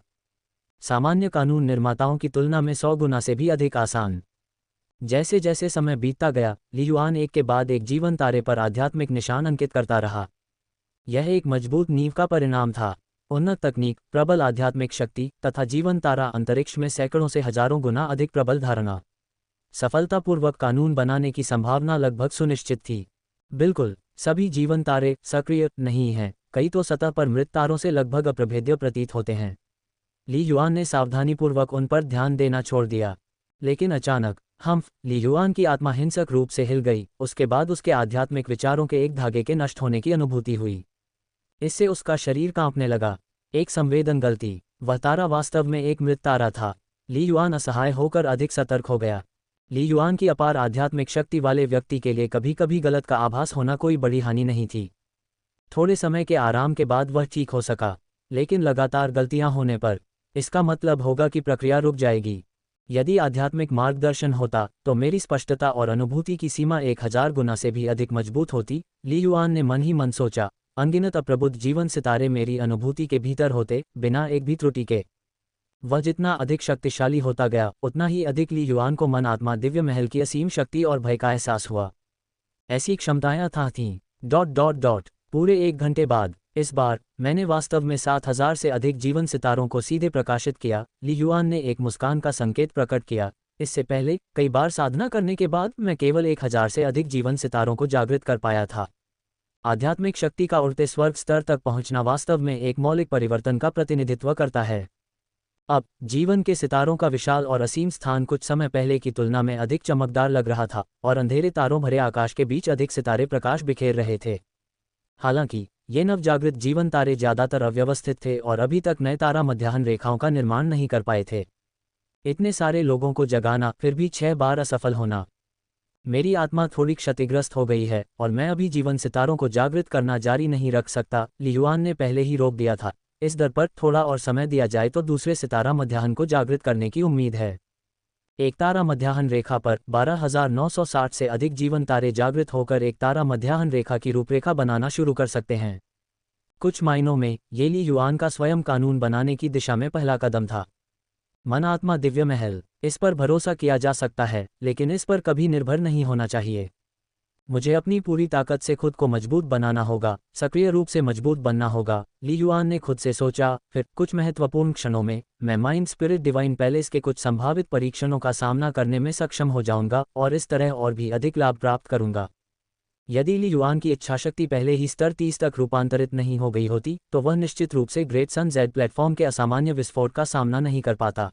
सामान्य कानून निर्माताओं की तुलना में 100 गुना से भी अधिक आसान। जैसे जैसे समय बीतता गया, ली युआन एक के बाद एक जीवन तारे पर आध्यात्मिक निशान अंकित करता रहा। यह एक मजबूत नींव का परिणाम था। उन्नत तकनीक, प्रबल आध्यात्मिक शक्ति तथा जीवन तारा अंतरिक्ष में सैकड़ों से हजारों गुना अधिक प्रबल धारणा। सफलतापूर्वक कानून बनाने की संभावना लगभग सुनिश्चित थी। बिल्कुल, सभी जीवन तारे सक्रिय नहीं हैं, कई तो सतह पर मृत तारों से लगभग अप्रभेद्य प्रतीत होते हैं। ली युआन ने सावधानीपूर्वक उन पर ध्यान देना छोड़ दिया। लेकिन अचानक ली युआन की आत्मा हिंसक रूप से हिल गई। उसके बाद उसके आध्यात्मिक विचारों के एक धागे के नष्ट होने की अनुभूति हुई। इससे उसका शरीर कांपने लगा। एक संवेदन गलती, वह तारा वास्तव में एक मृत तारा था। ली युआन असहाय होकर अधिक सतर्क हो गया। ली युआन की अपार आध्यात्मिक शक्ति वाले व्यक्ति के लिए कभी कभी गलत का आभास होना कोई बड़ी हानि नहीं थी। थोड़े समय के आराम के बाद वह ठीक हो सका, लेकिन लगातार गलतियां होने पर इसका मतलब होगा कि प्रक्रिया रुक जाएगी। यदि आध्यात्मिक मार्गदर्शन होता तो मेरी स्पष्टता और अनुभूति की सीमा 1000 गुना से भी अधिक मजबूत होती। ली युआन ने मन ही मन सोचा, अनगिनत अप्रबुद्ध जीवन सितारे मेरी अनुभूति के भीतर होते, बिना एक भी त्रुटि के। वह जितना अधिक शक्तिशाली होता गया, उतना ही अधिक ली युआन को मन आत्मा दिव्य महल की असीम शक्ति और भय का एहसास हुआ। ऐसी क्षमताएं थीं। पूरे 1 घंटे बाद इस बार मैंने वास्तव में 7000 से अधिक जीवन सितारों को सीधे प्रकाशित किया। ली युआन ने एक मुस्कान का संकेत प्रकट किया। इससे पहले कई बार साधना करने के बाद मैं केवल 1000 से अधिक जीवन सितारों को जागृत कर पाया था। आध्यात्मिक शक्ति का उड़ते स्वर्ग स्तर तक पहुंचना वास्तव में एक मौलिक परिवर्तन का प्रतिनिधित्व करता है। अब जीवन के सितारों का विशाल और असीम स्थान कुछ समय पहले की तुलना में अधिक चमकदार लग रहा था, और अंधेरे तारों भरे आकाश के बीच अधिक सितारे प्रकाश बिखेर रहे थे। हालांकि ये नवजागृत जीवन तारे ज्यादातर अव्यवस्थित थे और अभी तक नए तारा मध्याह्न रेखाओं का निर्माण नहीं कर पाए थे। इतने सारे लोगों को जगाना, फिर भी 6 बार असफल होना। मेरी आत्मा थोड़ी क्षतिग्रस्त हो गई है और मैं अभी जीवन सितारों को जागृत करना जारी नहीं रख सकता। ली युआन ने पहले ही रोक दिया था। इस दर पर थोड़ा और समय दिया जाए तो दूसरे सितारा मध्याह्न को जागृत करने की उम्मीद है। एक तारा मध्याह्न रेखा पर 12960 से अधिक जीवन तारे जागृत होकर एक तारा मध्याह्न रेखा की रूपरेखा बनाना शुरू कर सकते हैं। कुछ मायनों में ये ली युआन का स्वयं कानून बनाने की दिशा में पहला कदम था। मन आत्मा दिव्य महल, इस पर भरोसा किया जा सकता है, लेकिन इस पर कभी निर्भर नहीं होना चाहिए। मुझे अपनी पूरी ताकत से खुद को मजबूत बनाना होगा, सक्रिय रूप से मजबूत बनना होगा। ली युआन ने खुद से सोचा। फिर कुछ महत्वपूर्ण क्षणों में मैं माइंड स्पिरिट डिवाइन पैलेस के कुछ संभावित परीक्षणों का सामना करने में सक्षम हो जाऊंगा और इस तरह और भी अधिक लाभ प्राप्त करूंगा। यदि ली युआन की इच्छाशक्ति पहले ही स्तर 30 तक रूपांतरित नहीं हो गई होती तो वह निश्चित रूप से ग्रेट सन जेड प्लेटफॉर्म के असामान्य विस्फोट का सामना नहीं कर पाता।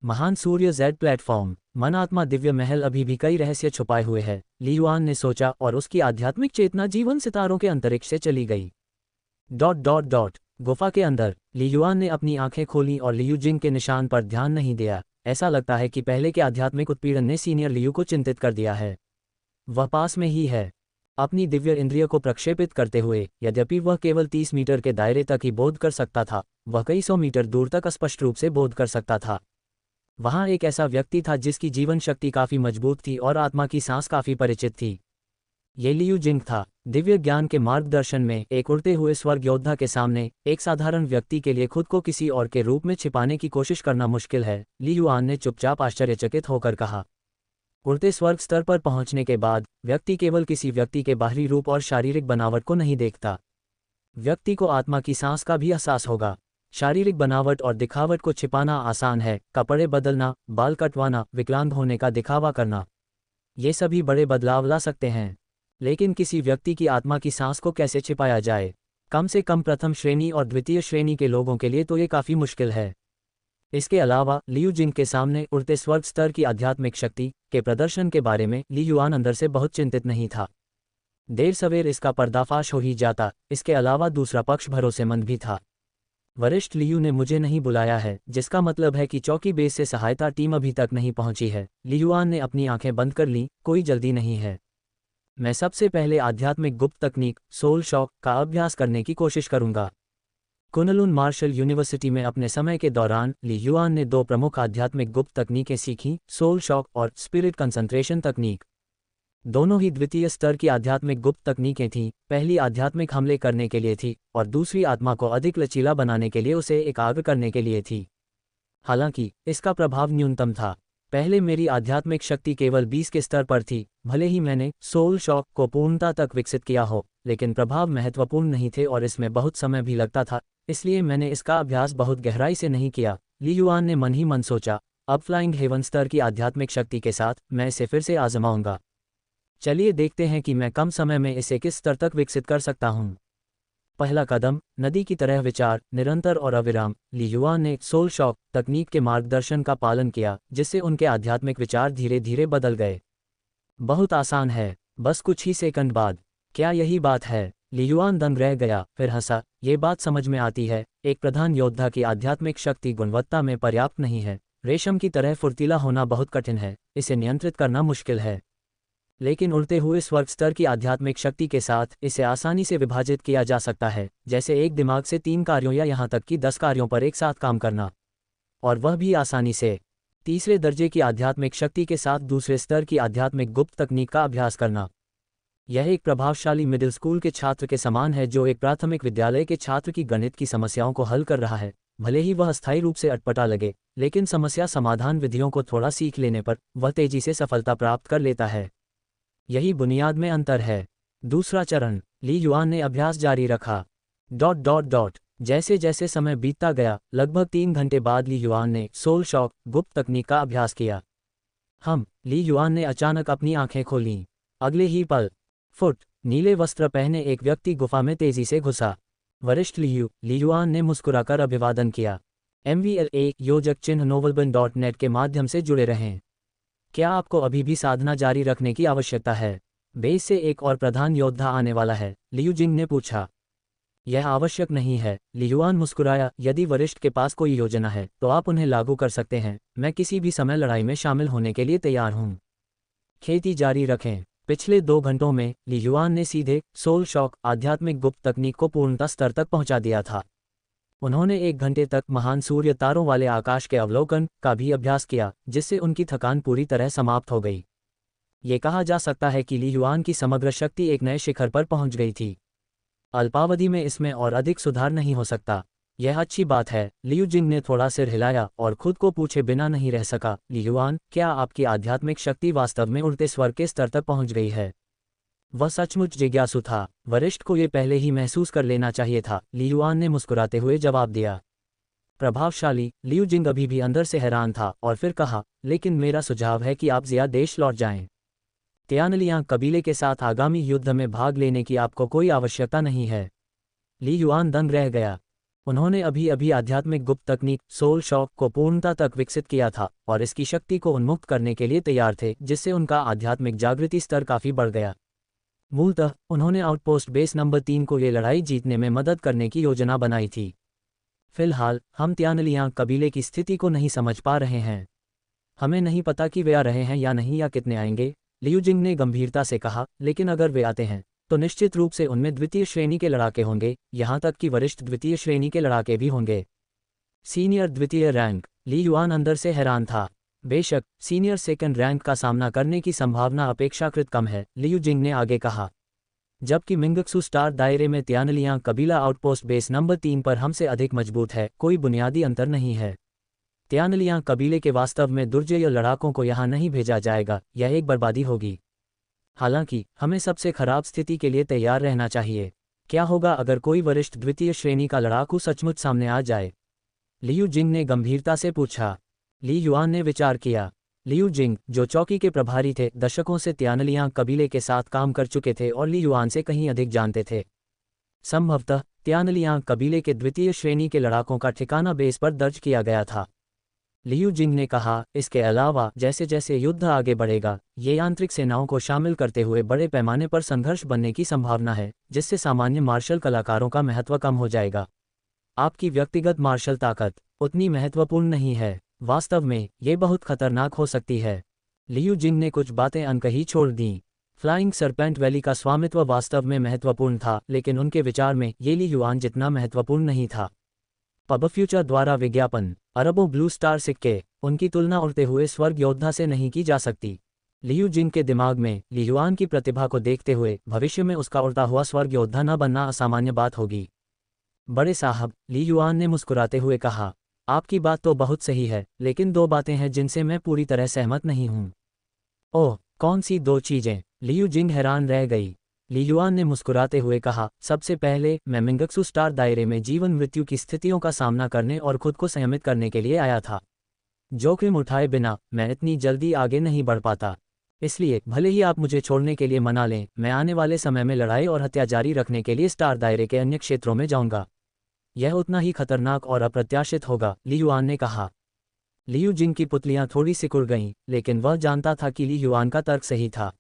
महान सूर्य जेड प्लेटफॉर्म, मन आत्मा दिव्य महल अभी भी कई रहस्य छुपाए हुए है, ली युआन ने सोचा, और उसकी आध्यात्मिक चेतना जीवन सितारों के अंतरिक्ष से चली गई। गुफा के अंदर ली युआन ने अपनी आंखें खोलीं और लियू जिंग के निशान पर ध्यान नहीं दिया। ऐसा लगता है कि पहले के आध्यात्मिक उत्पीड़न ने सीनियर लियू को चिंतित कर दिया है। वह पास में ही है। अपनी दिव्य इंद्रिय को प्रक्षेपित करते हुए, यद्यपि वह केवल 30 मीटर के दायरे तक ही बोध कर सकता था, वह कई 100 मीटर दूर तक स्पष्ट रूप से बोध कर सकता था। वहां एक ऐसा व्यक्ति था जिसकी जीवन शक्ति काफी मजबूत थी और आत्मा की सांस काफी परिचित थी। ये लियू जिंग था। दिव्य ज्ञान के मार्गदर्शन में एक उड़ते हुए स्वर्ग योद्धा के सामने एक साधारण व्यक्ति के लिए खुद को किसी और के रूप में छिपाने की कोशिश करना मुश्किल है, ली युआन ने चुपचाप आश्चर्यचकित होकर कहा। उड़ते स्वर्ग स्तर पर पहुंचने के बाद व्यक्ति केवल किसी व्यक्ति के बाहरी रूप और शारीरिक बनावट को नहीं देखता। व्यक्ति को आत्मा की सांस का भी एहसास होगा। शारीरिक बनावट और दिखावट को छिपाना आसान है, कपड़े बदलना, बाल कटवाना, विकलांग होने का दिखावा करना, ये सभी बड़े बदलाव ला सकते हैं। लेकिन किसी व्यक्ति की आत्मा की सांस को कैसे छिपाया जाए? कम से कम प्रथम श्रेणी और द्वितीय श्रेणी के लोगों के लिए तो ये काफी मुश्किल है। इसके अलावा लियू जिंग के सामने उड़ते स्वर्ग स्तर की आध्यात्मिक शक्ति के प्रदर्शन के बारे में ली युआन अंदर से बहुत चिंतित नहीं था। देर सवेर इसका पर्दाफाश हो ही जाता। इसके अलावा दूसरा पक्ष भरोसेमंद भी था। वरिष्ठ लियू ने मुझे नहीं बुलाया है, जिसका मतलब है कि चौकी बेस से सहायता टीम अभी तक नहीं पहुंची है। ली युआन ने अपनी आंखें बंद कर लीं। कोई जल्दी नहीं है। मैं सबसे पहले आध्यात्मिक गुप्त तकनीक सोल शॉक का अभ्यास करने की कोशिश करूंगा। कुनलुन मार्शल यूनिवर्सिटी में अपने समय के दौरान ली युआन ने 2 प्रमुख आध्यात्मिक गुप्त तकनीकें सीखीं, सोल शॉक और स्पिरिट कंसंट्रेशन तकनीक। दोनों ही द्वितीय स्तर की आध्यात्मिक गुप्त तकनीकें थीं। पहली आध्यात्मिक हमले करने के लिए थी और दूसरी आत्मा को अधिक लचीला बनाने के लिए उसे एकाग्र करने के लिए थी। हालांकि इसका प्रभाव न्यूनतम था। पहले मेरी आध्यात्मिक शक्ति केवल 20 के स्तर पर थी, भले ही मैंने सोल शॉक को पूर्णता तक विकसित किया हो, लेकिन प्रभाव महत्वपूर्ण नहीं थे और इसमें बहुत समय भी लगता था, इसलिए मैंने इसका अभ्यास बहुत गहराई से नहीं किया। ली युआन ने मन ही मन सोचा, अब फ्लाइंग हेवन स्तर की आध्यात्मिक शक्ति के साथ मैं इसे फिर से आजमाऊंगा। चलिए देखते हैं कि मैं कम समय में इसे किस स्तर तक विकसित कर सकता हूँ। पहला कदम, नदी की तरह विचार, निरंतर और अविराम। ली युआन ने सोल शॉक तकनीक के मार्गदर्शन का पालन किया, जिससे उनके आध्यात्मिक विचार धीरे धीरे बदल गए। बहुत आसान है, बस कुछ ही सेकंड बाद। क्या यही बात है? ली युआन दंग रह गया, फिर हंसा। ये बात समझ में आती है, एक प्रधान योद्धा की आध्यात्मिक शक्ति गुणवत्ता में पर्याप्त नहीं है। रेशम की तरह फुर्तीला होना बहुत कठिन है, इसे नियंत्रित करना मुश्किल है। लेकिन उड़ते हुए स्वर्ग स्तर की आध्यात्मिक शक्ति के साथ इसे आसानी से विभाजित किया जा सकता है, जैसे एक दिमाग से 3 कार्यों या यहाँ तक कि 10 कार्यों पर एक साथ काम करना, और वह भी आसानी से। तीसरे दर्जे की आध्यात्मिक शक्ति के साथ दूसरे स्तर की आध्यात्मिक गुप्त तकनीक का अभ्यास करना। यह एक प्रभावशाली मिडिल स्कूल के छात्र के समान है जो एक प्राथमिक विद्यालय के छात्र की गणित की समस्याओं को हल कर रहा है। भले ही वह अस्थायी रूप से अटपटा लगे, लेकिन समस्या समाधान विधियों को थोड़ा सीख लेने पर वह तेजी से सफलता प्राप्त कर लेता है। यही बुनियाद में अंतर है। दूसरा चरण, ली युआन ने अभ्यास जारी रखा। ... जैसे जैसे समय बीतता गया, लगभग 3 घंटे बाद ली युआन ने सोल शॉक गुप्त तकनीक का अभ्यास किया। ली युआन ने अचानक अपनी आंखें खोलीं। अगले ही पल, फुट नीले वस्त्र पहने एक व्यक्ति गुफा में तेजी से घुसा। वरिष्ठ ली युआन ने मुस्कुराकर अभिवादन किया। MVL1 योजक चिन्ह novelbin.net के माध्यम से जुड़े रहें। क्या आपको अभी भी साधना जारी रखने की आवश्यकता है? बेस से एक और प्रधान योद्धा आने वाला है, लियू जिंग ने पूछा। यह आवश्यक नहीं है, ली युआन मुस्कुराया। यदि वरिष्ठ के पास कोई योजना है तो आप उन्हें लागू कर सकते हैं। मैं किसी भी समय लड़ाई में शामिल होने के लिए तैयार हूँ। खेती जारी रखें। पिछले 2 घंटों में ली युआन ने सीधे सोल शॉक आध्यात्मिक गुप्त तकनीक को पूर्णता स्तर तक पहुंचा दिया था। उन्होंने 1 घंटे तक महान सूर्य तारों वाले आकाश के अवलोकन का भी अभ्यास किया, जिससे उनकी थकान पूरी तरह समाप्त हो गई। ये कहा जा सकता है कि ली युआन की समग्र शक्ति एक नए शिखर पर पहुंच गई थी। अल्पावधि में इसमें और अधिक सुधार नहीं हो सकता। यह अच्छी बात है। लियू जिंग ने थोड़ा सिर हिलाया और खुद को पूछे बिना नहीं रह सका, ली युआन, क्या आपकी आध्यात्मिक शक्ति वास्तव में उड़ते स्वर्ग के स्तर तक पहुंच गई है? वह सचमुच जिज्ञासु था। वरिष्ठ को ये पहले ही महसूस कर लेना चाहिए था, ली युआन ने मुस्कुराते हुए जवाब दिया। प्रभावशाली। लियू जिंग अभी भी अंदर से हैरान था और फिर कहा, लेकिन मेरा सुझाव है कि आप ज़िया देश लौट जाएं। तियानलियांग कबीले के साथ आगामी युद्ध में भाग लेने की आपको कोई आवश्यकता नहीं है। ली युआन दंग रह गया। उन्होंने अभी अभी आध्यात्मिक गुप्त तकनीक सोल शॉक को पूर्णता तक विकसित किया था और इसकी शक्ति को उन्मुक्त करने के लिए तैयार थे, जिससे उनका आध्यात्मिक जागृति स्तर काफी बढ़ गया। मूलतः उन्होंने आउटपोस्ट बेस नंबर 3 को ये लड़ाई जीतने में मदद करने की योजना बनाई थी। फिलहाल हम तियानलियांग कबीले की स्थिति को नहीं समझ पा रहे हैं। हमें नहीं पता कि वे आ रहे हैं या नहीं या कितने आएंगे, लियू जिंग ने गंभीरता से कहा, लेकिन अगर वे आते हैं तो निश्चित रूप से उनमें द्वितीय श्रेणी के लड़ाके होंगे, यहाँ तक कि वरिष्ठ द्वितीय श्रेणी के लड़ाके भी होंगे। सीनियर द्वितीय रैंक। ली युआन अंदर से हैरान था। बेशक सीनियर सेकंड रैंक का सामना करने की संभावना अपेक्षाकृत कम है, लियू जिंग ने आगे कहा। जबकि मिंगक्सू स्टार दायरे में तियानलियांग कबीला आउटपोस्ट बेस नंबर 3 पर हमसे अधिक मजबूत है, कोई बुनियादी अंतर नहीं है। तियानलियांग कबीले के वास्तव में दुर्जय लड़ाकों को यहाँ नहीं भेजा जाएगा, यह एक बर्बादी होगी। हालांकि हमें सबसे खराब स्थिति के लिए तैयार रहना चाहिए। क्या होगा अगर कोई वरिष्ठ द्वितीय श्रेणी का लड़ाकू सचमुच सामने आ जाए? लियू जिंग ने गंभीरता से पूछा। ली युआन ने विचार किया। लियू जिंग, जो चौकी के प्रभारी थे, दशकों से तियानलियांग कबीले के साथ काम कर चुके थे और ली युआन से कहीं अधिक जानते थे। संभवतः तियानलियांग कबीले के द्वितीय श्रेणी के लड़ाकों का ठिकाना बेस पर दर्ज किया गया था। लियू जिंग ने कहा, इसके अलावा जैसे जैसे युद्ध आगे बढ़ेगा, ये आंतरिक सेनाओं को शामिल करते हुए बड़े पैमाने पर संघर्ष बनने की संभावना है, जिससे सामान्य मार्शल कलाकारों का महत्व कम हो जाएगा। आपकी व्यक्तिगत मार्शल ताकत उतनी महत्वपूर्ण नहीं है। वास्तव में ये बहुत खतरनाक हो सकती है। लियू जिंग ने कुछ बातें अनकही छोड़ दीं। फ्लाइंग सरपेंट वैली का स्वामित्व वास्तव में महत्वपूर्ण था, लेकिन उनके विचार में ये ली युआन जितना महत्वपूर्ण नहीं था। पब फ्यूचर द्वारा विज्ञापन, अरबों ब्लू स्टार सिक्के, उनकी तुलना उड़ते हुए स्वर्ग योद्धा से नहीं की जा सकती। लियू जिंग के दिमाग में ली युआन की प्रतिभा को देखते हुए भविष्य में उसका उड़ता हुआ स्वर्ग योद्धा न बनना असामान्य बात होगी। बड़े साहब, ली युआन ने मुस्कुराते हुए कहा, आपकी बात तो बहुत सही है, लेकिन दो बातें हैं जिनसे मैं पूरी तरह सहमत नहीं हूँ। ओह, कौन सी दो चीजें? लियू जिंग हैरान रह गई। ली युआन ने मुस्कुराते हुए कहा, सबसे पहले मैं मिंगक्सू स्टार दायरे में जीवन मृत्यु की स्थितियों का सामना करने और खुद को संयमित करने के लिए आया था। जोखिम उठाए बिना मैं इतनी जल्दी आगे नहीं बढ़ पाता। इसलिए भले ही आप मुझे छोड़ने के लिए मना लें, मैं आने वाले समय में लड़ाई और हत्या जारी रखने के लिए स्टार दायरे के अन्य क्षेत्रों में जाऊंगा। यह उतना ही खतरनाक और अप्रत्याशित होगा, ली युआन ने कहा। लियू जिंग की पुतलियां थोड़ी सिकुड़ गईं, लेकिन वह जानता था कि ली युआन का तर्क सही था।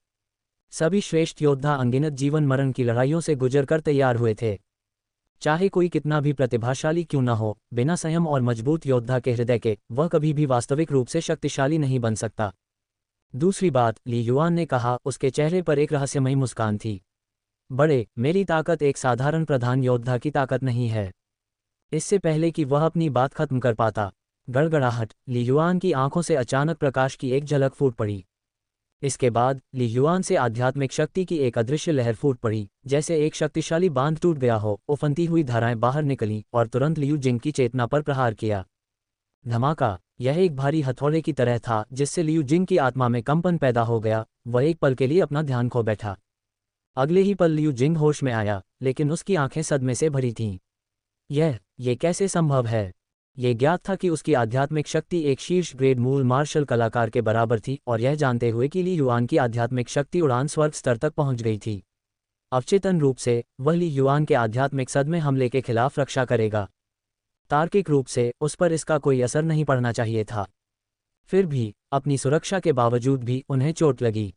सभी श्रेष्ठ योद्धा अनगिनत जीवन मरण की लड़ाइयों से गुजरकर तैयार हुए थे। चाहे कोई कितना भी प्रतिभाशाली क्यों न हो, बिना संयम और मजबूत योद्धा के हृदय के वह कभी भी वास्तविक रूप से शक्तिशाली नहीं बन सकता। दूसरी बात, ली युआन ने कहा, उसके चेहरे पर एक रहस्यमयी मुस्कान थी। बड़े, मेरी ताकत एक साधारण प्रधान योद्धा की ताकत नहीं है। इससे पहले कि वह अपनी बात खत्म कर पाता, गड़गड़ाहट, ली युआन की आंखों से अचानक प्रकाश की एक झलक फूट पड़ी। इसके बाद ली युआन से आध्यात्मिक शक्ति की एक अदृश्य लहर फूट पड़ी, जैसे एक शक्तिशाली बांध टूट गया हो। उफनती हुई धाराएं बाहर निकलीं और तुरंत लियू जिंग की चेतना पर प्रहार किया। धमाका! यह एक भारी हथौड़े की तरह था जिससे लियू जिंग की आत्मा में कंपन पैदा हो गया। वह एक पल के लिए अपना ध्यान खो बैठा। अगले ही पल लियू जिंग होश में आया, लेकिन उसकी आंखें सदमे से भरी थीं। ये कैसे संभव है? ये ज्ञात था कि उसकी आध्यात्मिक शक्ति एक शीर्ष ग्रेड मूल मार्शल कलाकार के बराबर थी, और यह जानते हुए कि ली युआन की आध्यात्मिक शक्ति उड़ान स्वर्ग स्तर तक पहुंच गई थी। अवचेतन रूप से वह ली युआन के आध्यात्मिक सदमे हमले के खिलाफ रक्षा करेगा। तार्किक रूप से उस पर इसका कोई असर नहीं पड़ना चाहिए था। फिर भी अपनी सुरक्षा के बावजूद भी उन्हें चोट लगी।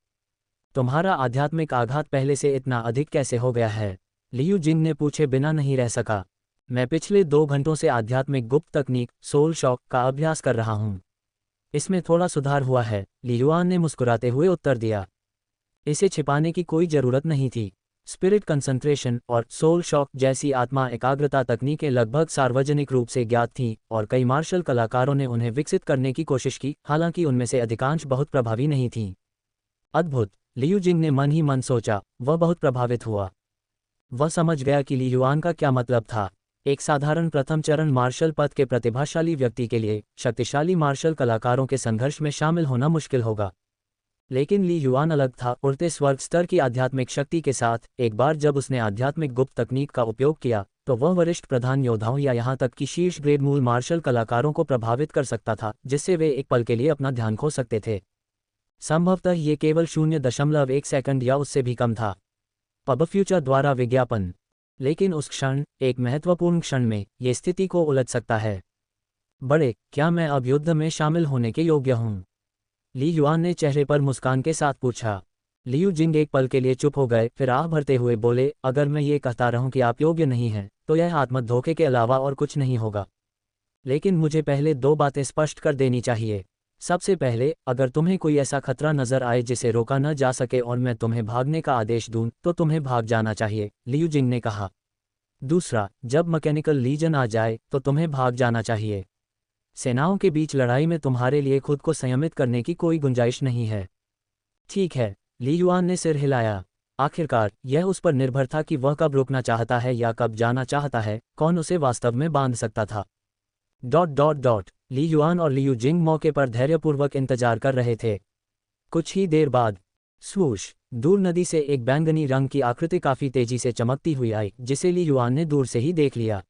तुम्हारा आध्यात्मिक आघात पहले से इतना अधिक कैसे हो गया है? लियू जिंग ने पूछे बिना नहीं रह सका। मैं पिछले 2 घंटों से आध्यात्मिक गुप्त तकनीक सोल शॉक का अभ्यास कर रहा हूँ। इसमें थोड़ा सुधार हुआ है, ली युआन ने मुस्कुराते हुए उत्तर दिया। इसे छिपाने की कोई जरूरत नहीं थी। स्पिरिट कंसंट्रेशन और सोल शॉक जैसी आत्मा एकाग्रता तकनीकें लगभग सार्वजनिक रूप से ज्ञात थीं, और कई मार्शल कलाकारों ने उन्हें विकसित करने की कोशिश की, हालांकि उनमें से अधिकांश बहुत प्रभावी नहीं थीं। अद्भुत, लियू जिंग ने मन ही मन सोचा। वह बहुत प्रभावित हुआ। वह समझ गया कि ली युआन का क्या मतलब था। एक साधारण प्रथम चरण मार्शल पद के प्रतिभाशाली व्यक्ति के लिए शक्तिशाली मार्शल कलाकारों के संघर्ष में शामिल होना मुश्किल होगा। लेकिन ली युआन अलग था। उड़ते स्वर्ग स्तर की आध्यात्मिक शक्ति के साथ एक बार जब उसने आध्यात्मिक गुप्त तकनीक का उपयोग किया, तो वह वरिष्ठ प्रधान योद्धाओं या यहाँ तक कि शीर्ष ग्रेड मूल मार्शल कलाकारों को प्रभावित कर सकता था, जिससे वे एक पल के लिए अपना ध्यान खो सकते थे। संभवतः ये केवल 0.1 सेकंड या उससे भी कम था। पब फ्यूचर द्वारा विज्ञापन। लेकिन उस क्षण, एक महत्वपूर्ण क्षण में, ये स्थिति को उलट सकता है। बड़े, क्या मैं अब युद्ध में शामिल होने के योग्य हूँ? ली युआन ने चेहरे पर मुस्कान के साथ पूछा। लियू जिंग एक पल के लिए चुप हो गए, फिर आह भरते हुए बोले, अगर मैं ये कहता रहूं कि आप योग्य नहीं हैं, तो यह आत्मधोखे के अलावा और कुछ नहीं होगा। लेकिन मुझे पहले 2 बातें स्पष्ट कर देनी चाहिए। सबसे पहले, अगर तुम्हें कोई ऐसा खतरा नजर आए जिसे रोका न जा सके और मैं तुम्हें भागने का आदेश दूं, तो तुम्हें भाग जाना चाहिए, लियू जिंग ने कहा। दूसरा, जब मैकेनिकल लीजन आ जाए तो तुम्हें भाग जाना चाहिए। सेनाओं के बीच लड़ाई में तुम्हारे लिए खुद को संयमित करने की कोई गुंजाइश नहीं है। ठीक है, ली युआन ने सिर हिलाया। आखिरकार यह उस पर निर्भर था कि वह कब रुकना चाहता है या कब जाना चाहता है। कौन उसे वास्तव में बांध सकता था? ... ली युआन और लियू जिंग मौके पर धैर्यपूर्वक इंतजार कर रहे थे। कुछ ही देर बाद स्वूश, दूर नदी से एक बैंगनी रंग की आकृति काफी तेजी से चमकती हुई आई, जिसे ली युआन ने दूर से ही देख लिया।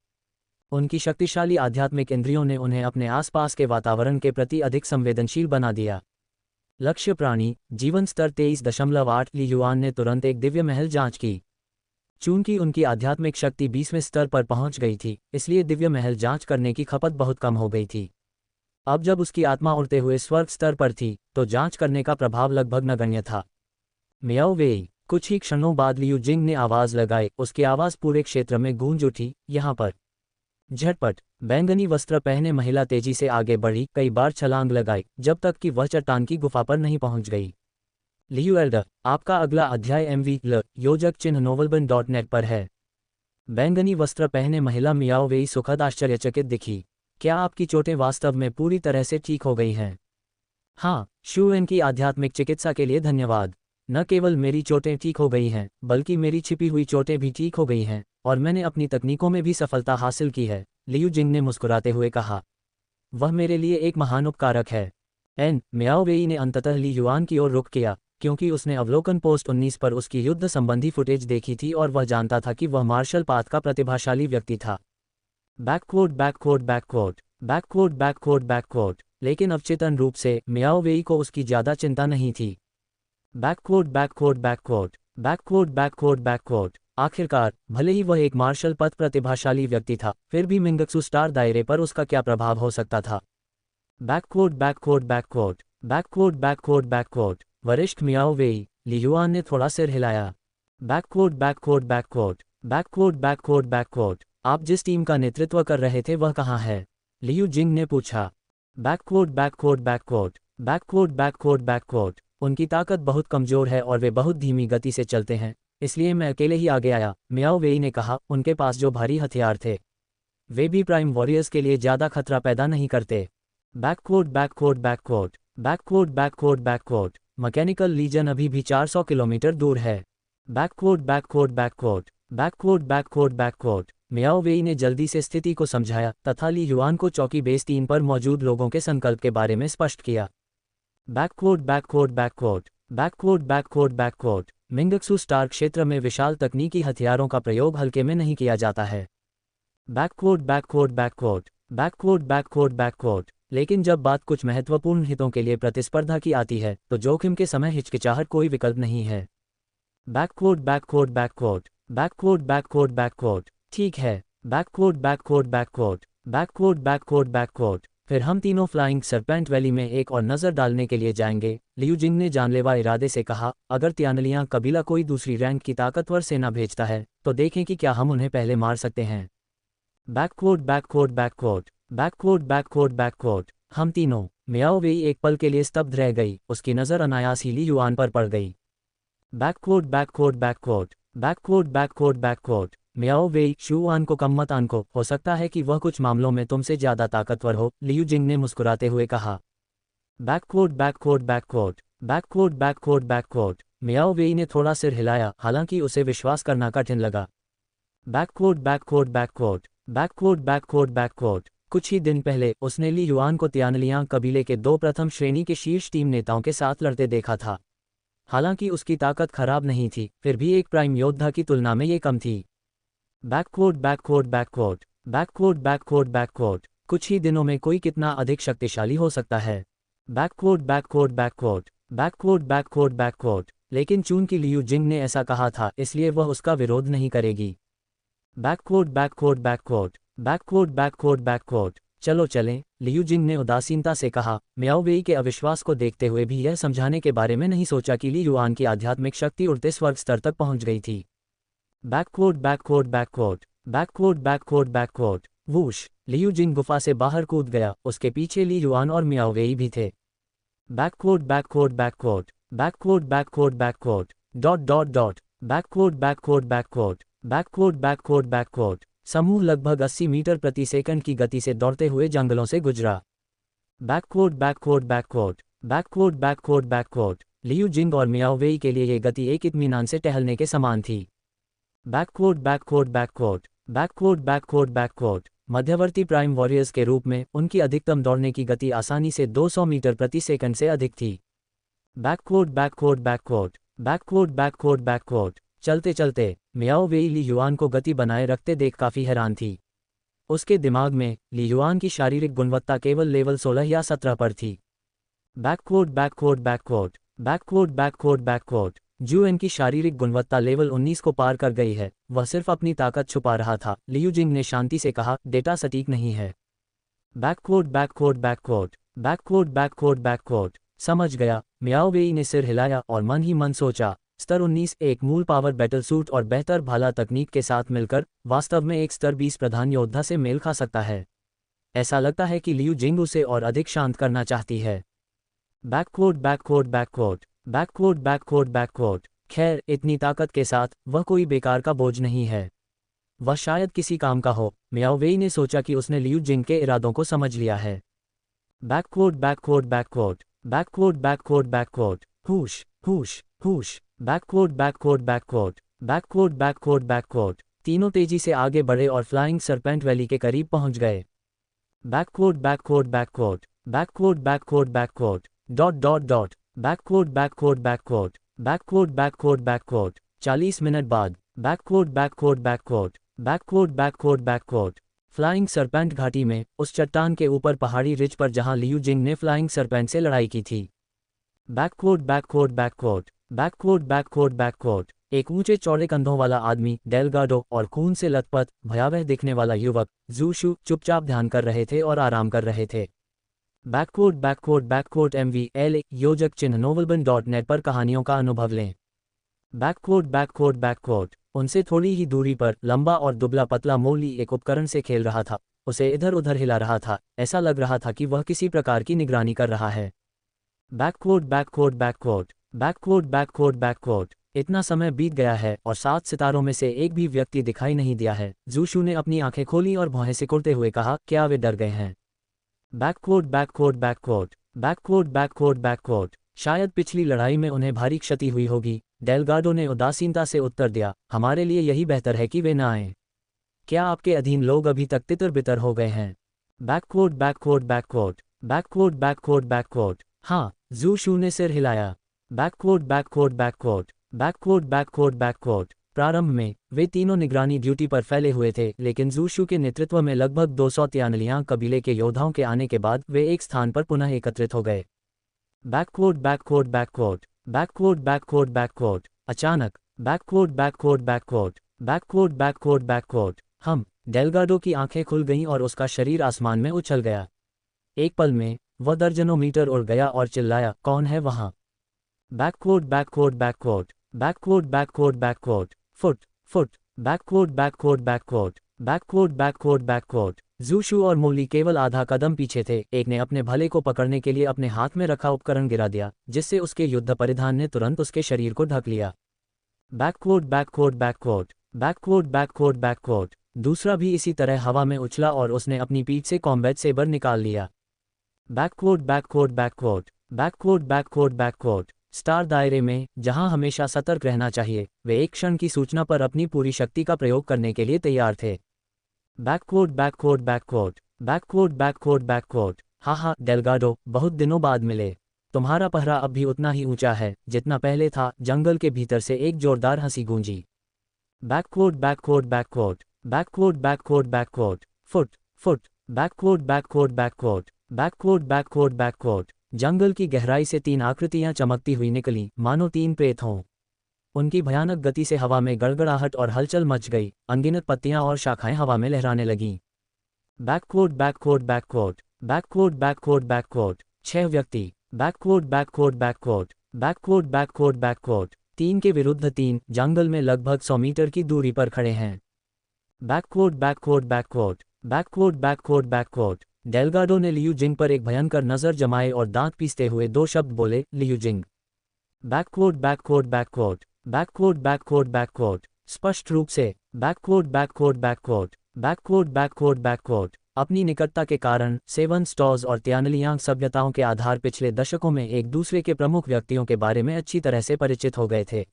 उनकी शक्तिशाली आध्यात्मिक इंद्रियों ने उन्हें अपने आसपास के वातावरण के प्रति अधिक संवेदनशील बना दिया। लक्ष्य प्राणी, जीवन स्तर 23.8। ली युआन ने तुरंत एक दिव्य महल जांच की। चूंकि उनकी आध्यात्मिक शक्ति 20वें स्तर पर पहुंच गई थी, इसलिए दिव्य महल जांच करने की खपत बहुत कम हो गई थी। अब जब उसकी आत्मा उड़ते हुए स्वर्ग स्तर पर थी, तो जांच करने का प्रभाव लगभग नगण्य था। मियाओ वेई। कुछ ही क्षणों बाद लियू जिंग ने आवाज लगाई। उसकी आवाज पूरे क्षेत्र में गूंज उठी। यहाँ पर। झटपट, बैंगनी वस्त्र पहने महिला तेजी से आगे बढ़ी, कई बार छलांग लगाई, जब तक कि वह चट्टान की गुफा पर नहीं पहुंच गई। लियू एल्डर, आपका अगला अध्याय MV योजक चिन्ह novelbun.net पर है। बैंगनी वस्त्र पहने महिला मियाओ वेई सुखद आश्चर्यचकित दिखी। क्या आपकी चोटें वास्तव में पूरी तरह से ठीक हो गई हैं? हाँ, शूएन की आध्यात्मिक चिकित्सा के लिए धन्यवाद। न केवल मेरी चोटें ठीक हो गई हैं, बल्कि मेरी छिपी हुई चोटें भी ठीक हो गई हैं, और मैंने अपनी तकनीकों में भी सफलता हासिल की है, लियू जिंग ने मुस्कुराते हुए कहा। वह मेरे लिए एक महान उपकारक है। मियाओ वेई ने अंततः ली युआन की ओर रुख किया, क्योंकि उसने अवलोकन पोस्ट 19 पर उसकी युद्ध संबंधी फुटेज देखी थी और वह जानता था कि वह मार्शल पाथ का प्रतिभाशाली व्यक्ति था। बैककोट बैककोट बैककोट बैककोट बैककोट बैककोट। लेकिन अवचेतन रूप से मियाओ वेई को उसकी ज़्यादा चिंता नहीं थी। बैककोट बैककोट बैककोट बैककोट बैककोट बैककोट। आखिरकार भले ही वह एक मार्शल पथ प्रतिभाशाली व्यक्ति था, फिर भी मिंगक्सू स्टार दायरे पर उसका क्या प्रभाव हो सकता था। बैककोट बैककोट बैककोट बैककोट बैककोट बैककोट। वरिष्ठ मियाओ वेई, ली युआन ने थोड़ा सिर हिलाया। बैककोट बैककोट बैककोट बैककोट बैककोट बैककोट। आप जिस टीम का नेतृत्व कर रहे थे वह कहाँ है? लियू जिंग ने पूछा। बैककोट बैककोट बैककोट बैककोट बैककोट बैककोट। उनकी ताकत बहुत कमज़ोर है और वे बहुत धीमी गति से चलते हैं, इसलिए मैं अकेले ही आगे आया, मियाओ वेई ने कहा। उनके पास जो भारी हथियार थे वे भी प्राइम वॉरियर्स के लिए ज़्यादा खतरा पैदा नहीं करते। बैककोट बैककोट बैककोट बैककोट बैककोट बैककोट। मैकेनिकल लीजन अभी भी 400 किलोमीटर दूर है। बैककोट बैककोट बैककोट बैककोट बैककोट बैककोट। मियाओ वेई ने जल्दी से स्थिति को समझाया तथा ली युआन को चौकी बेस 3 पर मौजूद लोगों के संकल्प के बारे में स्पष्ट किया। बैककोट बैककोट बैककोट बैककोट बैककोट बैककोट। मिंगक्सू स्टार क्षेत्र में विशाल तकनीकी हथियारों का प्रयोग हल्के में नहीं किया जाता है। बैककोट बैककोट बैककोट बैककोट बैककोट बैककोट। लेकिन जब बात कुछ महत्वपूर्ण हितों के लिए प्रतिस्पर्धा की आती है तो जोखिम के समय हिचकिचाहट कोई विकल्प नहीं है। बैककोट बैककोट बैककोट बैककोट बैककोट बैककोट। ठीक है। बैककोट बैककोट बैककोट बैककोट बैककोट बैककोट। फिर हम तीनों फ्लाइंग सरपेंट वैली में एक और नज़र डालने के लिए जाएंगे, लियू जिंग ने जानलेवा इरादे से कहा। अगर तियानलियां कबीला कोई दूसरी रैंक की ताकतवर सेना भेजता है तो देखें कि क्या हम उन्हें पहले मार सकते हैं। बैककोट बैककोट बैककोट बैककोट बैककोट बैककोट। हम तीनों। मियाओ वेई एक पल के लिए स्तब्ध रह गई, उसकी नज़र अनायास ही ली युआन पर पड़ गई। बैककोट बैककोट बैककोट बैककोट बैककोट बैककोट। मियाओ वेई, शुआन को कम मत आंको, हो सकता है कि वह कुछ मामलों में तुमसे ज़्यादा ताकतवर हो, लियू जिंग ने मुस्कुराते हुए कहा। बैककोट बैककोट बैककोट बैककोट बैककोट बैककोट। मियाओ वेई ने थोड़ा सिर हिलाया, हालांकि उसे विश्वास करना कठिन लगा। बैककोट बैककोट बैककोट बैककोट बैककोट बैककोट। कुछ ही दिन पहले उसने ली युआन को तियानलियां कबीले के 2 प्रथम श्रेणी के शीर्ष टीम नेताओं के साथ लड़ते देखा था। हालांकि उसकी ताकत खराब नहीं थी, फिर भी एक प्राइम योद्धा की तुलना में ये कम थी। बैककोट बैककोट बैककोट बैककोट बैककोट बैककोट। कुछ ही दिनों में कोई कितना अधिक शक्तिशाली हो सकता है। बैककोट बैककोट बैककोट बैककोट बैककोट बैककोट। लेकिन चूंकि लियू जिंग ने ऐसा कहा था, इसलिए वह उसका विरोध नहीं करेगी। बैककोट बैककोट बैककोट बैककोट बैककोट बैककोट। चलो चलें, लियू जिंग ने उदासीनता से कहा। मियाओ वेई के अविश्वास को देखते हुए भी यह समझाने के बारे में नहीं सोचा कि ली युआन की आध्यात्मिक शक्ति उड़ते स्वर्ग स्तर तक पहुंच गई थी। बैककोट बैककोट बैककोट बैककोट बैककोट बैककोट। वूश। लियू जिंग गुफा से बाहर कूद गया, उसके पीछे ली युआन और मियाओ वेई भी थे। बैककोट बैककोट बैककोट बैककोट बैककोट बैककोट डॉट डॉट डॉट। बैककोट बैककोट बैककोट बैककोट बैककोट बैककोट। समूह लगभग 80 मीटर प्रति सेकंड की गति से दौड़ते हुए जंगलों से गुजरा। बैककोट बैककोट बैककोट बैककोट बैककोट बैककोट। लियू जिंग और मियाओ वेई के लिए ये गति एक इत्मीनान से टहलने के समान थी। बैककोट बैककोट बैककोट बैककोट बैककोट बैककोट। मध्यवर्ती प्राइम वॉरियर्स के रूप में उनकी अधिकतम दौड़ने की गति आसानी से 200 मीटर प्रति सेकंड से अधिक थी। बैककोट बैककोट बैककोट बैककोट बैककोट बैककोट। चलते चलते मियाओ वेई ली युआन को गति बनाए रखते देख काफ़ी हैरान थी। उसके दिमाग में ली युआन की शारीरिक गुणवत्ता केवल लेवल 16 या 17 पर थी। बैककोट बैककोट बैककोट बैककोट बैककोट बैककोट। जूएन की शारीरिक गुणवत्ता लेवल 19 को पार कर गई है, वह सिर्फ अपनी ताकत छुपा रहा था, लियू जिंग ने शांति से कहा। डेटा सटीक नहीं है। बैककोट बैककोट बैककोट बैककोट बैककोट बैककोट। समझ गया। मियाओ वेई ने सिर हिलाया और मन ही मन सोचा, स्तर 19 एक मूल पावर बैटल सूट और बेहतर भाला तकनीक के साथ मिलकर वास्तव में एक स्तर 20 प्रधान योद्धा से मेल खा सकता है। ऐसा लगता है कि लियू जिंग उसे और अधिक शांत करना चाहती है। बैककोट बैककोट बैककोट बैककोट बैककोट बैककोट। खैर, इतनी ताकत के साथ वह कोई बेकार का बोझ नहीं है, वह शायद किसी काम का हो। मियाओ वेई ने सोचा कि उसने लियू जिंग के इरादों को समझ लिया है। बैककोट बैककोट बैककोट बैककोट बैककोट बैककोट। हुश हुश हुश। बैककोट बैककोट बैककोट बैककोट बैककोट बैककोट। तीनों तेजी से आगे बढ़े और फ्लाइंग सरपेंट वैली के करीब पहुंच गए। बैककोट बैककोट बैककोट बैककोट बैककोट बैककोट डॉट डॉट डॉट बैककोट बैककोट बैककोट बैककोट बैककोट बैककोट 40 मिनट बाद बैककोट बैककोट बैककोट बैककोट बैककोट बैककोट फ्लाइंग सरपेंट घाटी में उस चट्टान के ऊपर पहाड़ी रिज पर जहां लियू जिंग ने फ्लाइंग सरपेंट से लड़ाई की थी। बैककोट बैककोट बैककोट बैककोट बैककोट बैककोट एक ऊंचे चौड़े कंधों वाला आदमी डेलगाडो और खून से लथपथ भयावह दिखने वाला युवक जूशु चुपचाप ध्यान कर रहे थे और आराम कर रहे थे। बैककोट बैककोट बैककोट MVL योजक चिन्ह novelbun.net पर कहानियों का अनुभव लें। बैककोट बैककोट बैककोट उनसे थोड़ी ही दूरी पर लंबा और दुबला पतला मोली एक उपकरण से खेल रहा था, उसे इधर उधर हिला रहा था, ऐसा लग रहा था कि वह किसी प्रकार की निगरानी कर रहा है। बैककोट बैककोट बैककोट बैककोट बैककोट बैककोट इतना समय बीत गया है और 7 सितारों में से एक भी व्यक्ति दिखाई नहीं दिया है। जूशु ने अपनी आंखें खोली और भौहें सिकुड़ते हुए कहा, क्या वे डर गए हैं? बैककोट बैककोट बैककोट बैककोट बैककोट बैककोट शायद पिछली लड़ाई में उन्हें भारी क्षति हुई होगी। डेलगाडो ने उदासीनता से उत्तर दिया, हमारे लिए यही बेहतर है कि वे न आएं। क्या आपके अधीन लोग अभी तक तितर बितर हो गए हैं? बैककोट बैककोट बैककोट बैककोट बैककोट बैककोट हाँ, जूशु ने सिर हिलाया। बैककोट बैककोट बैककोट बैककोट बैककोट बैककोट प्रारंभ में वे तीनों निगरानी ड्यूटी पर फैले हुए थे, लेकिन जूशु के नेतृत्व में लगभग 200 तियानलियांग कबीले के योद्धाओं के आने के बाद वे एक स्थान पर पुनः एकत्रित हो गए। बैककोट बैककोट बैककोट बैककोट बैककोट बैककोट अचानक बैककोट बैककोट बैककोट बैककोट बैककोट बैककोट हम डेलगाडो की आंखें खुल गईं और उसका शरीर आसमान में उछल गया। एक पल में वह दर्जनों मीटर उड़ गया और चिल्लाया, कौन है वहां? बैककोट बैककोट बैककोट बैककोट बैककोट बैककोट फुट फुट बैककोट बैककोट बैककोट बैककोट बैककोट बैककोट जूशु और मोली केवल आधा कदम पीछे थे। एक ने अपने भले को पकड़ने के लिए अपने हाथ में रखा उपकरण गिरा दिया, जिससे उसके युद्ध परिधान ने तुरंत उसके शरीर को ढक लिया। बैककोट बैककोट बैककोट बैककोट बैककोट बैककोट दूसरा भी इसी तरह हवा में उछला और उसने अपनी पीठ से कॉम्बैट सेबर निकाल लिया। बैककोट बैककोट बैककोट बैककोट बैककोट बैककोट स्टार दायरे में जहां हमेशा सतर्क रहना चाहिए, वे एक क्षण की सूचना पर अपनी पूरी शक्ति का प्रयोग करने के लिए तैयार थे। बैककोट बैककोट बैककोट बैककोट बैककोट बैककोट हाँ, डेलगाडो, बहुत दिनों बाद मिले। तुम्हारा पहरा अब भी उतना ही ऊंचा है जितना पहले था। जंगल के भीतर से एक जोरदार हंसी गूंजी। बैककोट बैककोट बैककोट बैककोट बैककोट बैककोट फुट फुट बैककोट बैककोट बैककोट बैककोट बैककोट बैककोट जंगल की गहराई से 3 आकृतियां चमकती हुई निकली, मानो 3 प्रेत हों। उनकी भयानक गति से हवा में गड़गड़ाहट और हलचल मच गई। अनगिनत पत्तियां और शाखाएं हवा में लहराने लगीं। बैककोट बैककोट बैककोट बैककोट बैककोट बैककोट 6 व्यक्ति। बैककोट बैककोट बैककोट बैककोट बैककोट बैककोट 3 के विरुद्ध 3 जंगल में लगभग 100 मीटर की दूरी पर खड़े हैं। बैककोट बैककोट बैककोट बैककोट बैककोट बैककोट डेलगाडो ने लियू जिंग पर एक भयंकर नजर जमाए और दांत पीसते हुए 2 शब्द बोले, लियू जिंग। बैककोट बैककोट बैककोट बैककोट बैककोट बैककोट स्पष्ट रूप से बैककोट बैककोट बैककोट बैककोट बैककोट बैककोट अपनी निकटता के कारण सेवन स्टॉज और तियानलियांग सभ्यताओं के आधार पिछले दशकों में एक दूसरे के प्रमुख व्यक्तियों के बारे में अच्छी तरह से परिचित हो गए थे।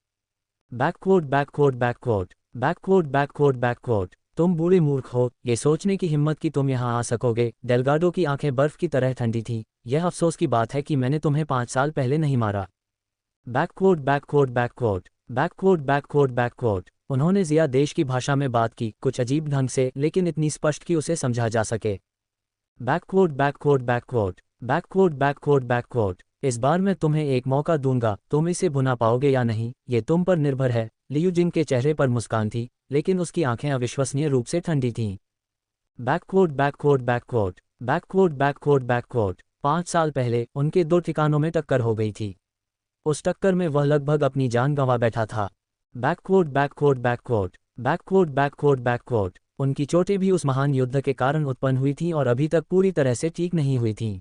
बैककोट बैककोट बैककोट बैककोट बैककोट बैककोट तुम बूढ़े मूर्ख हो, ये सोचने की हिम्मत कि तुम यहाँ आ सकोगे। डेलगाडो की आंखें बर्फ की तरह ठंडी थीं। यह अफसोस की बात है कि मैंने तुम्हें 5 साल पहले नहीं मारा। बैककोट बैककोट बैककोट बैककोट बैककोट बैककोट उन्होंने जिया देश की भाषा में बात की, कुछ अजीब ढंग से, लेकिन इतनी स्पष्ट कि उसे समझा जा सके। बैककोट बैककोट बैककोट बैककोट बैककोट बैककोट इस बार मैं तुम्हें एक मौका दूंगा, तुम इसे भुना पाओगे या नहीं ये तुम पर निर्भर है। लियू जिंग के चेहरे पर मुस्कान थी, लेकिन उसकी आंखें अविश्वसनीय रूप से ठंडी थीं। बैककोट बैककोट बैककोट बैककोट बैककोट बैककोट 5 साल पहले उनके 2 ठिकानों में टक्कर हो गई थी। उस टक्कर में वह लगभग अपनी जान गंवा बैठा था। बैककोट बैककोट बैककोट बैककोट बैककोट बैककोट उनकी चोटें भी उस महान युद्ध के कारण उत्पन्न हुई थीं और अभी तक पूरी तरह से ठीक नहीं हुई थीं।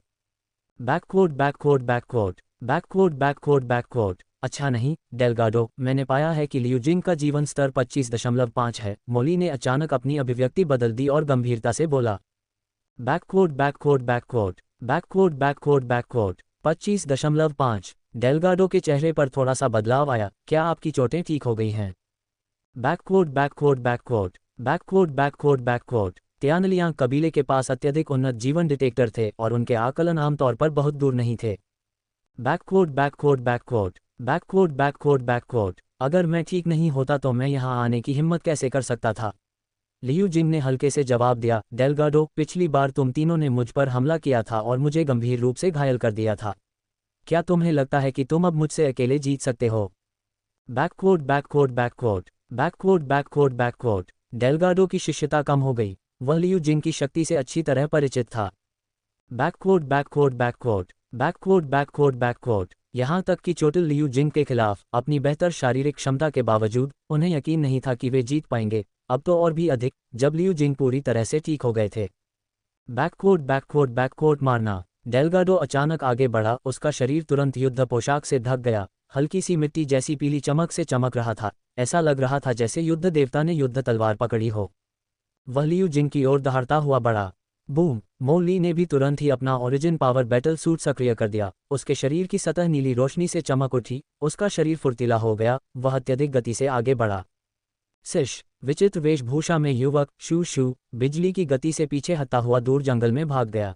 बैककोट बैककोट बैककोट बैककोट बैककोट बैककोट अच्छा नहीं, डेलगाडो, मैंने पाया है कि लियू जिंग का जीवन स्तर 25.5 है। मोली ने अचानक अपनी अभिव्यक्ति बदल दी और गंभीरता से बोला। बैककोट बैककोट बैककोट बैककोट बैककोट बैककोट 25.5 डेलगाडो के चेहरे पर थोड़ा सा बदलाव आया, क्या आपकी चोटें ठीक हो गई हैं? बैककोट बैककोट बैककोट बैककोट बैककोट बैककोट तियानलियांग कबीले के पास अत्यधिक उन्नत जीवन डिटेक्टर थे और उनके आकलन आमतौर पर बहुत दूर नहीं थे। बैककोट बैककोट बैककोट बैककोट बैककोट बैककोट। अगर मैं ठीक नहीं होता तो मैं यहाँ आने की हिम्मत कैसे कर सकता था? लियू जिंग ने हल्के से जवाब दिया, डेल्गाडो, पिछली बार तुम तीनों ने मुझ पर हमला किया था और मुझे गंभीर रूप से घायल कर दिया था। क्या तुम्हें लगता है कि तुम अब मुझसे अकेले जीत सकते हो? बैककोट बैककोट बैककोट बैककोट बैककोट बैककोट। डेल्गाडो की शिष्यता कम हो गई। वह लियू जिंग की शक्ति से अच्छी तरह परिचित था। बैककोट बैककोट बैककोट बैककोट बैककोट बैककोट। यहाँ तक कि चोटिल लियू जिंग के खिलाफ अपनी बेहतर शारीरिक क्षमता के बावजूद उन्हें यकीन नहीं था कि वे जीत पाएंगे, अब तो और भी अधिक जब लियू जिंग पूरी तरह से ठीक हो गए थे। बैककोट बैककोट बैककोट मारना। डेल्गाडो अचानक आगे बढ़ा, उसका शरीर तुरंत युद्ध पोशाक से ढक गया, हल्की सी मिट्टी जैसी पीली चमक से चमक रहा था। ऐसा लग रहा था जैसे युद्ध देवता ने युद्ध तलवार पकड़ी हो। वह लियू जिंग की ओर दहाड़ता हुआ बढ़ा। बूम! मो ली ने भी तुरंत ही अपना ओरिजिन पावर बैटल सूट सक्रिय कर दिया। उसके शरीर की सतह नीली रोशनी से चमक उठी, उसका शरीर फुर्तीला हो गया, वह अत्यधिक गति से आगे बढ़ा। सिश! विचित्र वेशभूषा में युवक शू शू बिजली की गति से पीछे हटता हुआ दूर जंगल में भाग गया।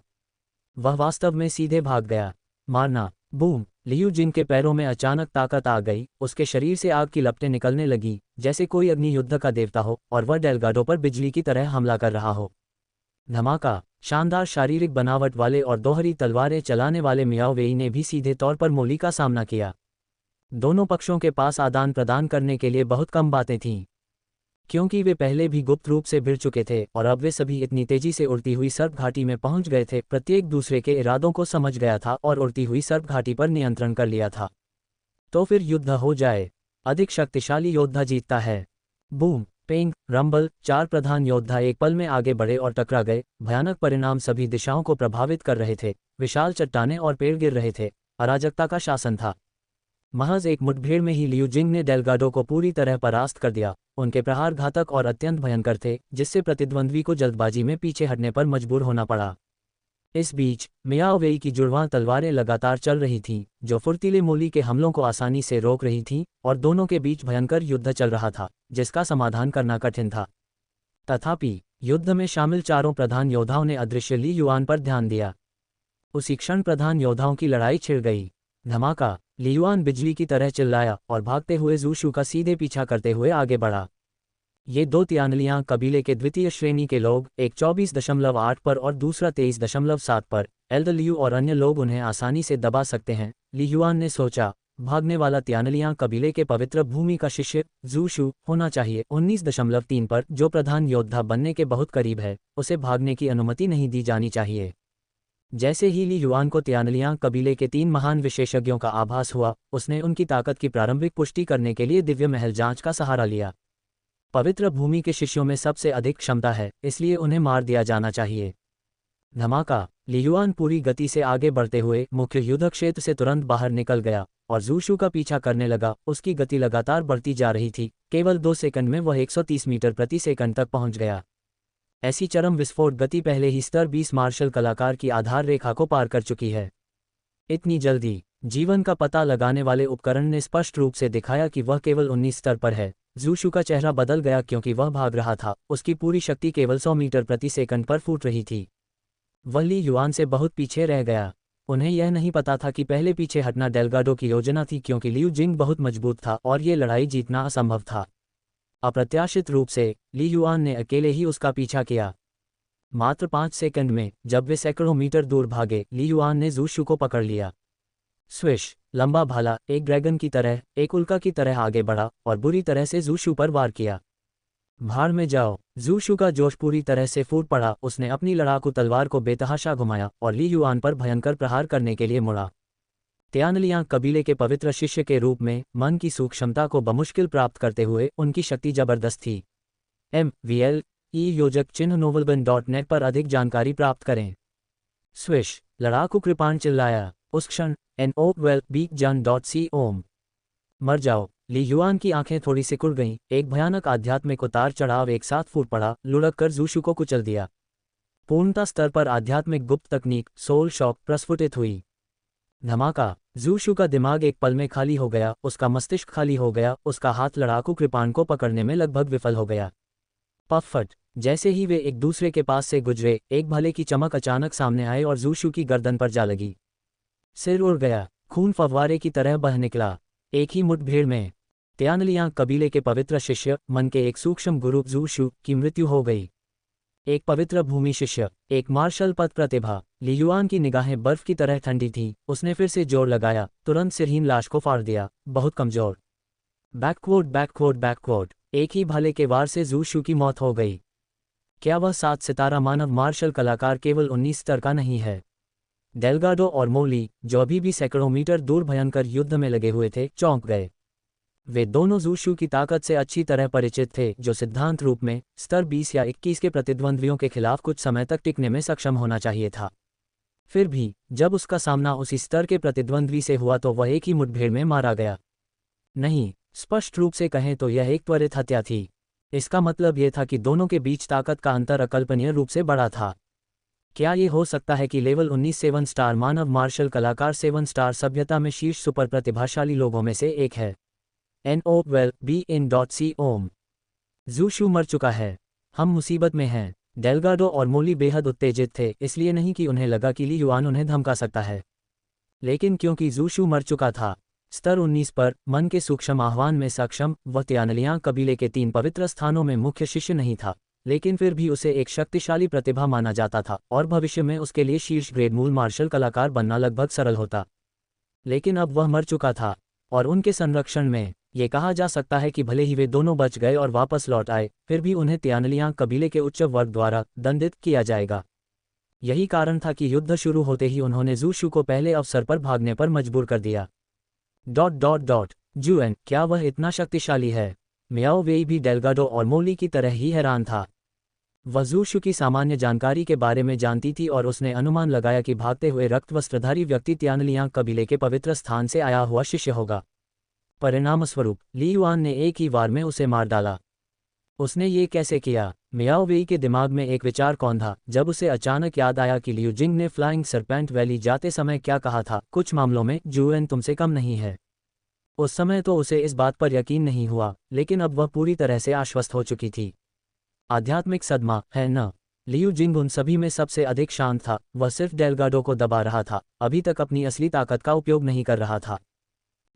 वह वास्तव में सीधे भाग गया। मारना! बूम! लियू जिंग के पैरों में अचानक ताकत आ गई, उसके शरीर से आग की लपटें निकलने लगी जैसे कोई अग्नि युद्ध का देवता हो और वह डेल्गाडो पर बिजली की तरह हमला कर रहा हो। धमाका! शानदार शारीरिक बनावट वाले और दोहरी तलवारें चलाने वाले मियाओ वेई ने भी सीधे तौर पर मोली का सामना किया। दोनों पक्षों के पास आदान प्रदान करने के लिए बहुत कम बातें थीं, क्योंकि वे पहले भी गुप्त रूप से भिड़ चुके थे और अब वे सभी इतनी तेजी से उड़ती हुई सर्प घाटी में पहुंच गए थे, प्रत्येक दूसरे के इरादों को समझ गया था और उड़ती हुई सर्प घाटी पर नियंत्रण कर लिया था। तो फिर युद्ध हो जाए, अधिक शक्तिशाली योद्धा जीतता है। बूम! पेंग! रंबल! चार प्रधान योद्धा एक पल में आगे बढ़े और टकरा गए। भयानक परिणाम सभी दिशाओं को प्रभावित कर रहे थे। विशाल चट्टानें और पेड़ गिर रहे थे। अराजकता का शासन था। महज एक मुठभेड़ में ही लियू जिंग ने डेल्गाडो को पूरी तरह परास्त कर दिया। उनके प्रहार घातक और अत्यंत भयंकर थे, जिससे प्रतिद्वंद्वी को जल्दबाजी में पीछे हटने पर मजबूर होना पड़ा। इस बीच मियाओ वेई की जुड़वां तलवारें लगातार चल रही थीं, जो फुर्तीले मोली के हमलों को आसानी से रोक रही थीं, और दोनों के बीच भयंकर युद्ध चल रहा था, जिसका समाधान करना कठिन था। तथापि युद्ध में शामिल चारों प्रधान योद्धाओं ने अदृश्य ली युआन पर ध्यान दिया। उसी क्षण प्रधान योद्धाओं की लड़ाई छिड़ गई। धमाका! ली युआन बिजली की तरह चिल्लाया और भागते हुए जू शू का सीधे पीछा करते हुए आगे बढ़ा। ये दो तियानलियांग कबीले के द्वितीय श्रेणी के लोग, एक 24.8 पर और दूसरा 23.7 पर, एल्डर लियू और अन्य लोग उन्हें आसानी से दबा सकते हैं, ली युआन ने सोचा। भागने वाला तियानलियांग कबीले के पवित्र भूमि का शिष्य जू शू होना चाहिए। 19.3 पर, जो प्रधान योद्धा बनने के बहुत करीब है, उसे भागने की अनुमति नहीं दी जानी चाहिए। जैसे ही ली युआन को तियानलियांग कबीले के 3 महान विशेषज्ञों का आभास हुआ, उसने उनकी ताकत की प्रारंभिक पुष्टि करने के लिए दिव्य महल जांच का सहारा लिया। पवित्र भूमि के शिष्यों में सबसे अधिक क्षमता है, इसलिए उन्हें मार दिया जाना चाहिए। धमाका! ली युआन पूरी गति से आगे बढ़ते हुए मुख्य युद्ध क्षेत्र से तुरंत बाहर निकल गया और जू शू का पीछा करने लगा। उसकी गति लगातार बढ़ती जा रही थी। केवल 2 सेकंड में वह 130 मीटर प्रति सेकंड तक पहुंच गया। ऐसी चरम विस्फोट गति पहले ही स्तर 20 मार्शल कलाकार की आधार रेखा को पार कर चुकी है। इतनी जल्दी? जीवन का पता लगाने वाले उपकरण ने स्पष्ट रूप से दिखाया कि वह केवल 19 स्तर पर है। जू शू का चेहरा बदल गया क्योंकि वह भाग रहा था। उसकी पूरी शक्ति केवल 100 मीटर प्रति सेकंड पर फूट रही थी। वह ली युआन से बहुत पीछे रह गया। उन्हें यह नहीं पता था कि पहले पीछे हटना डेल्गाडो की योजना थी, क्योंकि लियू जिंग बहुत मजबूत था और ये लड़ाई जीतना असंभव था। अप्रत्याशित रूप से ली युआन ने अकेले ही उसका पीछा किया। मात्र 5 सेकंड में, जब वे सैकड़ों मीटर दूर भागे, ली युआन ने जू शू को पकड़ लिया। स्विश! लंबा भाला एक ड्रैगन की तरह, एक उल्का की तरह आगे बढ़ा और बुरी तरह से जू शू पर वार किया। भाड़ में जाओ! जू शू का जोश पूरी तरह से फूट पड़ा। उसने अपनी लड़ाकू तलवार को बेतहाशा घुमाया और ली युआन पर भयंकर प्रहार करने के लिए मुड़ा। तियानलियांग कबीले के पवित्र शिष्य के रूप में मन की सूक्ष्मता को बमुश्किल प्राप्त करते हुए उनकी शक्ति जबरदस्त थी। MVL योजक चिन्ह novelbin.net पर अधिक जानकारी प्राप्त करें। स्विश! लड़ाकू कृपाण चिल्लाया। उस क्षण NOVELBeakjan.com। मर जाओ! ली युआन की आंखें थोड़ी सिकुड़ गईं। एक भयानक आध्यात्मिक उतार चढ़ाव एक साथ फूट पड़ा, लुढ़क कर जू शू को कुचल दिया। पूर्णता स्तर पर आध्यात्मिक गुप्त तकनीक सोल शॉक प्रस्फुटित हुई। धमाका! जू शू का दिमाग एक पल में खाली हो गया, उसका मस्तिष्क खाली हो गया, उसका हाथ लड़ाकू कृपाण को पकड़ने में लगभग विफल हो गया। पफट! जैसे ही वे एक दूसरे के पास से गुजरे, एक भाले की चमक अचानक सामने आए और ज़ू शू की गर्दन पर जा लगी। सिर उड़ गया, खून फव्वारे की तरह बह निकला। एक ही मुठभेड़ में तियानलियांग कबीले के पवित्र शिष्य, मन के एक सूक्ष्म गुरु ज़ू शू की मृत्यु हो गई। एक पवित्र भूमि शिष्य, एक मार्शल पद प्रतिभा। ली युआन की निगाहें बर्फ की तरह ठंडी थीं। उसने फिर से जोर लगाया, तुरंत सिरहीन लाश को फाड़ दिया, बहुत कमजोर। Backward backward backward. एक ही भाले के वार से ज़ू शू की मौत हो गई। क्या वह 7 सितारा मानव मार्शल कलाकार केवल 19 स्तर का नहीं है? डेल्गाडो और मोली, जो अभी भी सैकड़ों मीटर दूर भयंकर युद्ध में लगे हुए थे, चौंक गए। वे दोनों ज़ू शू की ताकत से अच्छी तरह परिचित थे, जो सिद्धांत रूप में स्तर 20 या 21 के प्रतिद्वंद्वियों के खिलाफ कुछ समय तक टिकने में सक्षम होना चाहिए था। फिर भी जब उसका सामना उसी स्तर के प्रतिद्वंद्वी से हुआ तो वह एक ही मुठभेड़ में मारा गया। नहीं, स्पष्ट रूप से कहें तो यह एक त्वरित हत्या थी। इसका मतलब यह था कि दोनों के बीच ताकत का अंतर अकल्पनीय रूप से बड़ा था। क्या ये हो सकता है कि लेवल 19 7 स्टार मानव मार्शल कलाकार 7 स्टार सभ्यता में शीर्ष सुपर प्रतिभाशाली लोगों में से एक है? NOWELL-BE-IN.C ओम। ज़ू शू मर चुका है। हम मुसीबत में हैं। डेल्गाडो और मोली बेहद उत्तेजित थे, इसलिए नहीं कि उन्हें लगा कि ली युआन उन्हें धमका सकता है, लेकिन क्योंकि ज़ू शू मर चुका था। स्तर 19 पर मन के सूक्ष्म आह्वान में सक्षम, वह तियानलियांग कबीले के 3 पवित्र स्थानों में मुख्य शिष्य नहीं था, लेकिन फिर भी उसे एक शक्तिशाली प्रतिभा माना जाता था और भविष्य में उसके लिए शीर्ष ग्रेड मूल मार्शल कलाकार बनना लगभग सरल होता। लेकिन अब वह मर चुका था, और उनके संरक्षण में ये कहा जा सकता है कि भले ही वे दोनों बच गए और वापस लौट आए, फिर भी उन्हें तियानलियांग कबीले के उच्च वर्ग द्वारा दंडित किया जाएगा। यही कारण था कि युद्ध शुरू होते ही उन्होंने ज़ू शू को पहले अवसर पर भागने पर मजबूर कर दिया। जुएन, क्या वह इतना शक्तिशाली है? मियाओ वेई भी डेल्गाडो और मोली की तरह ही हैरान था। वह ज़ू शू की सामान्य जानकारी के बारे में जानती थी और उसने अनुमान लगाया कि भागते हुए रक्त वस्त्रधारी व्यक्ति तियानलियांग कबीले के पवित्र स्थान से आया हुआ शिष्य होगा। परिणामस्वरूप ली युआन ने एक ही वार में उसे मार डाला। उसने ये कैसे किया? मियाओ वेई के दिमाग में एक विचार कौन था, जब उसे अचानक याद आया कि लियू जिंग ने फ्लाइंग सरपेंट वैली जाते समय क्या कहा था, कुछ मामलों में जुएन तुमसे कम नहीं है। उस समय तो उसे इस बात पर यकीन नहीं हुआ, लेकिन अब वह पूरी तरह से आश्वस्त हो चुकी थी। आध्यात्मिक सदमा, है न? लियू जिंग उन सभी में सबसे अधिक शांत था। वह सिर्फ डेल्गाडो को दबा रहा था, अभी तक अपनी असली ताकत का उपयोग नहीं कर रहा था।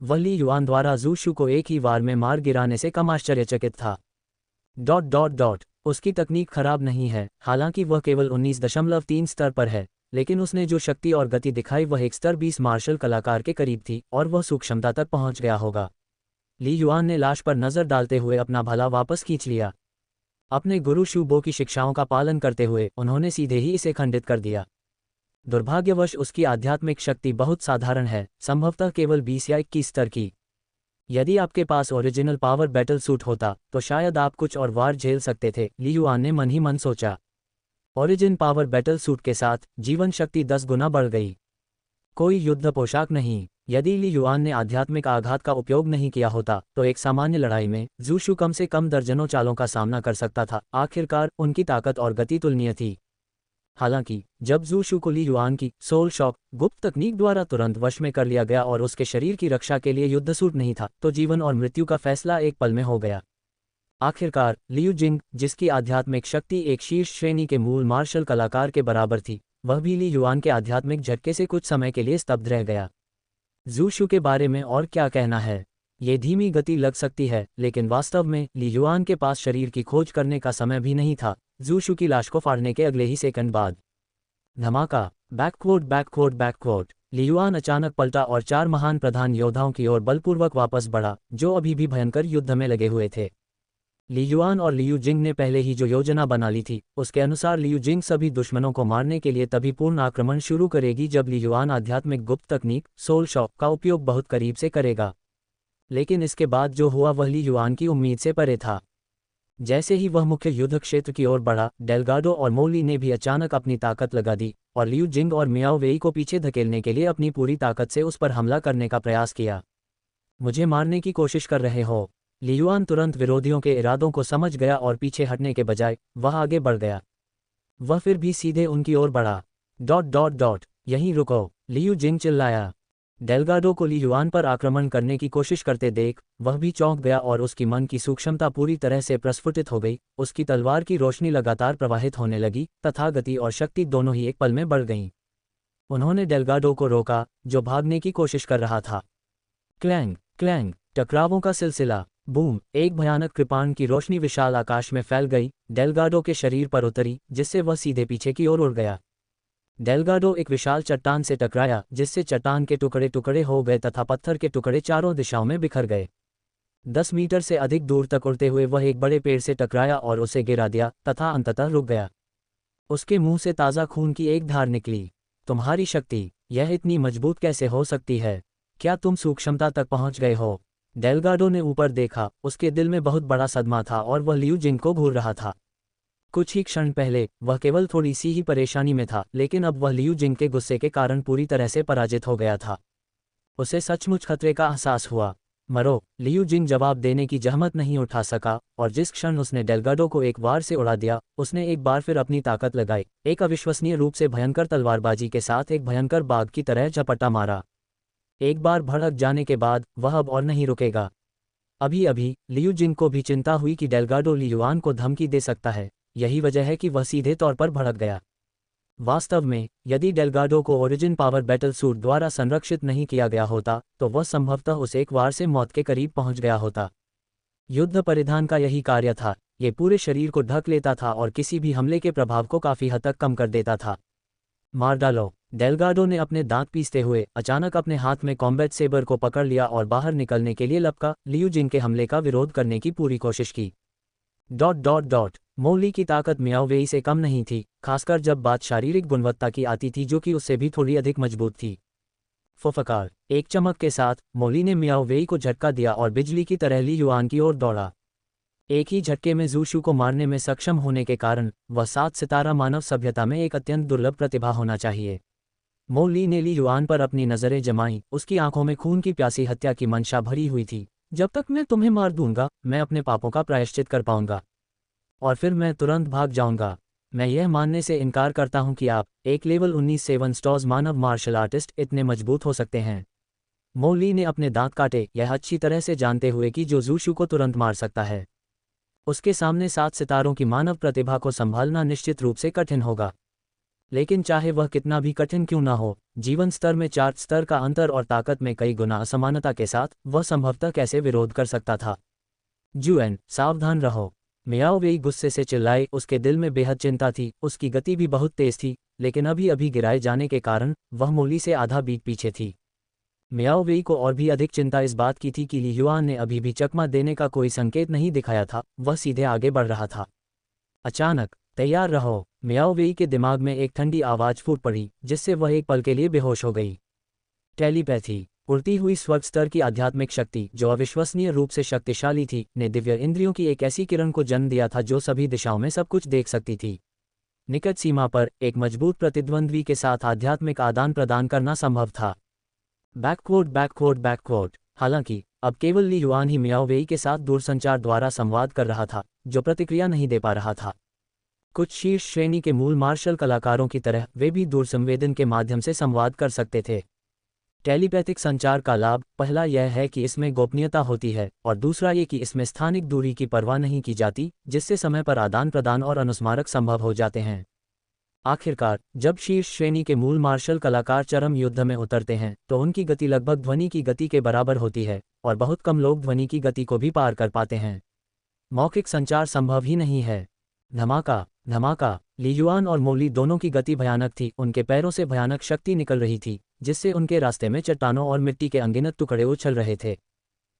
वह ली युआन द्वारा ज़ू शू को एक ही वार में मार गिराने से कम आश्चर्यचकित था। उसकी तकनीक खराब नहीं है, हालांकि वह केवल 19.3 स्तर पर है, लेकिन उसने जो शक्ति और गति दिखाई वह एक स्तर 20 मार्शल कलाकार के करीब थी, और वह सूक्ष्मता तक पहुंच गया होगा। ली युआन ने लाश पर नजर डालते हुए अपना भला वापस खींच लिया। अपने गुरु शू बो की शिक्षाओं का पालन करते हुए उन्होंने सीधे ही इसे खंडित कर दिया। दुर्भाग्यवश उसकी आध्यात्मिक शक्ति बहुत साधारण है, संभवतः केवल 20 या 21 स्तर की। यदि आपके पास ओरिजिनल पावर बैटल सूट होता तो शायद आप कुछ और वार झेल सकते थे, ली युआन ने मन ही मन सोचा। ओरिजिन पावर बैटल सूट के साथ जीवन शक्ति 10 गुना बढ़ गई। कोई युद्ध पोशाक नहीं। यदि ली युआन ने आध्यात्मिक आघात का उपयोग नहीं किया होता तो एक सामान्य लड़ाई में ज़ू शू कम से कम दर्जनों चालों का सामना कर सकता था। आखिरकार उनकी ताकत और गति तुलनीय थी। हालांकि जब ज़ू शू को ली युआन की सोल शॉक गुप्त तकनीक द्वारा तुरंत वश में कर लिया गया और उसके शरीर की रक्षा के लिए युद्ध सूट नहीं था, तो जीवन और मृत्यु का फैसला एक पल में हो गया। आखिरकार लियू जिंग, जिसकी आध्यात्मिक शक्ति एक शीर्ष श्रेणी के मूल मार्शल कलाकार के बराबर थी, वह भी ली युआन के आध्यात्मिक झटके से कुछ समय के लिए स्तब्ध रह गया। ज़ू शू के बारे में और क्या कहना है? ये धीमी गति लग सकती है, लेकिन वास्तव में ली युआन के पास शरीर की खोज करने का समय भी नहीं था। ज़ू शू की लाश को फाड़ने के अगले ही सेकंड बाद धमाका, बैकवर्ड। ली युआन अचानक पलटा और 4 महान प्रधान योद्धाओं की ओर बलपूर्वक वापस बढ़ा, जो अभी भी भयंकर युद्ध में लगे हुए थे। ली युआन और लियू जिंग ने पहले ही जो योजना बना ली थी, उसके अनुसार लियू जिंग सभी दुश्मनों को मारने के लिए तभी पूर्ण आक्रमण शुरू करेगी जब ली युआन आध्यात्मिक गुप्त तकनीक सोल शॉक का उपयोग बहुत करीब से करेगा। लेकिन इसके बाद जो हुआ वह ली युआन की उम्मीद से परे था। जैसे ही वह मुख्य युद्ध क्षेत्र की ओर बढ़ा, डेल्गाडो और मोली ने भी अचानक अपनी ताकत लगा दी और लियू जिंग और मियाओ वेई को पीछे धकेलने के लिए अपनी पूरी ताकत से उस पर हमला करने का प्रयास किया। मुझे मारने की कोशिश कर रहे हो? ली युआन तुरंत विरोधियों के इरादों को समझ गया और पीछे हटने के बजाय वह आगे बढ़ गया। वह फिर भी सीधे उनकी ओर बढ़ा। यहीं रुको, लियू जिंग चिल्लाया। डेल्गाडो को ली युआन पर आक्रमण करने की कोशिश करते देख वह भी चौंक गया और उसकी मन की सूक्ष्मता पूरी तरह से प्रस्फुटित हो गई। उसकी तलवार की रोशनी लगातार प्रवाहित होने लगी तथा गति और शक्ति दोनों ही एक पल में बढ़ गईं। उन्होंने डेल्गाडो को रोका, जो भागने की कोशिश कर रहा था। क्लैंग क्लैंग, टकरावों का सिलसिला। बूम, एक भयानक कृपाण की रोशनी विशाल आकाश में फैल गई, डेल्गाडो के शरीर पर उतरी, जिससे वह सीधे पीछे की ओर उड़ गया। डेल्गाडो एक विशाल चट्टान से टकराया, जिससे चट्टान के टुकड़े टुकड़े हो गए तथा पत्थर के टुकड़े चारों दिशाओं में बिखर गए। 10 मीटर से अधिक दूर तक उड़ते हुए वह एक बड़े पेड़ से टकराया और उसे गिरा दिया तथा अंततः रुक गया। उसके मुंह से ताज़ा खून की एक धार निकली। तुम्हारी शक्ति, यह इतनी मजबूत कैसे हो सकती है? क्या तुम सूक्ष्मता तक पहुंच गए हो? डेल्गाडो ने ऊपर देखा, उसके दिल में बहुत बड़ा सदमा था और वह लियू जिंग को घूर रहा था। कुछ ही क्षण पहले वह केवल थोड़ी सी ही परेशानी में था, लेकिन अब वह लियू जिंग के गुस्से के कारण पूरी तरह से पराजित हो गया था। उसे सचमुच खतरे का एहसास हुआ। मरो, लियू जिंग जवाब देने की जहमत नहीं उठा सका, और जिस क्षण उसने डेल्गाडो को एक बार से उड़ा दिया, उसने एक बार फिर अपनी ताकत लगाई, एक अविश्वसनीय रूप से भयंकर तलवारबाजी के साथ एक भयंकर बाघ की तरह झपटा मारा। एक बार भड़क जाने के बाद वह अब और नहीं रुकेगा। अभी अभी लियू जिंग को भी चिंता हुई कि डेल्गाडो ली युआन को धमकी दे सकता है, यही वजह है कि वह सीधे तौर पर भड़क गया। वास्तव में यदि डेल्गाडो को ओरिजिन पावर बैटल सूट द्वारा संरक्षित नहीं किया गया होता तो वह संभवतः उस एक वार से मौत के करीब पहुंच गया होता। युद्ध परिधान का यही कार्य था, ये पूरे शरीर को ढक लेता था और किसी भी हमले के प्रभाव को काफी हद तक कम कर देता था। मार डालो, डेल्गाडो ने अपने दांत पीसते हुए अचानक अपने हाथ में कॉम्बैट सेबर को पकड़ लिया और बाहर निकलने के लिए लपका। लियू जिंग के हमले का विरोध करने की पूरी कोशिश की। मोली की ताकत मियाओ वेई से कम नहीं थी, खासकर जब बात शारीरिक गुणवत्ता की आती थी, जो कि उससे भी थोड़ी अधिक मजबूत थी। फुफकार, एक चमक के साथ मोली ने मियाओ वेई को झटका दिया और बिजली की तरह ली युआन की ओर दौड़ा। एक ही झटके में ज़ूशु को मारने में सक्षम होने के कारण वह 7 सितारा मानव सभ्यता में एक अत्यंत दुर्लभ प्रतिभा होना चाहिए। मोली ने ली युआन पर अपनी नज़रें जमाईं, उसकी आंखों में खून की प्यासी हत्या की मंशा भरी हुई थी। जब तक मैं तुम्हें मार दूंगा, मैं अपने पापों का प्रायश्चित कर पाऊंगा, और फिर मैं तुरंत भाग जाऊंगा। मैं यह मानने से इनकार करता हूं कि आप एक लेवल 19 7 स्टॉर्स मानव मार्शल आर्टिस्ट इतने मजबूत हो सकते हैं। मोली ने अपने दांत काटे, यह अच्छी तरह से जानते हुए कि जो ज़ूशु को तुरंत मार सकता है, उसके सामने 7 सितारों की मानव प्रतिभा को संभालना निश्चित रूप से कठिन होगा। लेकिन चाहे वह कितना भी कठिन क्यों ना हो, जीवन स्तर में 4 स्तर का अंतर और ताकत में कई गुना असमानता के साथ वह संभवतः कैसे विरोध कर सकता था। जुएन, सावधान रहो, मियाओ वेई गुस्से से चिल्लाए। उसके दिल में बेहद चिंता थी, उसकी गति भी बहुत तेज थी, लेकिन अभी अभी गिराए जाने के कारण वह मोली से आधा बीट पीछे थी। मियाओ वेई को और भी अधिक चिंता इस बात की थी कि ली युआन ने अभी भी चकमा देने का कोई संकेत नहीं दिखाया था, वह सीधे आगे बढ़ रहा था। अचानक, तैयार रहो, मियाओ वेई के दिमाग में एक ठंडी आवाज फूट पड़ी, जिससे वह एक पल के लिए बेहोश हो गई। टेलीपैथी, उड़ती हुई स्वर्ग स्तर की आध्यात्मिक शक्ति, जो अविश्वसनीय रूप से शक्तिशाली थी, ने दिव्य इंद्रियों की एक ऐसी किरण को जन्म दिया था जो सभी दिशाओं में सब कुछ देख सकती थी। निकट सीमा पर एक मजबूत प्रतिद्वंद्वी के साथ आध्यात्मिक आदान प्रदान करना संभव था। बैकवर्ड। हालांकि अब केवल ली युआन ही मियाओ वेई के साथ दूरसंचार द्वारा संवाद कर रहा था, जो प्रतिक्रिया नहीं दे पा रहा था। कुछ शीर्ष श्रेणी के मूल मार्शल कलाकारों की तरह वे भी दूरसंवेदन के माध्यम से संवाद कर सकते थे। टेलीपैथिक संचार का लाभ पहला यह है कि इसमें गोपनीयता होती है, और दूसरा ये कि इसमें स्थानिक दूरी की परवाह नहीं की जाती, जिससे समय पर आदान प्रदान और अनुस्मारक संभव हो जाते हैं। आखिरकार, जब शीर्ष श्रेणी के मूल मार्शल कलाकार चरम युद्ध में उतरते हैं तो उनकी गति लगभग ध्वनि की गति के बराबर होती है, और बहुत कम लोग ध्वनि की गति को भी पार कर पाते हैं। मौखिक संचार संभव ही नहीं है। धमाका, ली युआन और मोली दोनों की गति भयानक थी, उनके पैरों से भयानक शक्ति निकल रही थी, जिससे उनके रास्ते में चट्टानों और मिट्टी के अनगिनत टुकड़े उछल रहे थे,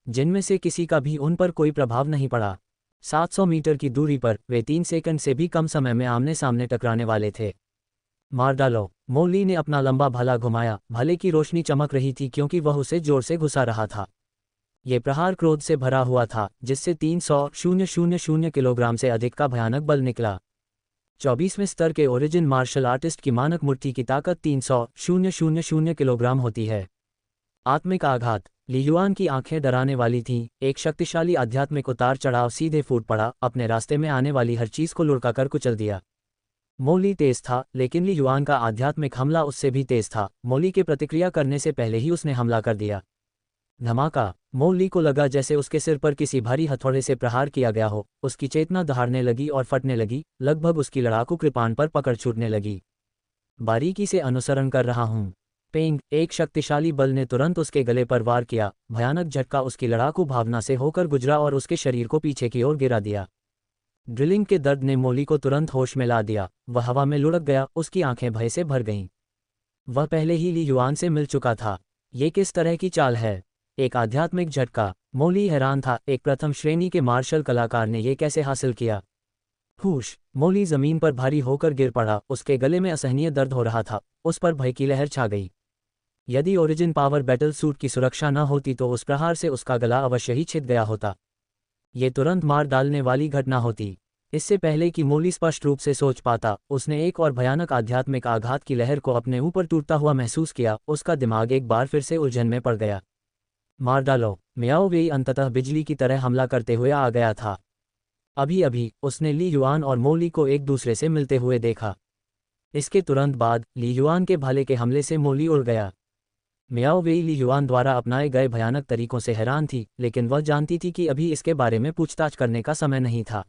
जिनमें से किसी का भी उन पर कोई प्रभाव नहीं पड़ा। 700 मीटर की दूरी पर वे 3 सेकंड से भी कम समय में आमने सामने टकराने वाले थे। मार डालो, मोली ने अपना लंबा भाला घुमाया, भाले की रोशनी चमक रही थी क्योंकि वह उसे जोर से घुसा रहा था। ये प्रहार क्रोध से भरा हुआ था, जिससे 300,000 किलोग्राम से अधिक का भयानक बल निकला। 24वें स्तर के ओरिजिन मार्शल आर्टिस्ट की मानक मुट्ठी की ताकत 300,000 किलोग्राम होती है। आत्मिक आघात, ली युआन की आंखें डराने वाली थीं, एक शक्तिशाली आध्यात्मिक उतार चढ़ाव सीधे फूट पड़ा, अपने रास्ते में आने वाली हर चीज को लुढ़काकर कुचल दिया। मोली तेज था, लेकिन ली युआन का आध्यात्मिक हमला उससे भी तेज था। मोली के प्रतिक्रिया करने से पहले ही उसने हमला कर दिया। धमाका! मोली को लगा जैसे उसके सिर पर किसी भारी हथौड़े से प्रहार किया गया हो। उसकी चेतना दहाड़ने लगी और फटने लगी, लगभग उसकी लड़ाकू कृपाण पर पकड़ छूटने लगी। बारीकी से अनुसरण कर रहा हूँ। पेंग! एक शक्तिशाली बल ने तुरंत उसके गले पर वार किया। भयानक झटका उसकी लड़ाकू भावना से होकर गुजरा और उसके शरीर को पीछे की ओर गिरा दिया। ड्रिलिंग के दर्द ने मोली को तुरंत होश में ला दिया। वह हवा में लुढ़क गया, उसकी आंखें भय से भर गईं। वह पहले ही ली युआन से मिल चुका था। ये किस तरह की चाल है? एक आध्यात्मिक झटका! मोली हैरान था, एक प्रथम श्रेणी के मार्शल कलाकार ने ये कैसे हासिल किया? हुश! मोली जमीन पर भारी होकर गिर पड़ा, उसके गले में असहनीय दर्द हो रहा था। उस पर भय की लहर छा गई। यदि ओरिजिन पावर बैटल सूट की सुरक्षा न होती तो उस प्रहार से उसका गला अवश्य ही छिद गया होता। ये तुरंत मार डालने वाली घटना होती। इससे पहले कि मोली स्पष्ट रूप से सोच पाता, उसने एक और भयानक आध्यात्मिक आघात की लहर को अपने ऊपर टूटता हुआ महसूस किया। उसका दिमाग एक बार फिर से उलझन में पड़ गया। मार डालो! मियाओ वेई अंततः बिजली की तरह हमला करते हुए आ गया था। अभी अभी उसने ली युआन और मोली को एक दूसरे से मिलते हुए देखा। इसके तुरंत बाद ली युआन के भाले के हमले से मोली उड़ गया। मियाओ वेई ली युआन द्वारा अपनाए गए भयानक तरीकों से हैरान थी, लेकिन वह जानती थी कि अभी इसके बारे में पूछताछ करने का समय नहीं था।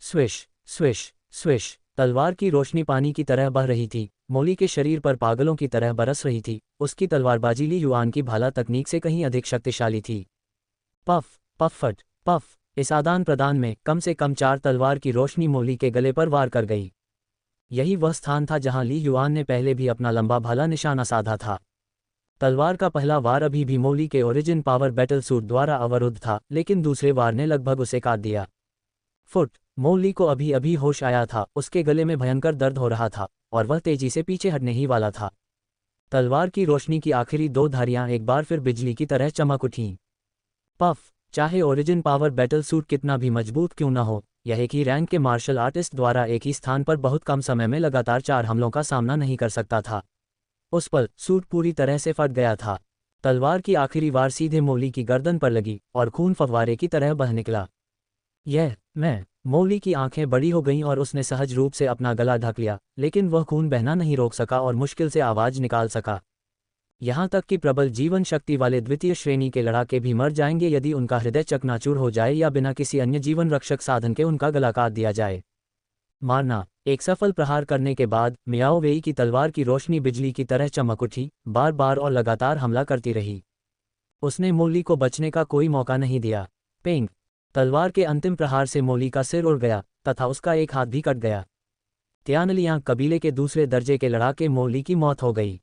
Swish swish swish! तलवार की रोशनी पानी की तरह बह रही थी, मोली के शरीर पर पागलों की तरह बरस रही थी। उसकी तलवारबाजी ली युआन की भाला तकनीक से कहीं अधिक शक्तिशाली थी। पफ पफ फट पफ! इस आदान प्रदान में कम से कम 4 तलवार की रोशनी मोली के गले पर वार कर गई। यही वह स्थान था जहां ली युआन ने पहले भी अपना लंबा भाला निशाना साधा था। तलवार का पहला वार अभी भी मोली के ओरिजिन पावर बैटल सूट द्वारा अवरुद्ध था, लेकिन दूसरे वार ने लगभग उसे काट दिया। फुट! मोली को अभी अभी होश आया था, उसके गले में भयंकर दर्द हो रहा था और वह तेजी से पीछे हटने ही वाला था। तलवार की रोशनी की आखिरी 2 धारियां एक बार फिर बिजली की तरह चमक उठीं। पफ! चाहे ओरिजिन पावर बैटल सूट कितना भी मजबूत क्यों न हो, यह एक ही रैंक के मार्शल आर्टिस्ट द्वारा एक ही स्थान पर बहुत कम समय में लगातार 4 हमलों का सामना नहीं कर सकता था। उस पल सूट पूरी तरह से फट गया था। तलवार की आखिरी वार सीधे मोली की गर्दन पर लगी और खून फव्वारे की तरह बह निकला। मोली की आंखें बड़ी हो गईं और उसने सहज रूप से अपना गला ढक लिया, लेकिन वह खून बहना नहीं रोक सका और मुश्किल से आवाज निकाल सका। यहाँ तक कि प्रबल जीवन शक्ति वाले द्वितीय श्रेणी के लड़ाके भी मर जाएंगे यदि उनका हृदय चकनाचूर हो जाए या बिना किसी अन्य जीवन रक्षक साधन के उनका गला काट दिया जाए। मारना! एक सफल प्रहार करने के बाद मियाओ वेई की तलवार की रोशनी बिजली की तरह चमक उठी, बार बार और लगातार हमला करती रही। उसने मोली को बचने का कोई मौका नहीं दिया। पेंग! तलवार के अंतिम प्रहार से मोली का सिर उड़ गया तथा उसका एक हाथ भी कट गया। त्यानलियांग कबीले के दूसरे दर्जे के लड़ाके मोली की मौत हो गई।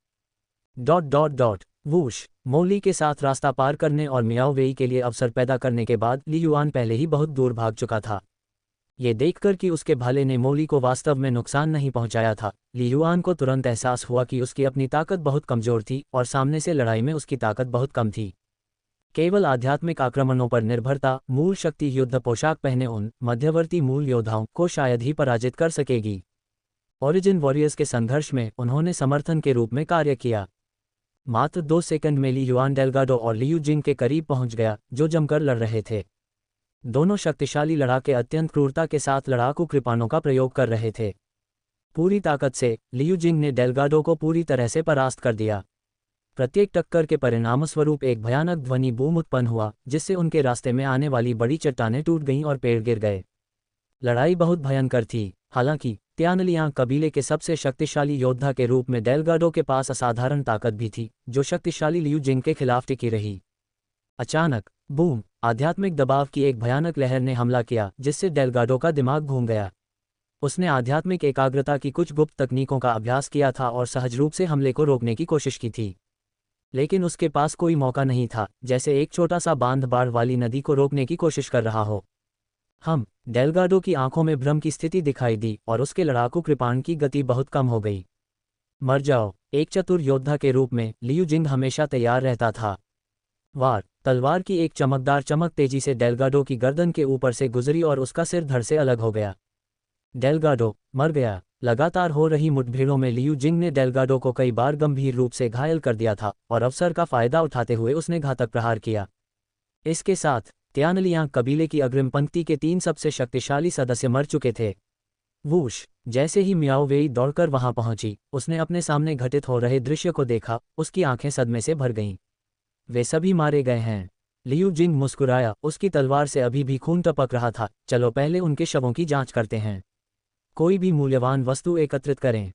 वूश! मोली के साथ रास्ता पार करने और मियाओ वेई के लिए अवसर पैदा करने के बाद ली युआन पहले ही बहुत दूर भाग चुका था। ये देखकर कि उसके भाले ने मोली को वास्तव में नुकसान नहीं पहुंचाया था, ली युआन को तुरंत एहसास हुआ कि उसकी अपनी ताकत बहुत कमजोर थी और सामने से लड़ाई में उसकी ताकत बहुत कम थी। केवल आध्यात्मिक आक्रमणों पर निर्भरता मूल शक्ति युद्ध पोशाक पहने उन मध्यवर्ती मूल योद्धाओं को शायद ही पराजित कर सकेगी। ओरिजिन वॉरियर्स के संघर्ष में उन्होंने समर्थन के रूप में कार्य किया। मात्र 2 सेकंड में ली युआन डेल्गाडो और लियू जिंग के करीब पहुंच गया, जो जमकर लड़ रहे थे। दोनों शक्तिशाली लड़ाके अत्यंत क्रूरता के साथ लड़ाकू कृपाणों का प्रयोग कर रहे थे। पूरी ताकत से लियू जिंग ने डेल्गाडो को पूरी तरह से परास्त कर दिया। प्रत्येक टक्कर के परिणामस्वरूप एक भयानक ध्वनि बूम उत्पन्न हुआ, जिससे उनके रास्ते में आने वाली बड़ी चट्टानें टूट गईं और पेड़ गिर गए। लड़ाई बहुत भयंकर थी। हालांकि त्यानलियांग कबीले के सबसे शक्तिशाली योद्धा के रूप में डेल्गाडो के पास असाधारण ताकत भी थी, जो शक्तिशाली लियू जिंग के खिलाफ टिकी रही। अचानक बूम! आध्यात्मिक दबाव की एक भयानक लहर ने हमला किया, जिससे डेल्गाडो का दिमाग घूम गया। उसने आध्यात्मिक एकाग्रता की कुछ गुप्त तकनीकों का अभ्यास किया था और सहज रूप से हमले को रोकने की कोशिश की थी, लेकिन उसके पास कोई मौका नहीं था, जैसे एक छोटा सा बांध बाढ़ वाली नदी को रोकने की कोशिश कर रहा हो। डेल्गाडो की आंखों में भ्रम की स्थिति दिखाई दी और उसके लड़ाकू कृपाण की गति बहुत कम हो गई। मर जाओ! एक चतुर योद्धा के रूप में लियू जिंग हमेशा तैयार रहता था। वार! तलवार की एक चमकदार चमक तेजी से डेल्गाडो की गर्दन के ऊपर से गुजरी और उसका सिर धड़ से अलग हो गया। डेल्गाडो मर गया। लगातार हो रही मुठभेड़ों में लियू जिंग ने डेल्गाडो को कई बार गंभीर रूप से घायल कर दिया था और अवसर का फायदा उठाते हुए उसने घातक प्रहार किया। इसके साथ त्यानलियांग कबीले की अग्रिम पंक्ति के 3 सबसे शक्तिशाली सदस्य मर चुके थे। वूश! जैसे ही मियाओ वेई दौड़कर वहां पहुंची, उसने अपने सामने घटित हो रहे दृश्य को देखा, उसकी आंखें सदमे से भर गईं। वे सभी मारे गए हैं। लियू जिंग मुस्कुराया, उसकी तलवार से अभी भी खून टपक रहा था। चलो पहले उनके शवों की जांच करते हैं। कोई भी मूल्यवान वस्तु एकत्रित करें।